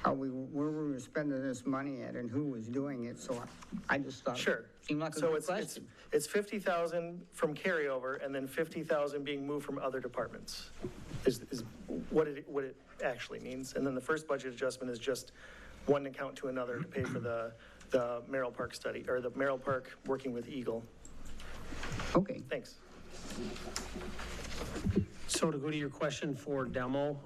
where we were spending this money at and who was doing it, so I just thought it seemed like a good question. It's $50,000 from carryover and then $50,000 being moved from other departments is what it actually means. And then the first budget adjustment is just one account to another to pay for the Merrill Park study, or the Merrill Park working with Eagle. Okay. Thanks. So to go to your question for demo,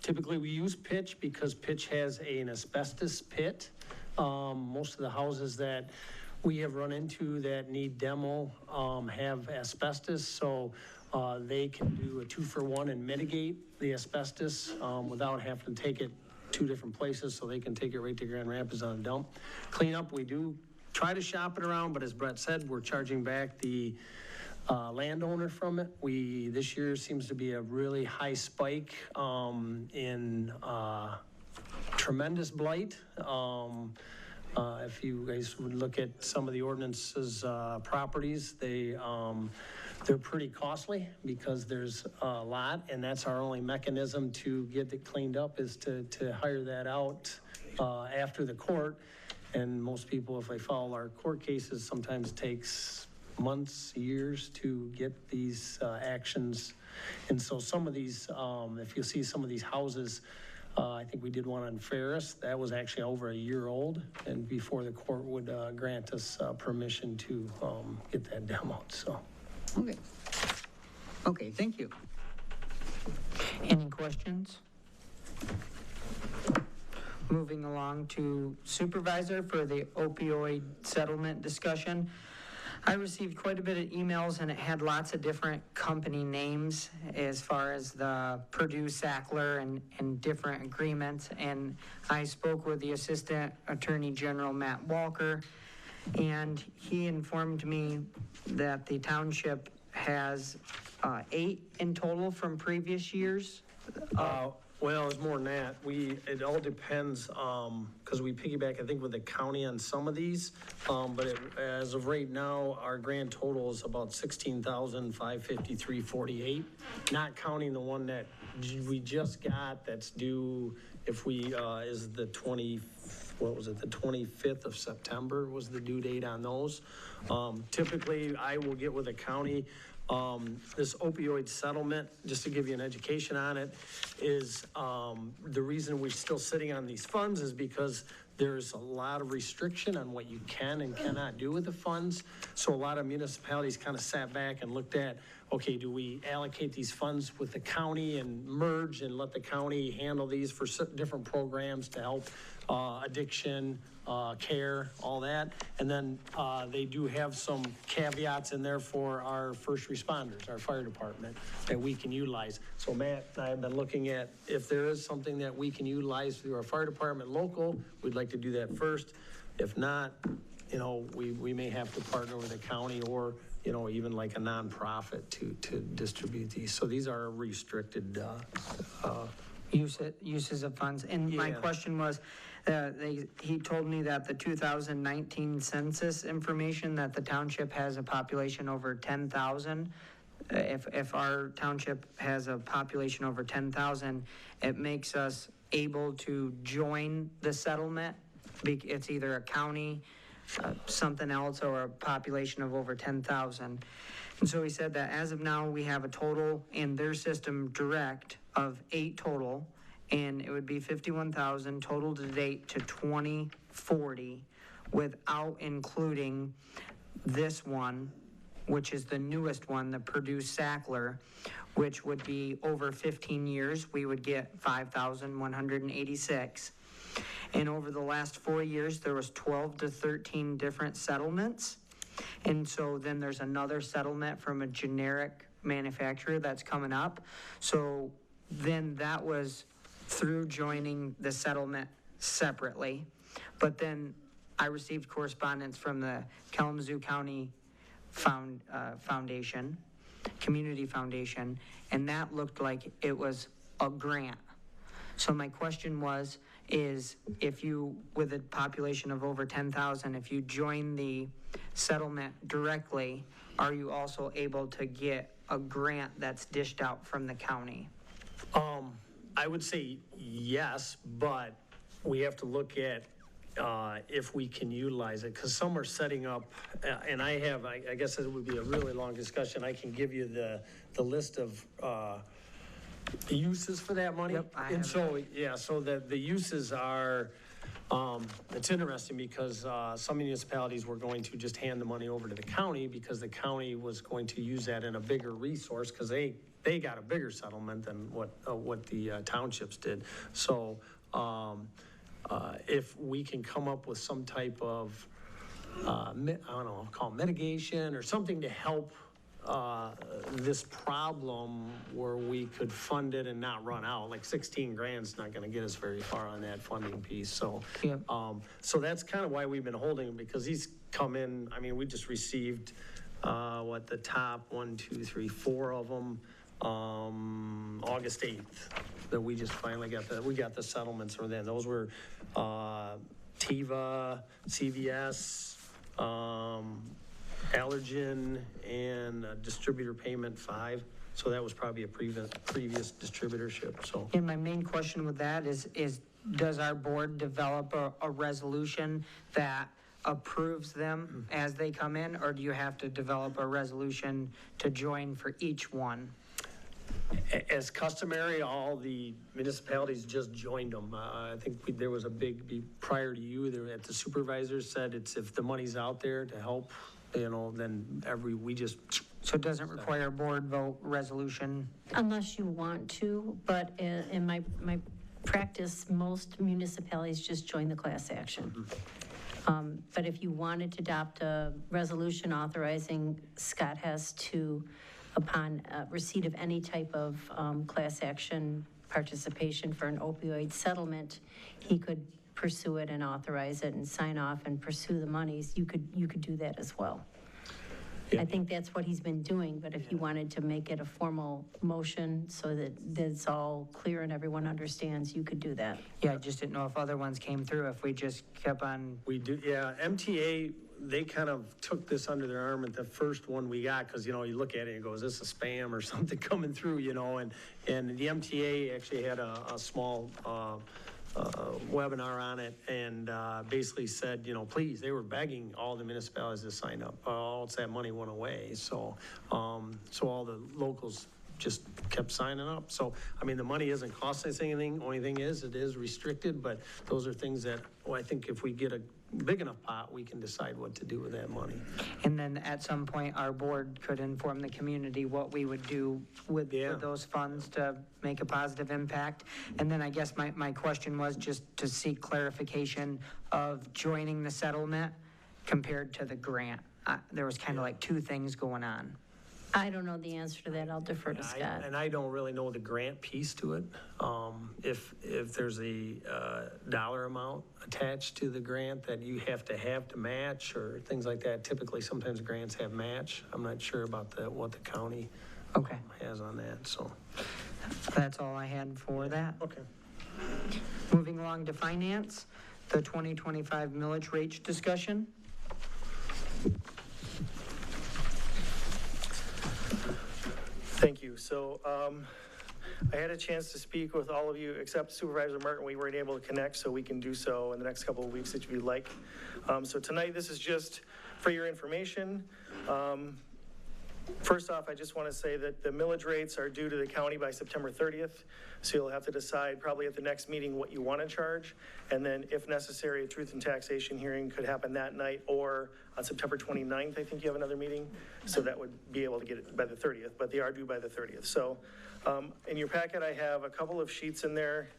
typically we use Pitch because Pitch has an asbestos pit. Most of the houses that we have run into that need demo have asbestos, so they can do a 2-for-1 and mitigate the asbestos without having to take it two different places, so they can take it right to Grand Rapids on a dump. Cleanup, we do try to shop it around, but as Brett said, we're charging back the landowner from it. This year seems to be a really high spike in tremendous blight. If you guys would look at some of the ordinances, properties, they're pretty costly because there's a lot, and that's our only mechanism to get it cleaned up is to hire that out after the court. And most people, if they follow our court cases, sometimes takes months, years to get these actions. And so some of these, if you see some of these houses, I think we did one on Ferris. That was actually over a year old, and before the court would grant us permission to get that demoed, so. Okay. Okay, thank you. Any questions? Moving along to supervisor for the opioid settlement discussion. I received quite a bit of emails, and it had lots of different company names as far as the Purdue Sackler and different agreements. And I spoke with the Assistant Attorney General, Matt Walker, and he informed me that the township has 8 in total from previous years. Well, it's more than that. It all depends, because we piggyback, I think, with the county on some of these. But as of right now, our grand total is about $16,553.48, not counting the one that we just got that's due, if we, is the 25th of September was the due date on those. Typically, I will get with the county. This opioid settlement, just to give you an education on it, is the reason we're still sitting on these funds is because there's a lot of restriction on what you can and cannot do with the funds. So a lot of municipalities kind of sat back and looked at, okay, do we allocate these funds with the county and merge and let the county handle these for different programs to help addiction, care, all that. And then they do have some caveats in there for our first responders, our fire department, that we can utilize. So Matt and I have been looking at if there is something that we can utilize through our fire department local, we'd like to do that first. If not, you know, we may have to partner with the county or, you know, even like a nonprofit to distribute these. So these are restricted uses of funds. And my question was, he told me that the 2019 census information that the township has a population over 10,000. If our township has a population over 10,000, it makes us able to join the settlement. It's either a county, something else, or a population of over 10,000. And so he said that as of now, we have a total in their system direct of 8 total, and it would be 51,000 total to date to 2040 without including this one, which is the newest one, the Purdue Sackler, which would be over 15 years, we would get 5,186. And over the last 4 years, there was 12 to 13 different settlements. And so then there's another settlement from a generic manufacturer that's coming up. So then that was through joining the settlement separately. But then I received correspondence from the Kalamazoo County Foundation, Community Foundation, and that looked like it was a grant. So my question is if you, with a population of over 10,000, if you join the settlement directly, are you also able to get a grant that's dished out from the county? I would say yes, but we have to look at if we can utilize it, because some are setting up, and I guess it would be a really long discussion. I can give you the list of uses for that money. Yep, and so, yeah, so the uses are, it's interesting because some municipalities were going to just hand the money over to the county because the county was going to use that in a bigger resource because they got a bigger settlement than what the townships did. So if we can come up with some type of, I don't know, call it mitigation or something to help this problem where we could fund it and not run out, like 16 grand's not going to get us very far on that funding piece. So, so that's kind of why we've been holding it, because these come in. I mean, we just received the top 1, 2, 3, 4 of them August 8th, that we just finally got the settlements from then. Those were TIVA, CVS, Allergen, and Distributor Payment 5. So that was probably a previous distributorship, so. And my main question with that is does our board develop a resolution that approves them as they come in, or do you have to develop a resolution to join for each one? As customary, all the municipalities just joined them. I think there was a big, prior to you, at the supervisors said if the money's out there to help, then we just. So it doesn't require a board vote resolution? Unless you want to, but in my practice, most municipalities just join the class action. But if you wanted to adopt a resolution authorizing Scott Hess to, upon receipt of any type of class action participation for an opioid settlement, he could pursue it and authorize it and sign off and pursue the monies. You could do that as well. Yeah. I think that's what he's been doing, but if you wanted to make it a formal motion so that it's all clear and everyone understands, you could do that. Yeah, I just didn't know if other ones came through, if we just kept on. We do, yeah. MTA, they kind of took this under their arm at the first one we got, because, you look at it and it goes, is this a spam or something coming through, and the MTA actually had a small webinar on it, and basically said, please, they were begging all the municipalities to sign up. All that money went away, so all the locals just kept signing up. So, the money isn't costing us anything. Only thing is, it is restricted, but those are things that, I think if we get a big enough pot, we can decide what to do with that money. And then at some point, our board could inform the community what we would do with those funds to make a positive impact. And then I guess my question was just to seek clarification of joining the settlement compared to the grant. There was kind of like two things going on. I don't know the answer to that. I'll defer to Scott. And I don't really know the grant piece to it. If there's a dollar amount attached to the grant that you have to match or things like that. Typically, sometimes grants have match. I'm not sure about what the county has on that, so. That's all I had for that. Okay. Moving along to finance, the 2025 millage rate discussion. Thank you. So I had a chance to speak with all of you except Supervisor Martin. We weren't able to connect, so we can do so in the next couple of weeks if you'd like. So tonight, this is just for your information. First off, I just want to say that the millage rates are due to the county by September 30th. So you'll have to decide probably at the next meeting what you want to charge. And then if necessary, a truth and taxation hearing could happen that night, or on September 29th, I think you have another meeting. So that would be able to get it by the 30th, but they are due by the 30th. So in your packet, I have a couple of sheets in there.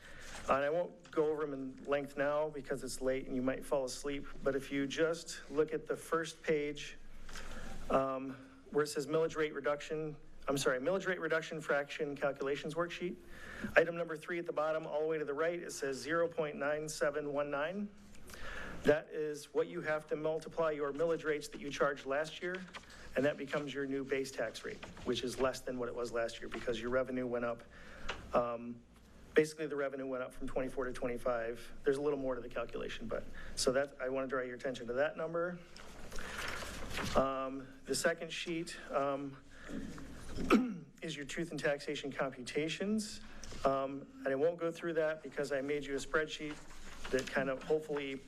And I won't go over them in length now because it's late and you might fall asleep. But if you just look at the first page, where it says millage rate reduction fraction calculations worksheet. Item number 3 at the bottom, all the way to the right, it says 0.9719. That is what you have to multiply your millage rates that you charged last year, and that becomes your new base tax rate, which is less than what it was last year because your revenue went up. Basically, the revenue went up from 24 to 25. There's a little more to the calculation, but so that I want to draw your attention to that number. The second sheet is your truth and taxation computations. And I won't go through that because I made you a spreadsheet that kind of hopefully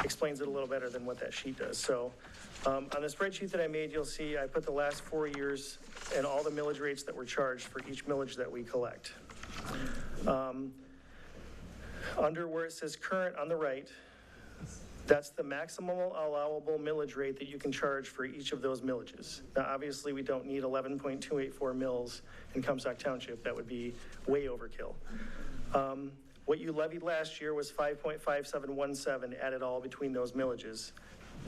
explains it a little better than what that sheet does. So on the spreadsheet that I made, you'll see I put the last 4 years and all the millage rates that were charged for each millage that we collect. Under where it says current on the right, that's the maximum allowable millage rate that you can charge for each of those millages. Now, obviously, we don't need 11.284 mills in Comstock Township. That would be way overkill. What you levied last year was 5.5717 added all between those millages.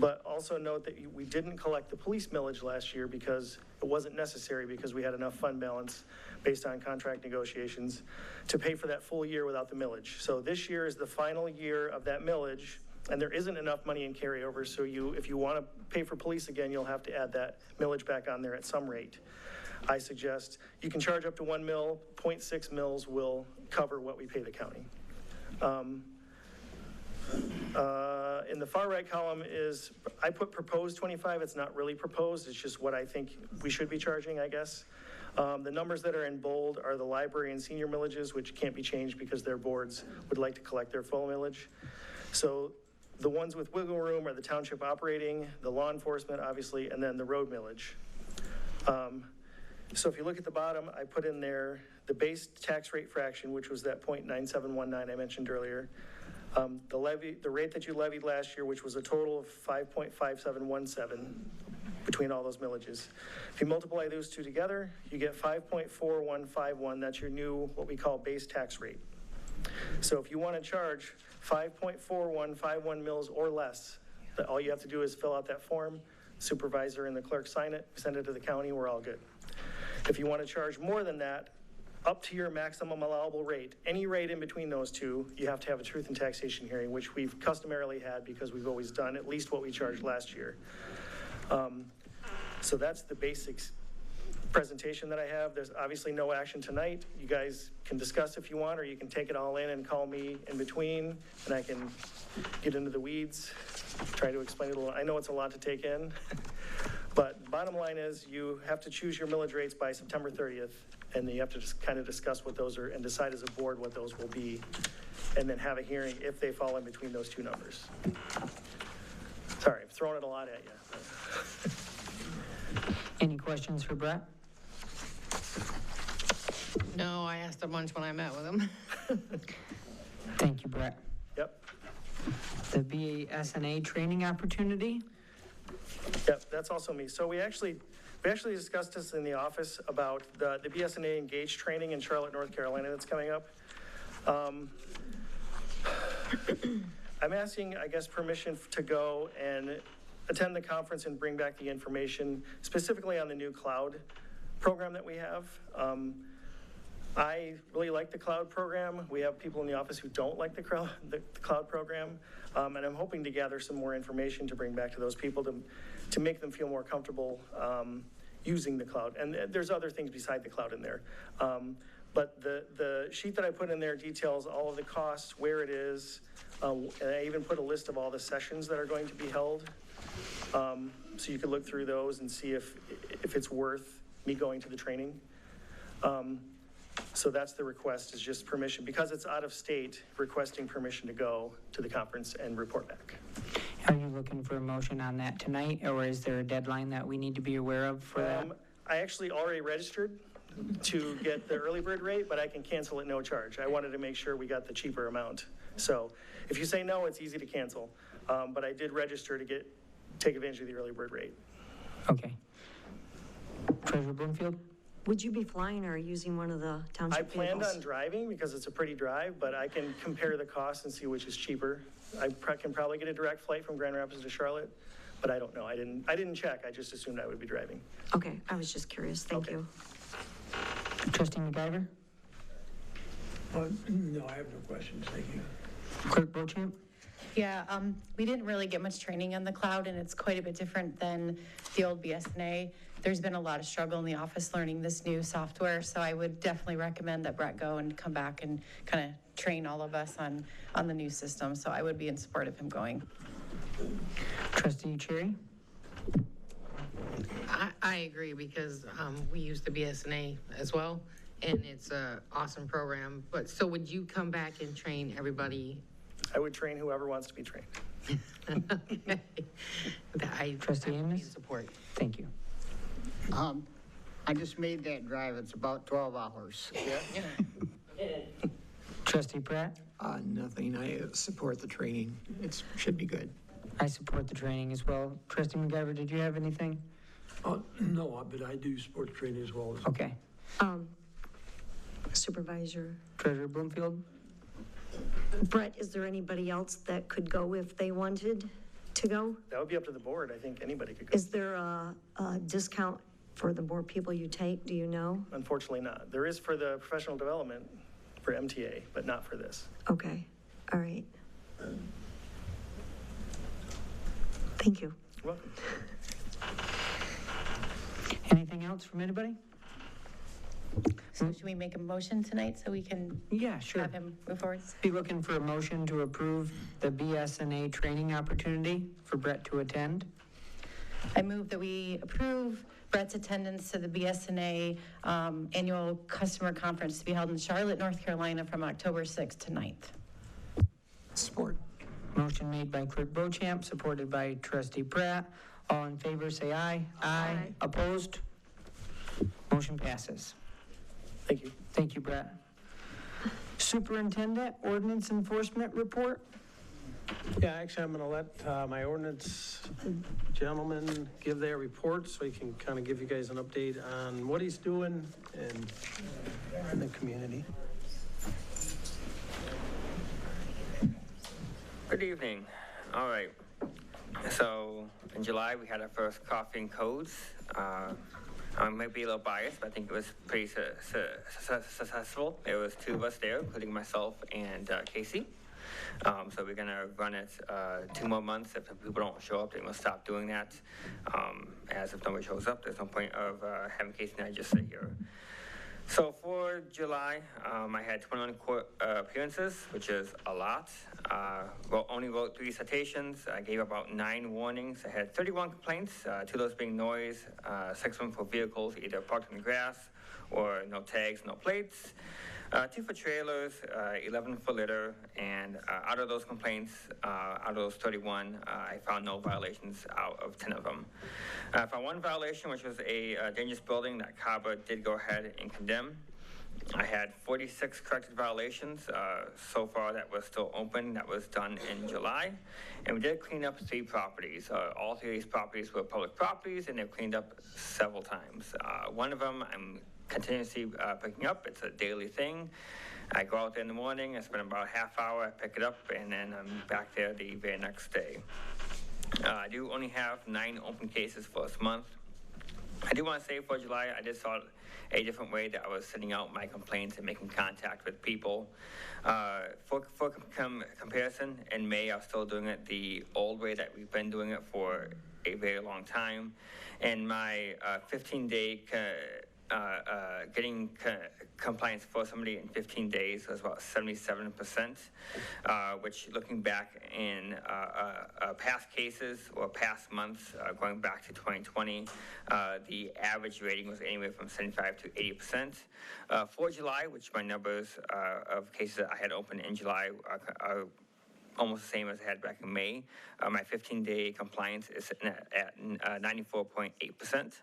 But also note that we didn't collect the police millage last year because it wasn't necessary because we had enough fund balance based on contract negotiations to pay for that full year without the millage. So this year is the final year of that millage. And there isn't enough money in carryover, so if you want to pay for police again, you'll have to add that millage back on there at some rate. I suggest you can charge up to 1 mil, 0.6 mils will cover what we pay the county. In the far right column is, I put proposed 25, it's not really proposed, it's just what I think we should be charging, I guess. The numbers that are in bold are the library and senior millages, which can't be changed because their boards would like to collect their full millage. So the ones with wiggle room are the township operating, the law enforcement, obviously, and then the road millage. So if you look at the bottom, I put in there the base tax rate fraction, which was that 0.9719 I mentioned earlier. The rate that you levied last year, which was a total of 5.5717 between all those millages. If you multiply those two together, you get 5.4151. That's your new, what we call base tax rate. So if you want to charge 5.4151 mils or less, all you have to do is fill out that form, supervisor and the clerk sign it, send it to the county, we're all good. If you want to charge more than that, up to your maximum allowable rate, any rate in between those two, you have to have a truth and taxation hearing, which we've customarily had because we've always done at least what we charged last year. So that's the basics presentation that I have. There's obviously no action tonight. You guys can discuss if you want, or you can take it all in and call me in between, and I can get into the weeds, try to explain it a little. I know it's a lot to take in, but bottom line is you have to choose your millage rates by September 30th, and then you have to just kind of discuss what those are and decide as a board what those will be, and then have a hearing if they fall in between those two numbers. Sorry, I'm throwing it a lot at you. Any questions for Brett? No, I asked a bunch when I met with him. Thank you, Brett. Yep. The BSNA training opportunity? Yep, that's also me. So we actually discussed this in the office about the BSNA Engage training in Charlotte, North Carolina that's coming up. I'm asking, I guess, permission to go and attend the conference and bring back the information specifically on the new cloud program that we have. I really like the cloud program. We have people in the office who don't like the cloud program. And I'm hoping to gather some more information to bring back to those people to make them feel more comfortable using the cloud. And there's other things beside the cloud in there. But the sheet that I put in there details all of the costs, where it is. And I even put a list of all the sessions that are going to be held. So you can look through those and see if it's worth me going to the training. So that's the request, is just permission, because it's out of state, requesting permission to go to the conference and report back. Are you looking for a motion on that tonight, or is there a deadline that we need to be aware of for that? I actually already registered to get the early bird rate, but I can cancel at no charge. I wanted to make sure we got the cheaper amount. So if you say no, it's easy to cancel. But I did register to take advantage of the early bird rate. Okay. Treasurer Bloomfield? Would you be flying or using one of the township vehicles? I planned on driving because it's a pretty drive, but I can compare the costs and see which is cheaper. I can probably get a direct flight from Grand Rapids to Charlotte, but I don't know. I didn't check. I just assumed I would be driving. Okay, I was just curious. Thank you. Trustee McIver? No, I have no questions. Thank you. Clerk Beauchamp? Yeah, we didn't really get much training on the cloud, and it's quite a bit different than the old BSNA. There's been a lot of struggle in the office learning this new software, so I would definitely recommend that Brett go and come back and kind of train all of us on the new system. So I would be in support of him going. Trustee Cherry? I agree, because we use the BSNA as well, and it's an awesome program. But so would you come back and train everybody? I would train whoever wants to be trained. Trustee Amos? Support. Thank you. I just made that drive. It's about 12 hours. Yeah. Trustee Pratt? Nothing. I support the training. It should be good. I support the training as well. Trustee McIver, did you have anything? No, but I do support training as well. Okay. Supervisor. Treasurer Bloomfield? Brett, is there anybody else that could go if they wanted to go? That would be up to the board. I think anybody could go. Is there a discount for the more people you take? Do you know? Unfortunately not. There is for the professional development for MTA, but not for this. Okay. All right. Thank you. You're welcome. Anything else from anybody? So should we make a motion tonight so we can Yeah, sure. have him move forward? Be looking for a motion to approve the BSNA training opportunity for Brett to attend. I move that we approve Brett's attendance to the BSNA Annual Customer Conference to be held in Charlotte, North Carolina from October 6th to 9th. Support. Motion made by Clerk Bochamp, supported by Trustee Pratt. All in favor, say aye. Aye. Opposed? Motion passes. Thank you. Thank you, Brett. Superintendent Ordinance Enforcement Report. Yeah, actually, I'm going to let my ordinance gentleman give their report so he can kind of give you guys an update on what he's doing in the community. Good evening. All right. So in July, we had our first coffee and codes. I might be a little biased, but I think it was pretty successful. There was 2 of us there, including myself and Casey. So we're gonna run it 2 more months. If people don't show up, then we'll stop doing that. As if nobody shows up, there's no point of having Casey and I just sit here. So for July, I had 21 court appearances, which is a lot. Only wrote 3 citations. I gave about 9 warnings. I had 31 complaints, 2 of those being noise, 6 of them for vehicles either parked in the grass or no tags, no plates. 2 for trailers, 11 for litter, and out of those complaints, out of those 31, I found no violations out of 10 of them. I found 1 violation, which was a dangerous building that CABA did go ahead and condemn. I had 46 corrected violations so far that was still open. That was done in July. And we did clean up 3 properties. All 3 of these properties were public properties, and they've cleaned up several times. One of them I'm continuously picking up. It's a daily thing. I go out there in the morning, I spend about a half hour, I pick it up, and then I'm back there the very next day. I do only have 9 open cases for this month. I do want to say for July, I just saw a different way that I was sending out my complaints and making contact with people. For comparison, in May, I was still doing it the old way that we've been doing it for a very long time. And my 15-day getting compliance for somebody in 15 days was about 77%, which looking back in past cases or past months, going back to 2020, the average rating was anywhere from 75 to 80%. For July, which my numbers of cases that I had open in July are almost the same as I had back in May, my 15-day compliance is sitting at 94.8%.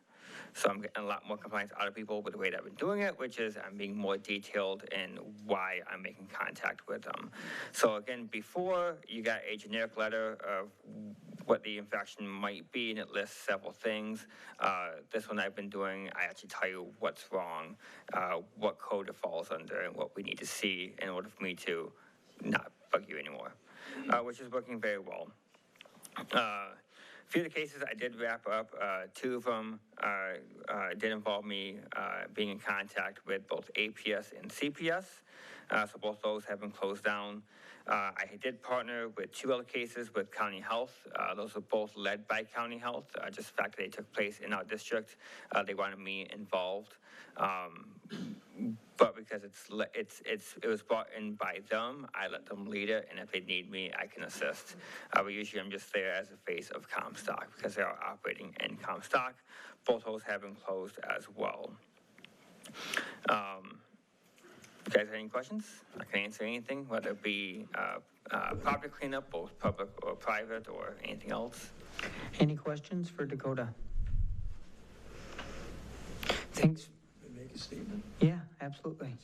So I'm getting a lot more compliance out of people with the way that I've been doing it, which is I'm being more detailed in why I'm making contact with them. So again, before you got a generic letter of what the infraction might be, and it lists several things. This one I've been doing, I actually tell you what's wrong, what code it falls under, and what we need to see in order for me to not bug you anymore, which is working very well. A few of the cases I did wrap up. 2 of them did involve me being in contact with both APS and CPS. So both those have been closed down. I did partner with 2 other cases with County Health. Those were both led by County Health. Just the fact that they took place in our district, they wanted me involved. But because it was brought in by them, I let them lead it, and if they need me, I can assist. But usually I'm just there as a face of Comstock because they are operating in Comstock. Both those have been closed as well. You guys have any questions? I can answer anything, whether it be property cleanup, both public or private, or anything else. Any questions for Dakota? Thanks. Make a statement. Yeah, absolutely.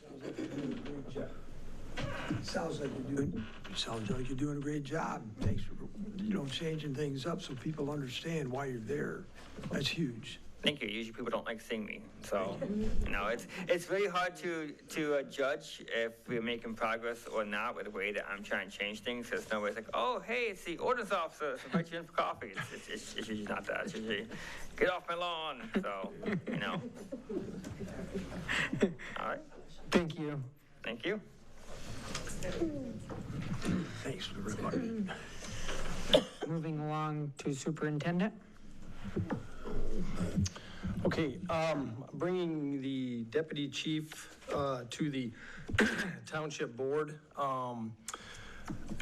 Sounds like you're doing a great job. Thanks for, changing things up so people understand why you're there. That's huge. Thank you. Usually people don't like seeing me, so it's really hard to judge if we're making progress or not with the way that I'm trying to change things. Because nobody's like, oh, hey, it's the ordinance officer, so invite you in for coffee. It's usually not that. It's usually get off my lawn. So All right. Thank you. Thank you. Thanks for the reminder. Moving along to Superintendent. Okay, bringing the deputy chief to the township board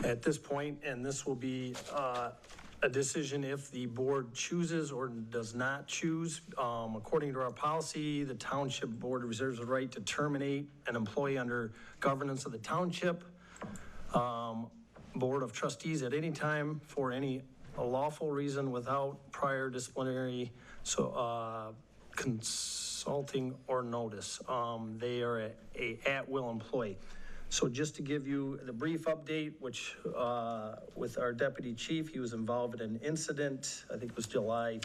at this point, and this will be a decision if the board chooses or does not choose. According to our policy, the township board reserves the right to terminate an employee under governance of the township board of trustees at any time for any lawful reason without prior disciplinary consulting or notice. They are a at-will employee. So just to give you the brief update, which with our deputy chief, he was involved in an incident, I think it was June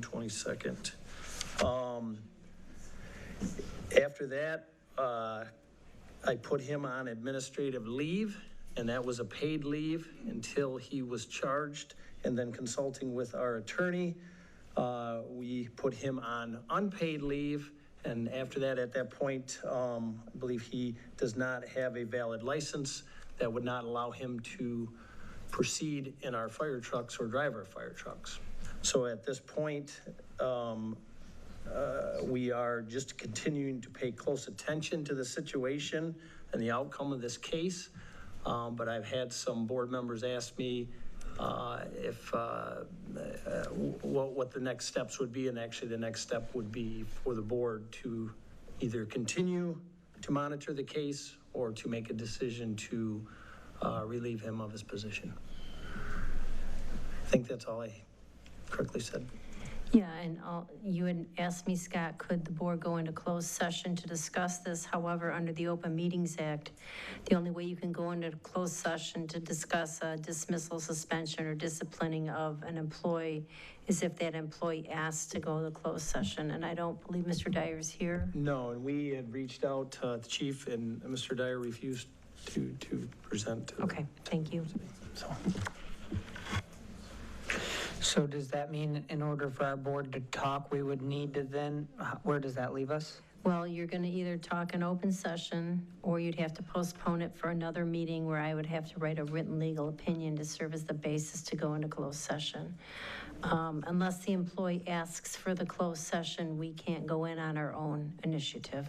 22nd. After that, I put him on administrative leave, and that was a paid leave until he was charged. And then consulting with our attorney, we put him on unpaid leave. And after that, at that point, I believe he does not have a valid license that would not allow him to proceed in our fire trucks or drive our fire trucks. So at this point, we are just continuing to pay close attention to the situation and the outcome of this case. But I've had some board members ask me what the next steps would be, and actually the next step would be for the board to either continue to monitor the case or to make a decision to relieve him of his position. I think that's all I correctly said. Yeah, and you had asked me, Scott, could the board go into closed session to discuss this? However, under the Open Meetings Act, the only way you can go into closed session to discuss a dismissal, suspension, or disciplining of an employee is if that employee asks to go to closed session, and I don't believe Mr. Dyer is here. No, and we had reached out to the chief, and Mr. Dyer refused to present. Okay, thank you. So does that mean in order for our board to talk, we would need to then, where does that leave us? Well, you're going to either talk in open session, or you'd have to postpone it for another meeting where I would have to write a written legal opinion to serve as the basis to go into closed session. Unless the employee asks for the closed session, we can't go in on our own initiative.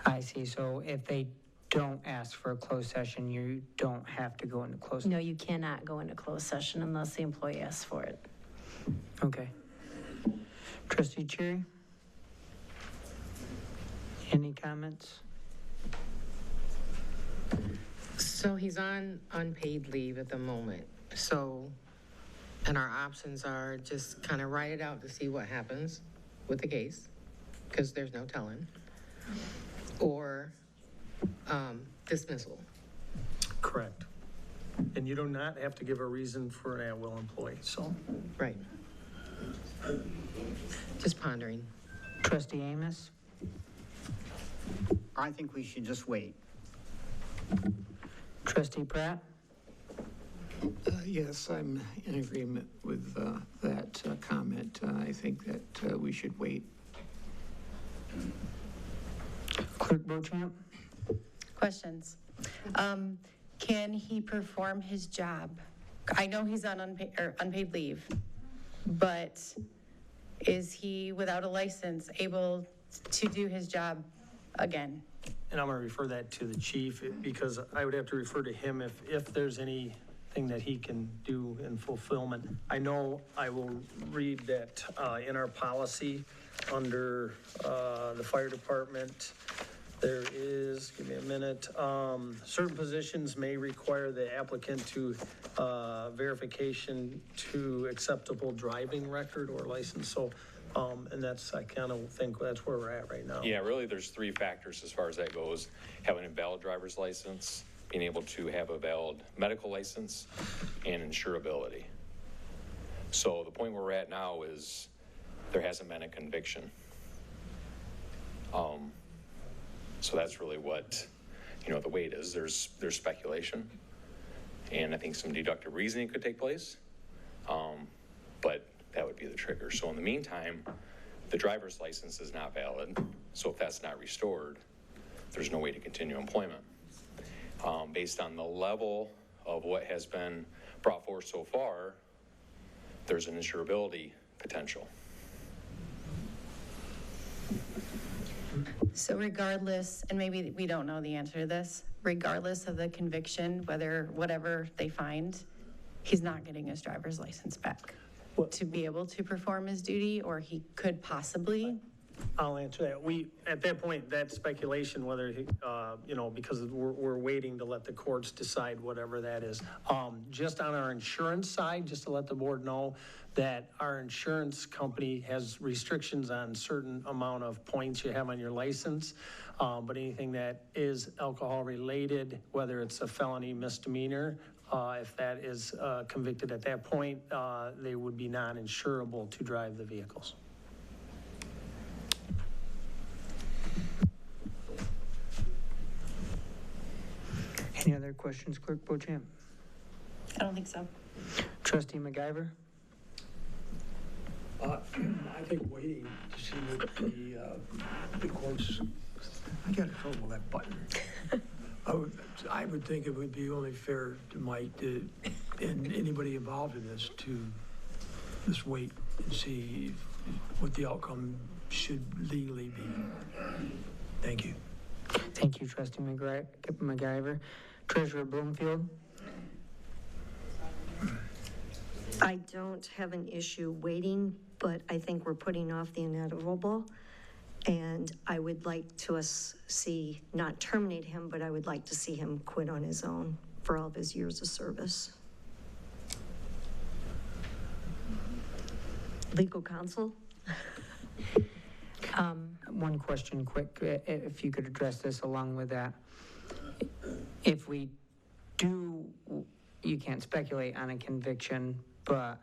I see. So if they don't ask for a closed session, you don't have to go into closed session? No, you cannot go into closed session unless the employee asks for it. Okay. Trustee Cherry? Any comments? So he's on unpaid leave at the moment. So, and our options are just kind of write it out to see what happens with the case, because there's no telling, or dismissal. Correct. And you do not have to give a reason for an at-will employee, so. Right. Just pondering. Trustee Amos? I think we should just wait. Trustee Pratt? Yes, I'm in agreement with that comment. I think that we should wait. Clerk Beauchamp? Questions. Can he perform his job? I know he's on unpaid leave, but is he, without a license, able to do his job again? And I'm going to refer that to the chief, because I would have to refer to him if there's anything that he can do in fulfillment. I know I will read that in our policy under the fire department. There is, give me a minute, certain positions may require the applicant to verification to acceptable driving record or license. So, and that's, I kind of think that's where we're at right now. Yeah, really, there's three factors as far as that goes. Having a valid driver's license, being able to have a valid medical license, and insurability. So the point where we're at now is there hasn't been a conviction. So that's really what, the weight is. There's speculation, and I think some deductive reasoning could take place, but that would be the trigger. So in the meantime, the driver's license is not valid. So if that's not restored, there's no way to continue employment. Based on the level of what has been brought forth so far, there's an insurability potential. So regardless, and maybe we don't know the answer to this, regardless of the conviction, whatever they find, he's not getting his driver's license back to be able to perform his duty, or he could possibly. I'll answer that. At that point, that's speculation, whether, because we're waiting to let the courts decide whatever that is. Just on our insurance side, just to let the board know that our insurance company has restrictions on certain amount of points you have on your license. But anything that is alcohol related, whether it's a felony misdemeanor, if that is convicted at that point, they would be non-insurable to drive the vehicles. Any other questions, Clerk Beauchamp? I don't think so. Trustee McIver? I think waiting to see what the courts, I got in trouble with that button. I would think it would be only fair to Mike and anybody involved in this to just wait and see what the outcome should legally be. Thank you. Thank you, Trustee McIver. Treasurer Bloomfield? I don't have an issue waiting, but I think we're putting off the inevitable. And I would like to see, not terminate him, but I would like to see him quit on his own for all of his years of service. Legal counsel? One question quick, if you could address this along with that. If we do, you can't speculate on a conviction, but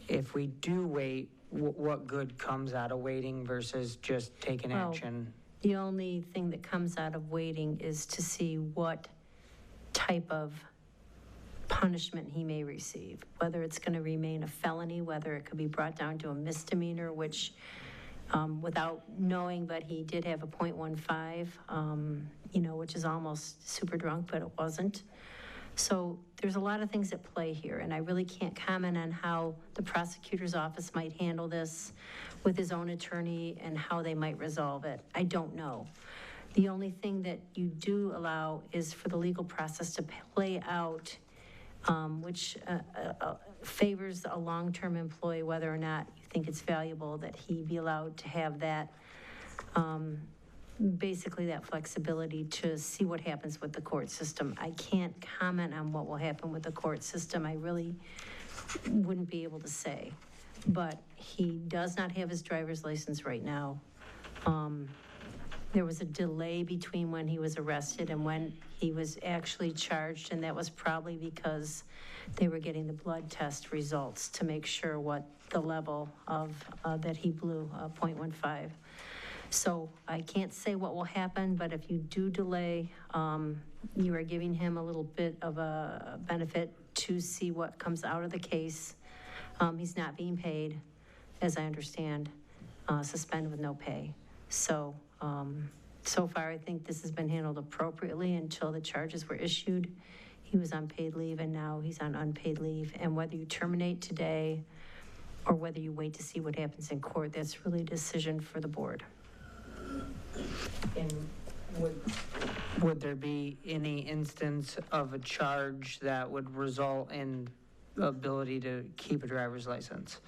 if we do wait, what good comes out of waiting versus just taking action? The only thing that comes out of waiting is to see what type of punishment he may receive, whether it's going to remain a felony, whether it could be brought down to a misdemeanor, which without knowing, but he did have a .15, which is almost super drunk, but it wasn't. So there's a lot of things at play here, and I really can't comment on how the prosecutor's office might handle this with his own attorney and how they might resolve it. I don't know. The only thing that you do allow is for the legal process to play out, which favors a long-term employee, whether or not you think it's valuable that he be allowed to have that, basically that flexibility to see what happens with the court system. I can't comment on what will happen with the court system. I really wouldn't be able to say. But he does not have his driver's license right now. There was a delay between when he was arrested and when he was actually charged, and that was probably because they were getting the blood test results to make sure what the level of that he blew, .15. So I can't say what will happen, but if you do delay, you are giving him a little bit of a benefit to see what comes out of the case. He's not being paid, as I understand, suspended with no pay. So, so far, I think this has been handled appropriately until the charges were issued. He was on paid leave, and now he's on unpaid leave. And whether you terminate today or whether you wait to see what happens in court, that's really a decision for the board. And would there be any instance of a charge that would result in ability to keep a driver's license?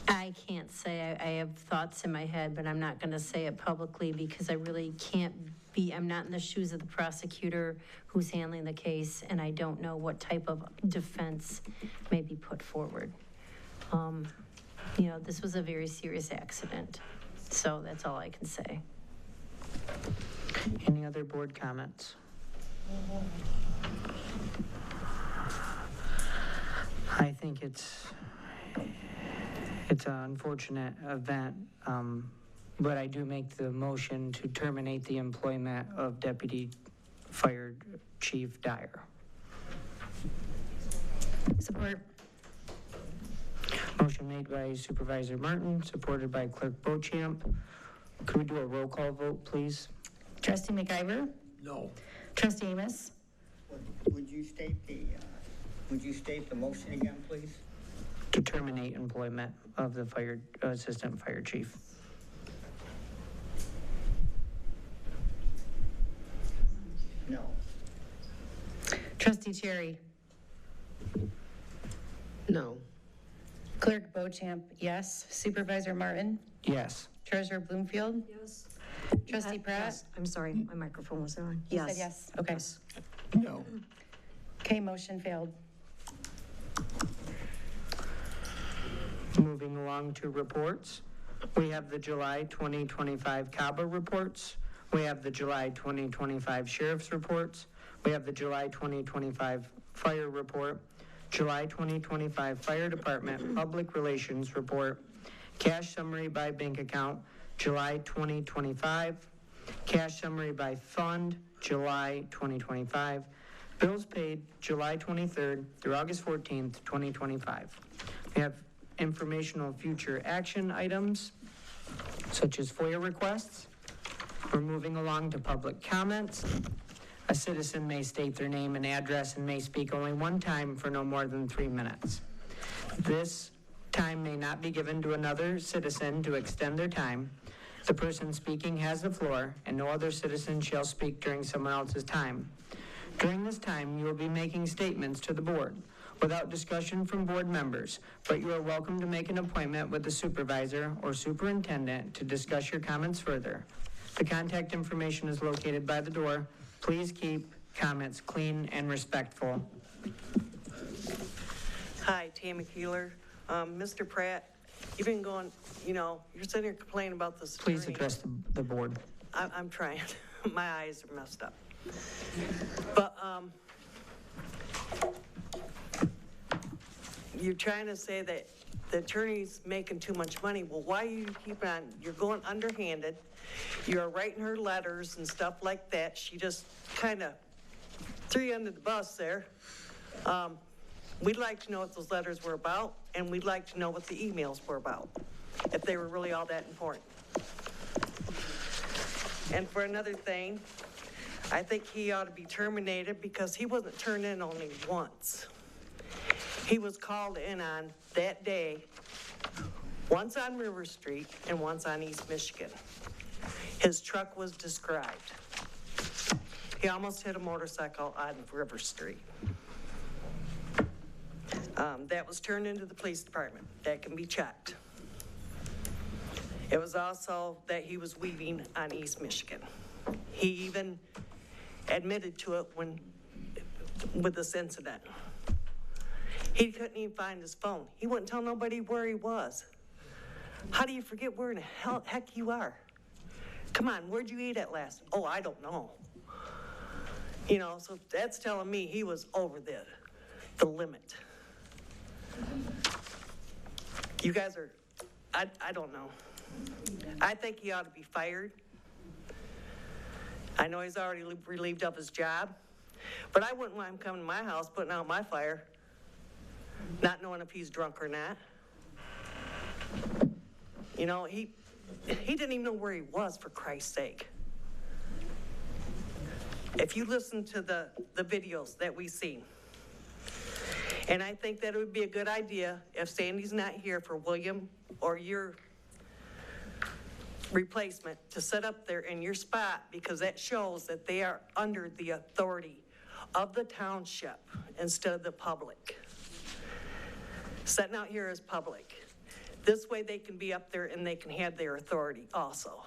I can't say. I have thoughts in my head, but I'm not going to say it publicly because I really can't be, I'm not in the shoes of the prosecutor who's handling the case, and I don't know what type of defense may be put forward. This was a very serious accident, so that's all I can say. Any other board comments? I think it's an unfortunate event, but I do make the motion to terminate the employment of Deputy Fire Chief Dyer. Support. Motion made by Supervisor Martin, supported by Clerk Beauchamp. Could we do a roll call vote, please? Trustee McIver? No. Trustee Amos? Would you state the motion again, please? To terminate employment of the assistant fire chief. No. Trustee Cherry? No. Clerk Bochamp, yes. Supervisor Martin? Yes. Treasurer Bloomfield? Yes. Trustee Pratt? Yes. I'm sorry, my microphone was on. You Yes. said yes? Okay. Yes. No. Okay, motion failed. Moving along to reports, we have the July 2025 CABA reports. We have the July 2025 Sheriff's reports. We have the July 2025 Fire report, July 2025 Fire Department Public Relations report, cash summary by bank account, July 2025, cash summary by fund, July 2025, bills paid July 23rd through August 14th, 2025. We have informational future action items, such as FOIA requests. We're moving along to public comments. A citizen may state their name and address and may speak only one time for no more than 3 minutes. This time may not be given to another citizen to extend their time. The person speaking has the floor, and no other citizen shall speak during someone else's time. During this time, you will be making statements to the board without discussion from board members, but you are welcome to make an appointment with the supervisor or superintendent to discuss your comments further. The contact information is located by the door. Please keep comments clean and respectful. Hi, Tammy Keeler. Mr. Pratt, you've been going, you're sitting here complaining about this attorney. Please address the board. I'm trying. My eyes are messed up. But you're trying to say that the attorney's making too much money. Well, why are you keeping on? You're going underhanded. You're writing her letters and stuff like that. She just kind of threw you under the bus there. We'd like to know what those letters were about, and we'd like to know what the emails were about, if they were really all that important. And for another thing, I think he ought to be terminated because he wasn't turned in only once. He was called in on that day, once on River Street and once on East Michigan. His truck was described. He almost hit a motorcycle on River Street. That was turned into the police department. That can be checked. It was also that he was weaving on East Michigan. He even admitted to it with this incident. He couldn't even find his phone. He wouldn't tell nobody where he was. How do you forget where in the heck you are? Come on, where'd you eat at last? Oh, I don't know. So that's telling me he was over the limit. You guys are, I don't know. I think he ought to be fired. I know he's already relieved of his job, but I wouldn't want him coming to my house, putting out my fire, not knowing if he's drunk or not. He didn't even know where he was, for Christ's sake. If you listen to the videos that we've seen, and I think that it would be a good idea if Sandy's not here for William or your replacement to sit up there in your spot, because that shows that they are under the authority of the township instead of the public. Sitting out here is public. This way they can be up there and they can have their authority also.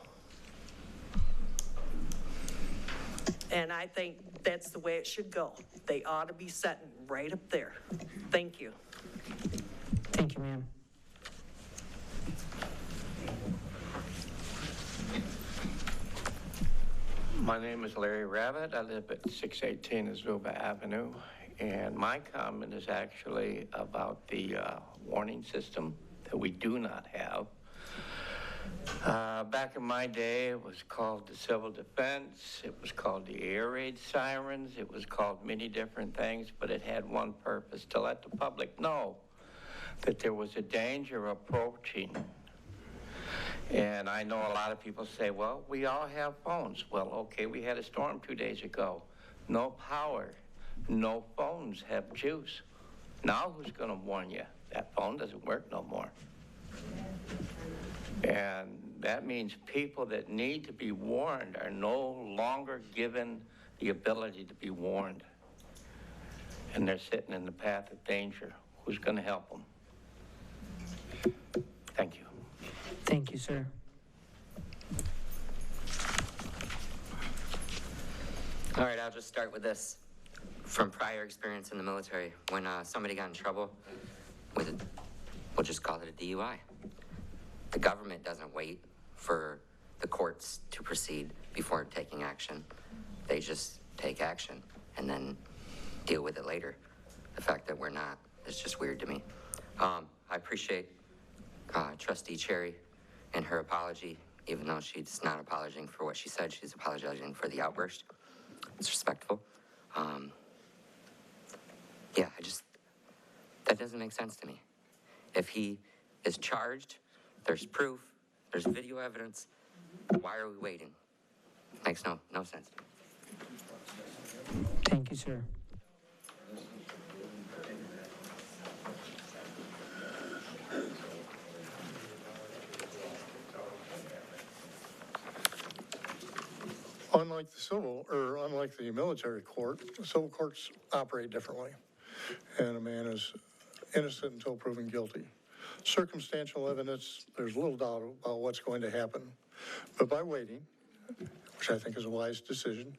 And I think that's the way it should go. They ought to be sitting right up there. Thank you. Thank you, ma'am. My name is Larry Rabbit. I live at 618 Azuba Avenue, and my comment is actually about the warning system that we do not have. Back in my day, it was called the civil defense. It was called the air raid sirens. It was called many different things, but it had one purpose: to let the public know that there was a danger approaching. And I know a lot of people say, well, we all have phones. Well, okay, we had a storm 2 days ago. No power, no phones have juice. Now who's going to warn you? That phone doesn't work no more. And that means people that need to be warned are no longer given the ability to be warned. And they're sitting in the path of danger. Who's going to help them? Thank you. Thank you, sir. All right, I'll just start with this. From prior experience in the military, when somebody got in trouble with, we'll just call it a DUI, the government doesn't wait for the courts to proceed before taking action. They just take action and then deal with it later. The fact that we're not is just weird to me. I appreciate Trustee Cherry and her apology, even though she's not apologizing for what she said, she's apologizing for the outburst. It's respectful. Yeah, that doesn't make sense to me. If he is charged, there's proof, there's video evidence, why are we waiting? Makes no sense. Thank you, sir. Unlike the military court, civil courts operate differently. And a man is innocent until proven guilty. Circumstantial evidence, there's little doubt about what's going to happen. But by waiting, which I think is a wise decision,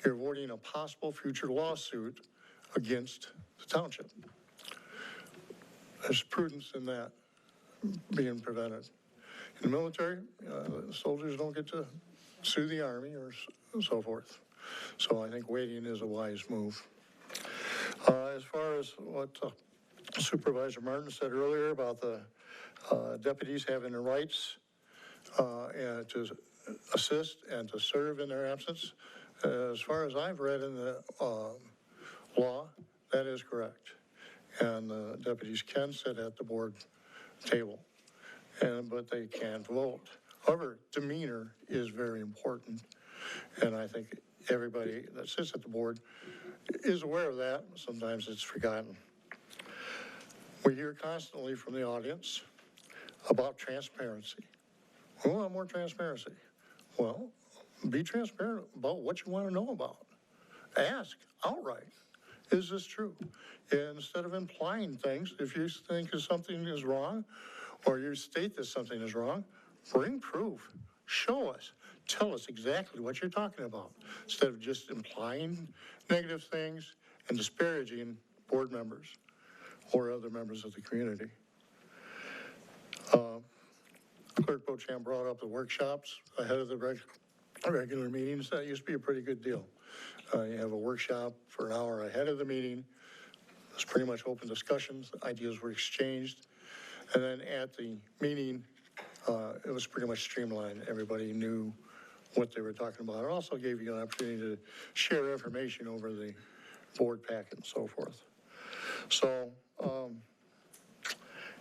you're avoiding a possible future lawsuit against the township. There's prudence in that being prevented. In the military, soldiers don't get to sue the Army or so forth. So I think waiting is a wise move. As far as what Supervisor Martin said earlier about the deputies having the rights and to assist and to serve in their absence, as far as I've read in the law, that is correct. And the deputies can sit at the board table, but they can't vote. However, demeanor is very important, and I think everybody that sits at the board is aware of that. Sometimes it's forgotten. We hear constantly from the audience about transparency. We want more transparency. Well, be transparent about what you want to know about. Ask outright, is this true? And instead of implying things, if you think something is wrong, or you state that something is wrong, bring proof. Show us. Tell us exactly what you're talking about, instead of just implying negative things and disparaging board members or other members of the community. Clerk Beauchamp brought up the workshops ahead of the regular meetings. That used to be a pretty good deal. You have a workshop for an hour ahead of the meeting. It's pretty much open discussions. Ideas were exchanged. And then at the meeting, it was pretty much streamlined. Everybody knew what they were talking about. It also gave you an opportunity to share information over the board packet and so forth. So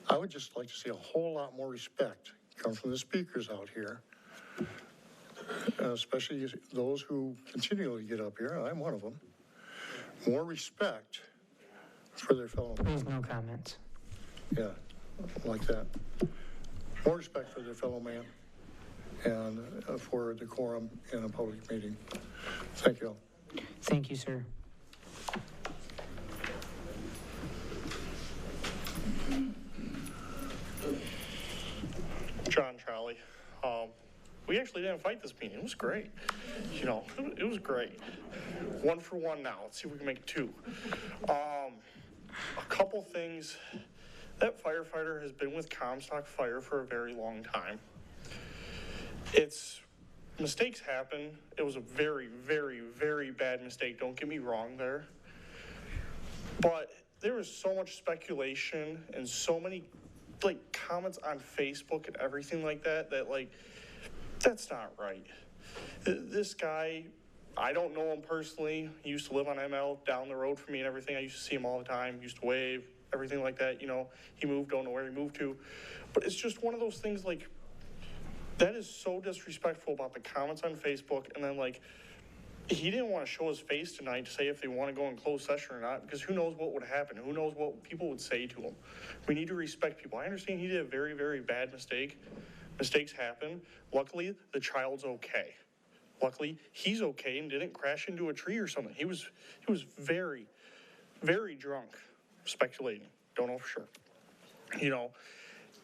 I would just like to see a whole lot more respect come from the speakers out here, especially those who continually get up here. I'm one of them. More respect for their fellow men. Please, no comments. Yeah, like that. More respect for their fellow man and for decorum in a public meeting. Thank you all. Thank you, sir. John Charlie. We actually didn't fight this meeting. It was great. You know, it was great. 1 for 1 now. Let's see if we can make it 2. A couple things. That firefighter has been with Comstock Fire for a very long time. Mistakes happen. It was a very, very, very bad mistake. Don't get me wrong there. But there was so much speculation and so many comments on Facebook and everything like that, that's not right. This guy, I don't know him personally. He used to live on ML down the road from me and everything. I used to see him all the time, used to wave, everything like that. You know, he moved, don't know where he moved to. But it's just one of those things, that is so disrespectful about the comments on Facebook. And then, he didn't want to show his face tonight to say if they want to go in closed session or not, because who knows what would happen? Who knows what people would say to him? We need to respect people. I understand he did a very, very bad mistake. Mistakes happen. Luckily, the child's okay. Luckily, he's okay and didn't crash into a tree or something. He was very, very drunk, speculating. Don't know for sure. You know,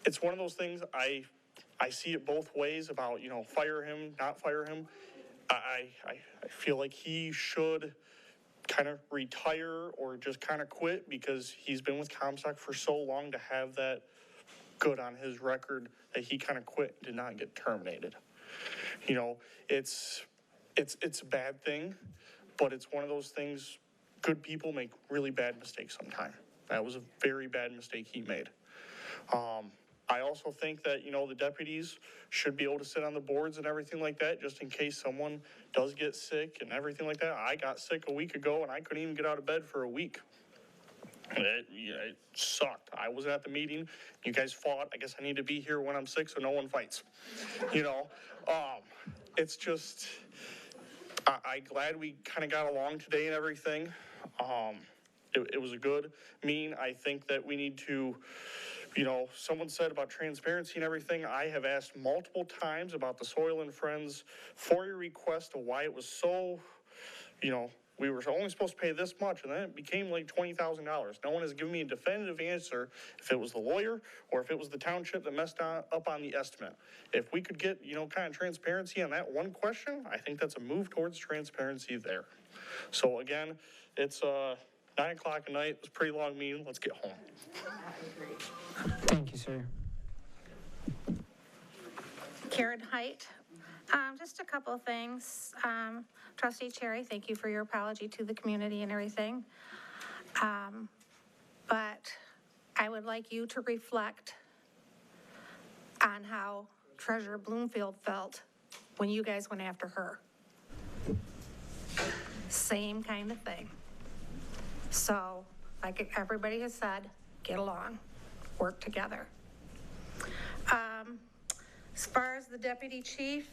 it's one of those things, I see it both ways about, you know, fire him, not fire him. I feel like he should kind of retire or just kind of quit, because he's been with Comstock for so long to have that good on his record that he kind of quit and did not get terminated. You know, it's a bad thing, but it's one of those things, good people make really bad mistakes sometimes. That was a very bad mistake he made. I also think that, you know, the deputies should be able to sit on the boards and everything like that, just in case someone does get sick and everything like that. I got sick a week ago and I couldn't even get out of bed for a week. It sucked. I wasn't at the meeting. You guys fought. I guess I need to be here when I'm sick so no one fights. You know, it's just, I'm glad we kind of got along today and everything. It was a good meeting. I think that we need to, you know, someone said about transparency and everything. I have asked multiple times about the Soil and Friends FOIA request of why it was so, you know, we were only supposed to pay this much, and then it became like $20,000. No one has given me a definitive answer if it was the lawyer or if it was the township that messed up on the estimate. If we could get, you know, kind of transparency on that one question, I think that's a move towards transparency there. So again, it's 9 o'clock at night. It was a pretty long meeting. Let's get home. Thank you, sir. Karen Height. Just a couple of things. Trustee Cherry, thank you for your apology to the community and everything. But I would like you to reflect on how Treasurer Bloomfield felt when you guys went after her. Same kind of thing. So, like everybody has said, get along, work together. As far as the deputy chief,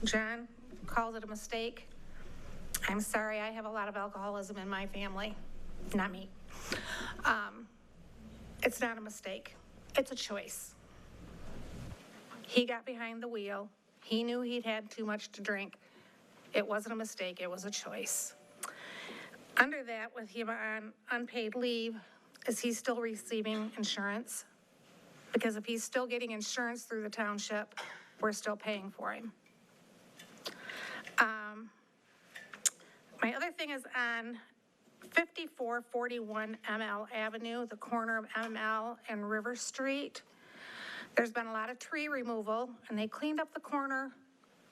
John called it a mistake. I'm sorry, I have a lot of alcoholism in my family, not me. It's not a mistake, it's a choice. He got behind the wheel. He knew he'd had too much to drink. It wasn't a mistake, it was a choice. Under that, with him on unpaid leave, is he still receiving insurance? Because if he's still getting insurance through the township, we're still paying for him. My other thing is on 5441 ML Avenue, the corner of ML and River Street. There's been a lot of tree removal, and they cleaned up the corner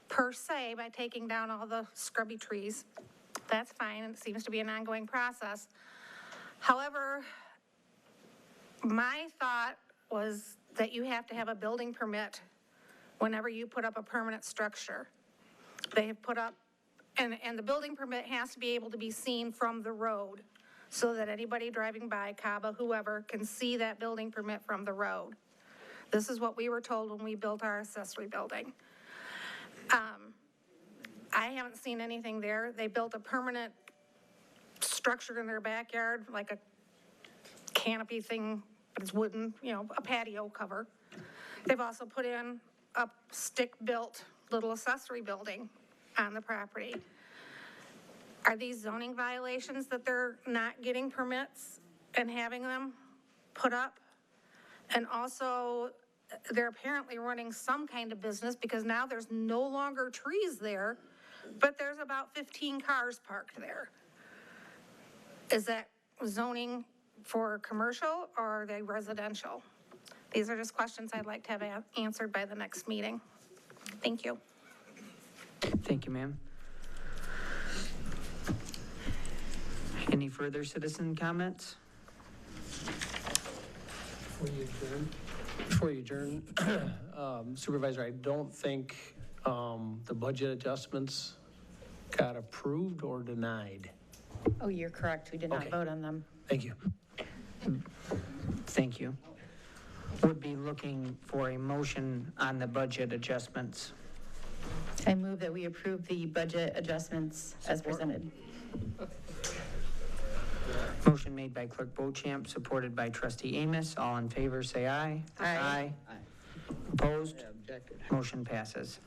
per se by taking down all the scrubby trees. That's fine, and it seems to be an ongoing process. However, my thought was that you have to have a building permit whenever you put up a permanent structure. They have put up, and the building permit has to be able to be seen from the road so that anybody driving by, CABA, whoever, can see that building permit from the road. This is what we were told when we built our accessory building. I haven't seen anything there. They built a permanent structure in their backyard, like a canopy thing, but it's wooden, you know, a patio cover. They've also put in a stick-built little accessory building on the property. Are these zoning violations that they're not getting permits and having them put up? And also, they're apparently running some kind of business because now there's no longer trees there, but there's about 15 cars parked there. Is that zoning for commercial or are they residential? These are just questions I'd like to have answered by the next meeting. Thank you. Thank you, ma'am. Any further citizen comments? Before you adjourn, Supervisor, I don't think the budget adjustments got approved or denied. Oh, you're correct. We did not vote on them. Thank you. Thank you. Would be looking for a motion on the budget adjustments. I move that we approve the budget adjustments as presented. Motion made by Clerk Beauchamp, supported by Trustee Amos. All in favor, say aye. Aye. Opposed? Motion passes.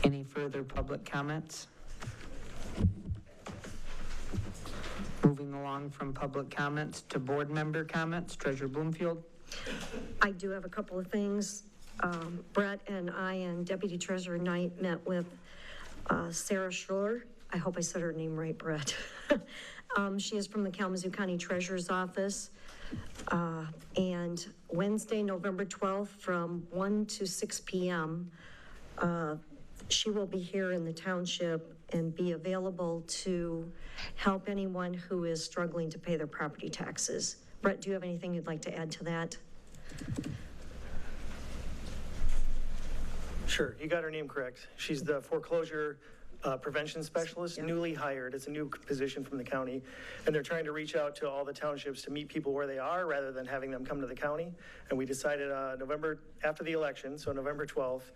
Any further public comments? Moving along from public comments to board member comments, Treasurer Bloomfield. I do have a couple of things. Brett and I and Deputy Treasurer Knight met with Sarah Schroer. I hope I said her name right, Brett. She is from the Kalamazoo County Treasurer's Office. And Wednesday, November 12th, from 1 to 6 p.m., she will be here in the township and be available to help anyone who is struggling to pay their property taxes. Brett, do you have anything you'd like to add to that? Sure, you got her name correct. She's the foreclosure prevention specialist, newly hired. It's a new position from the county. And they're trying to reach out to all the townships to meet people where they are rather than having them come to the county. And we decided November, after the election, so November 12th,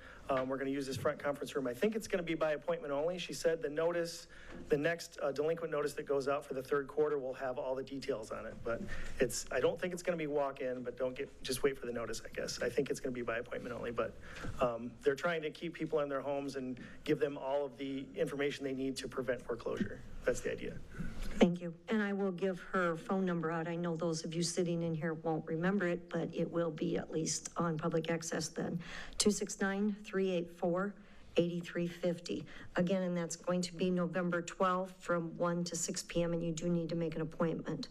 we're gonna use this front conference room. I think it's gonna be by appointment only. She said the notice, the next delinquent notice that goes out for the third quarter will have all the details on it. But I don't think it's gonna be walk-in, but just wait for the notice, I guess. I think it's gonna be by appointment only, but they're trying to keep people in their homes and give them all of the information they need to prevent foreclosure. That's the idea. Thank you. And I will give her phone number out. I know those of you sitting in here won't remember it, but it will be at least on public access then. 269-384-8350. Again, and that's going to be November 12th from 1 to 6 p.m. and you do need to make an appointment.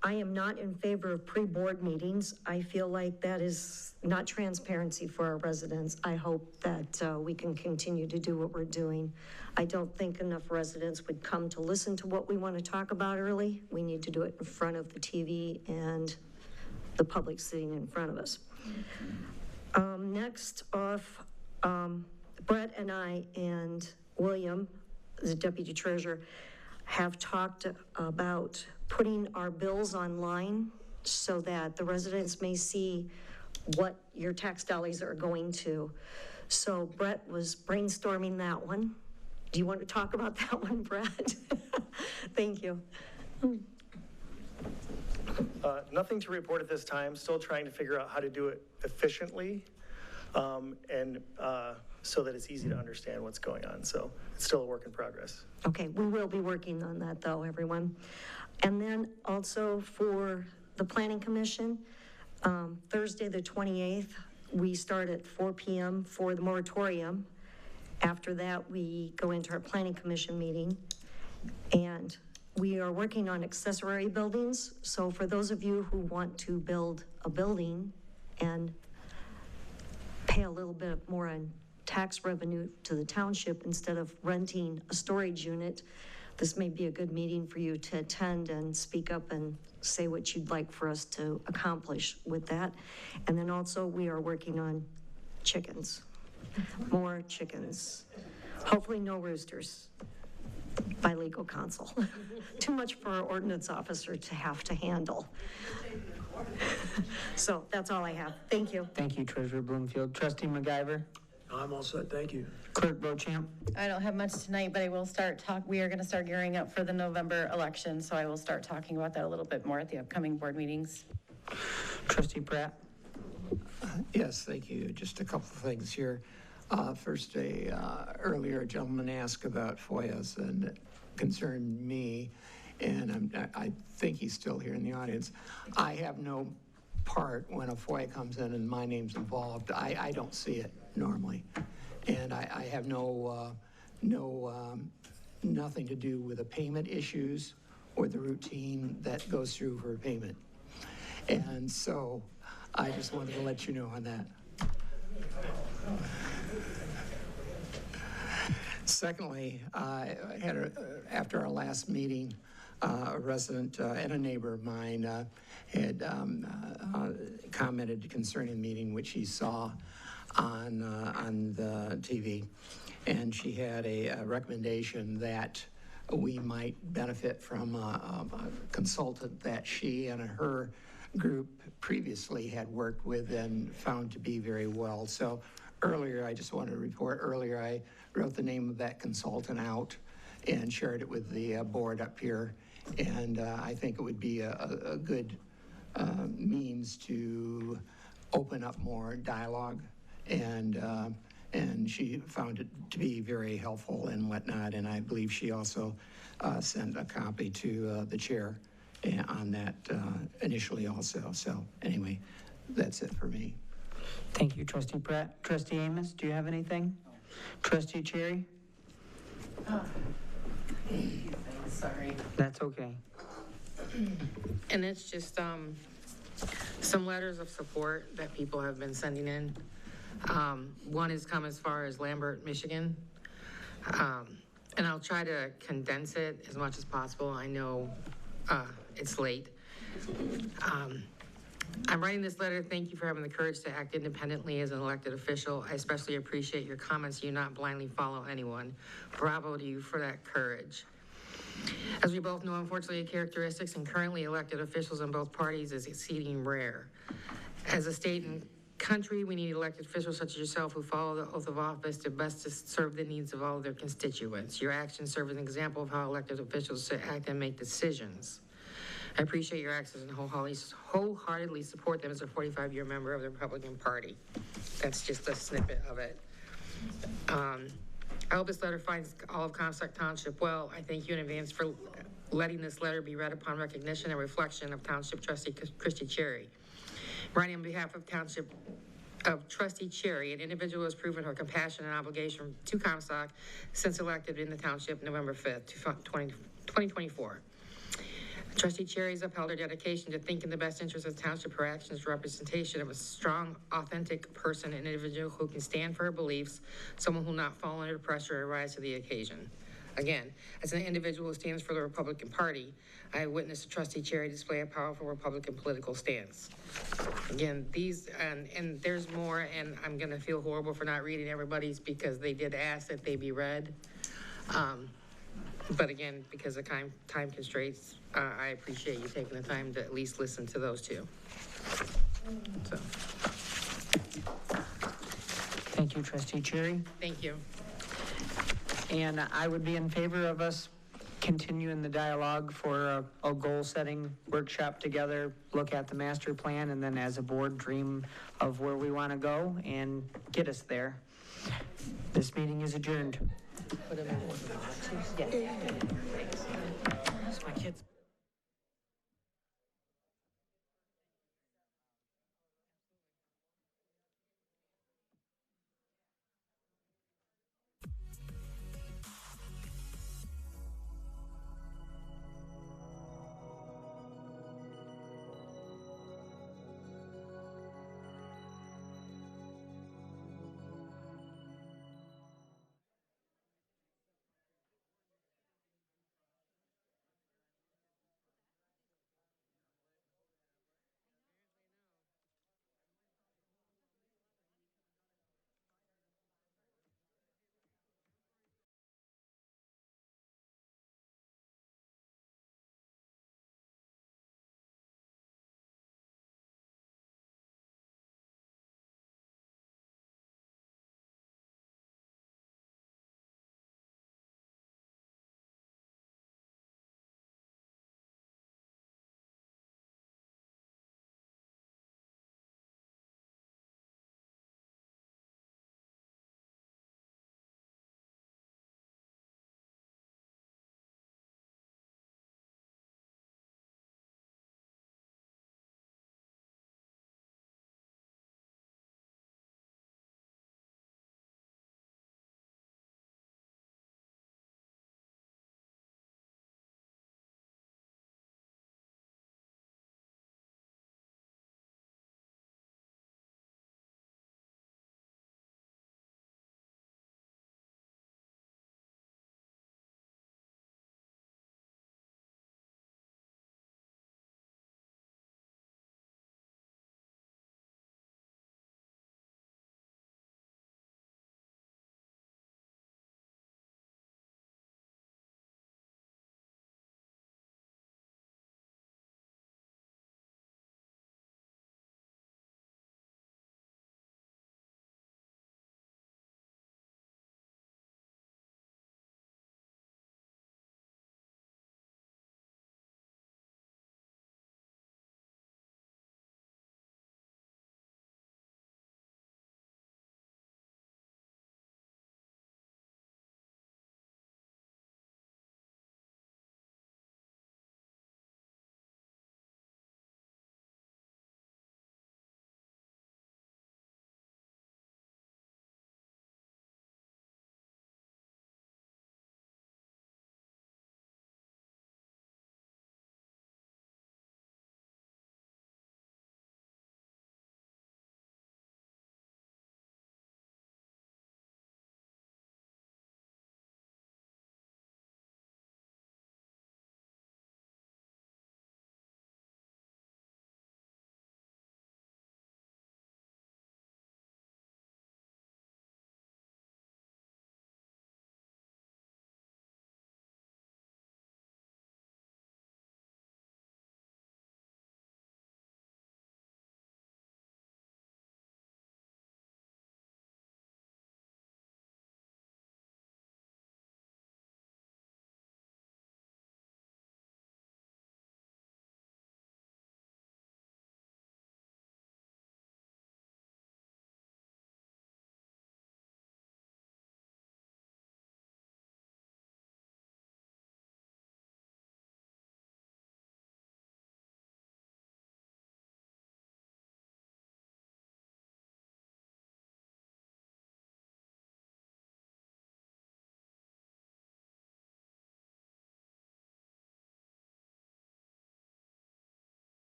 I am not in favor of pre-board meetings. I feel like that is not transparency for our residents. I hope that we can continue to do what we're doing. I don't think enough residents would come to listen to what we want to talk about early. We need to do it in front of the TV and the public sitting in front of us. Next off, Brett and I and William, the deputy treasurer, have talked about putting our bills online so that the residents may see what your tax dollars are going to. So Brett was brainstorming that one. Do you want to talk about that one, Brett? Thank you. Nothing to report at this time. Still trying to figure out how to do it efficiently and so that it's easy to understand what's going on. So it's still a work in progress. Okay, we will be working on that though, everyone. And then also for the Planning Commission, Thursday the 28th, we start at 4 p.m. for the moratorium. After that, we go into our Planning Commission meeting, and we are working on accessory buildings. So for those of you who want to build a building and pay a little bit more on tax revenue to the township instead of renting a storage unit, this may be a good meeting for you to attend and speak up and say what you'd like for us to accomplish with that. And then also we are working on chickens, more chickens. Hopefully no roosters by legal counsel. Too much for our ordinance officer to have to handle. So that's all I have. Thank you. Thank you, Treasurer Bloomfield. Trustee MacGyver? I'm all set, thank you. Clerk Beauchamp? I don't have much tonight, but I will we are going to start gearing up for the November election, so I will start talking about that a little bit more at the upcoming board meetings. Trustee Pratt? Yes, thank you. Just a couple of things here. First, earlier a gentleman asked about FOIAs, and it concerned me, and I think he's still here in the audience. I have no part when a FOIA comes in and my name's involved. I don't see it normally, and I have nothing to do with the payment issues or the routine that goes through for payment. And so I just wanted to let you know on that. Secondly, I had after our last meeting, a resident and a neighbor of mine had commented concerning the meeting, which he saw on the TV, and she had a recommendation that we might benefit from a consultant that she and her group previously had worked with and found to be very well. So earlier, I just wanted to report, earlier I wrote the name of that consultant out and shared it with the board up here. And I think it would be a good means to open up more dialogue and and she found it to be very helpful and whatnot, and I believe she also sent a copy to the chair on that initially also. So anyway, that's it for me. Thank you, Trustee Pratt. Trustee Amos, do you have anything? Trustee Cherry? Sorry. That's okay. And it's just some letters of support that people have been sending in. One has come as far as Lambert, Michigan. And I'll try to condense it as much as possible. I know it's late. I'm writing this letter. Thank you for having the courage to act independently as an elected official. I especially appreciate your comments. You not blindly follow anyone. Bravo to you for that courage. As we both know, unfortunately, characteristics in currently elected officials in both parties is exceeding rare. As a state and country, we need elected officials such as yourself who follow the oath of office to best serve the needs of all of their constituents. Your actions serve as an example of how elected officials should act and make decisions. I appreciate your actions and wholeheartedly support them as a 45-year member of the Republican Party. That's just a snippet of it. I hope this letter finds all of Comstock Township well. I thank you in advance for letting this letter be read upon recognition and reflection of Township Trustee Christy Cherry. Writing on behalf of Township of Trustee Cherry, an individual has proven her compassion and obligation to Comstock since elected in the township November 5th, 2024. Trustee Cherry has upheld her dedication to think in the best interest of the township. Her actions representation of a strong, authentic person, an individual who can stand for her beliefs, someone who will not fall under pressure or rise to the occasion. Again, as an individual who stands for the Republican Party, I have witnessed Trustee Cherry display a powerful Republican political stance. Again, these, and there's more, and I'm gonna feel horrible for not reading everybody's because they did ask that they be read. But again, because of time constraints, I appreciate you taking the time to at least listen to those two. So. Thank you, Trustee Cherry. Thank you. And I would be in favor of us continuing the dialogue for a goal-setting workshop together, look at the master plan, and then as a board dream of where we want to go and get us there. This meeting is adjourned. Put them in order. Yeah.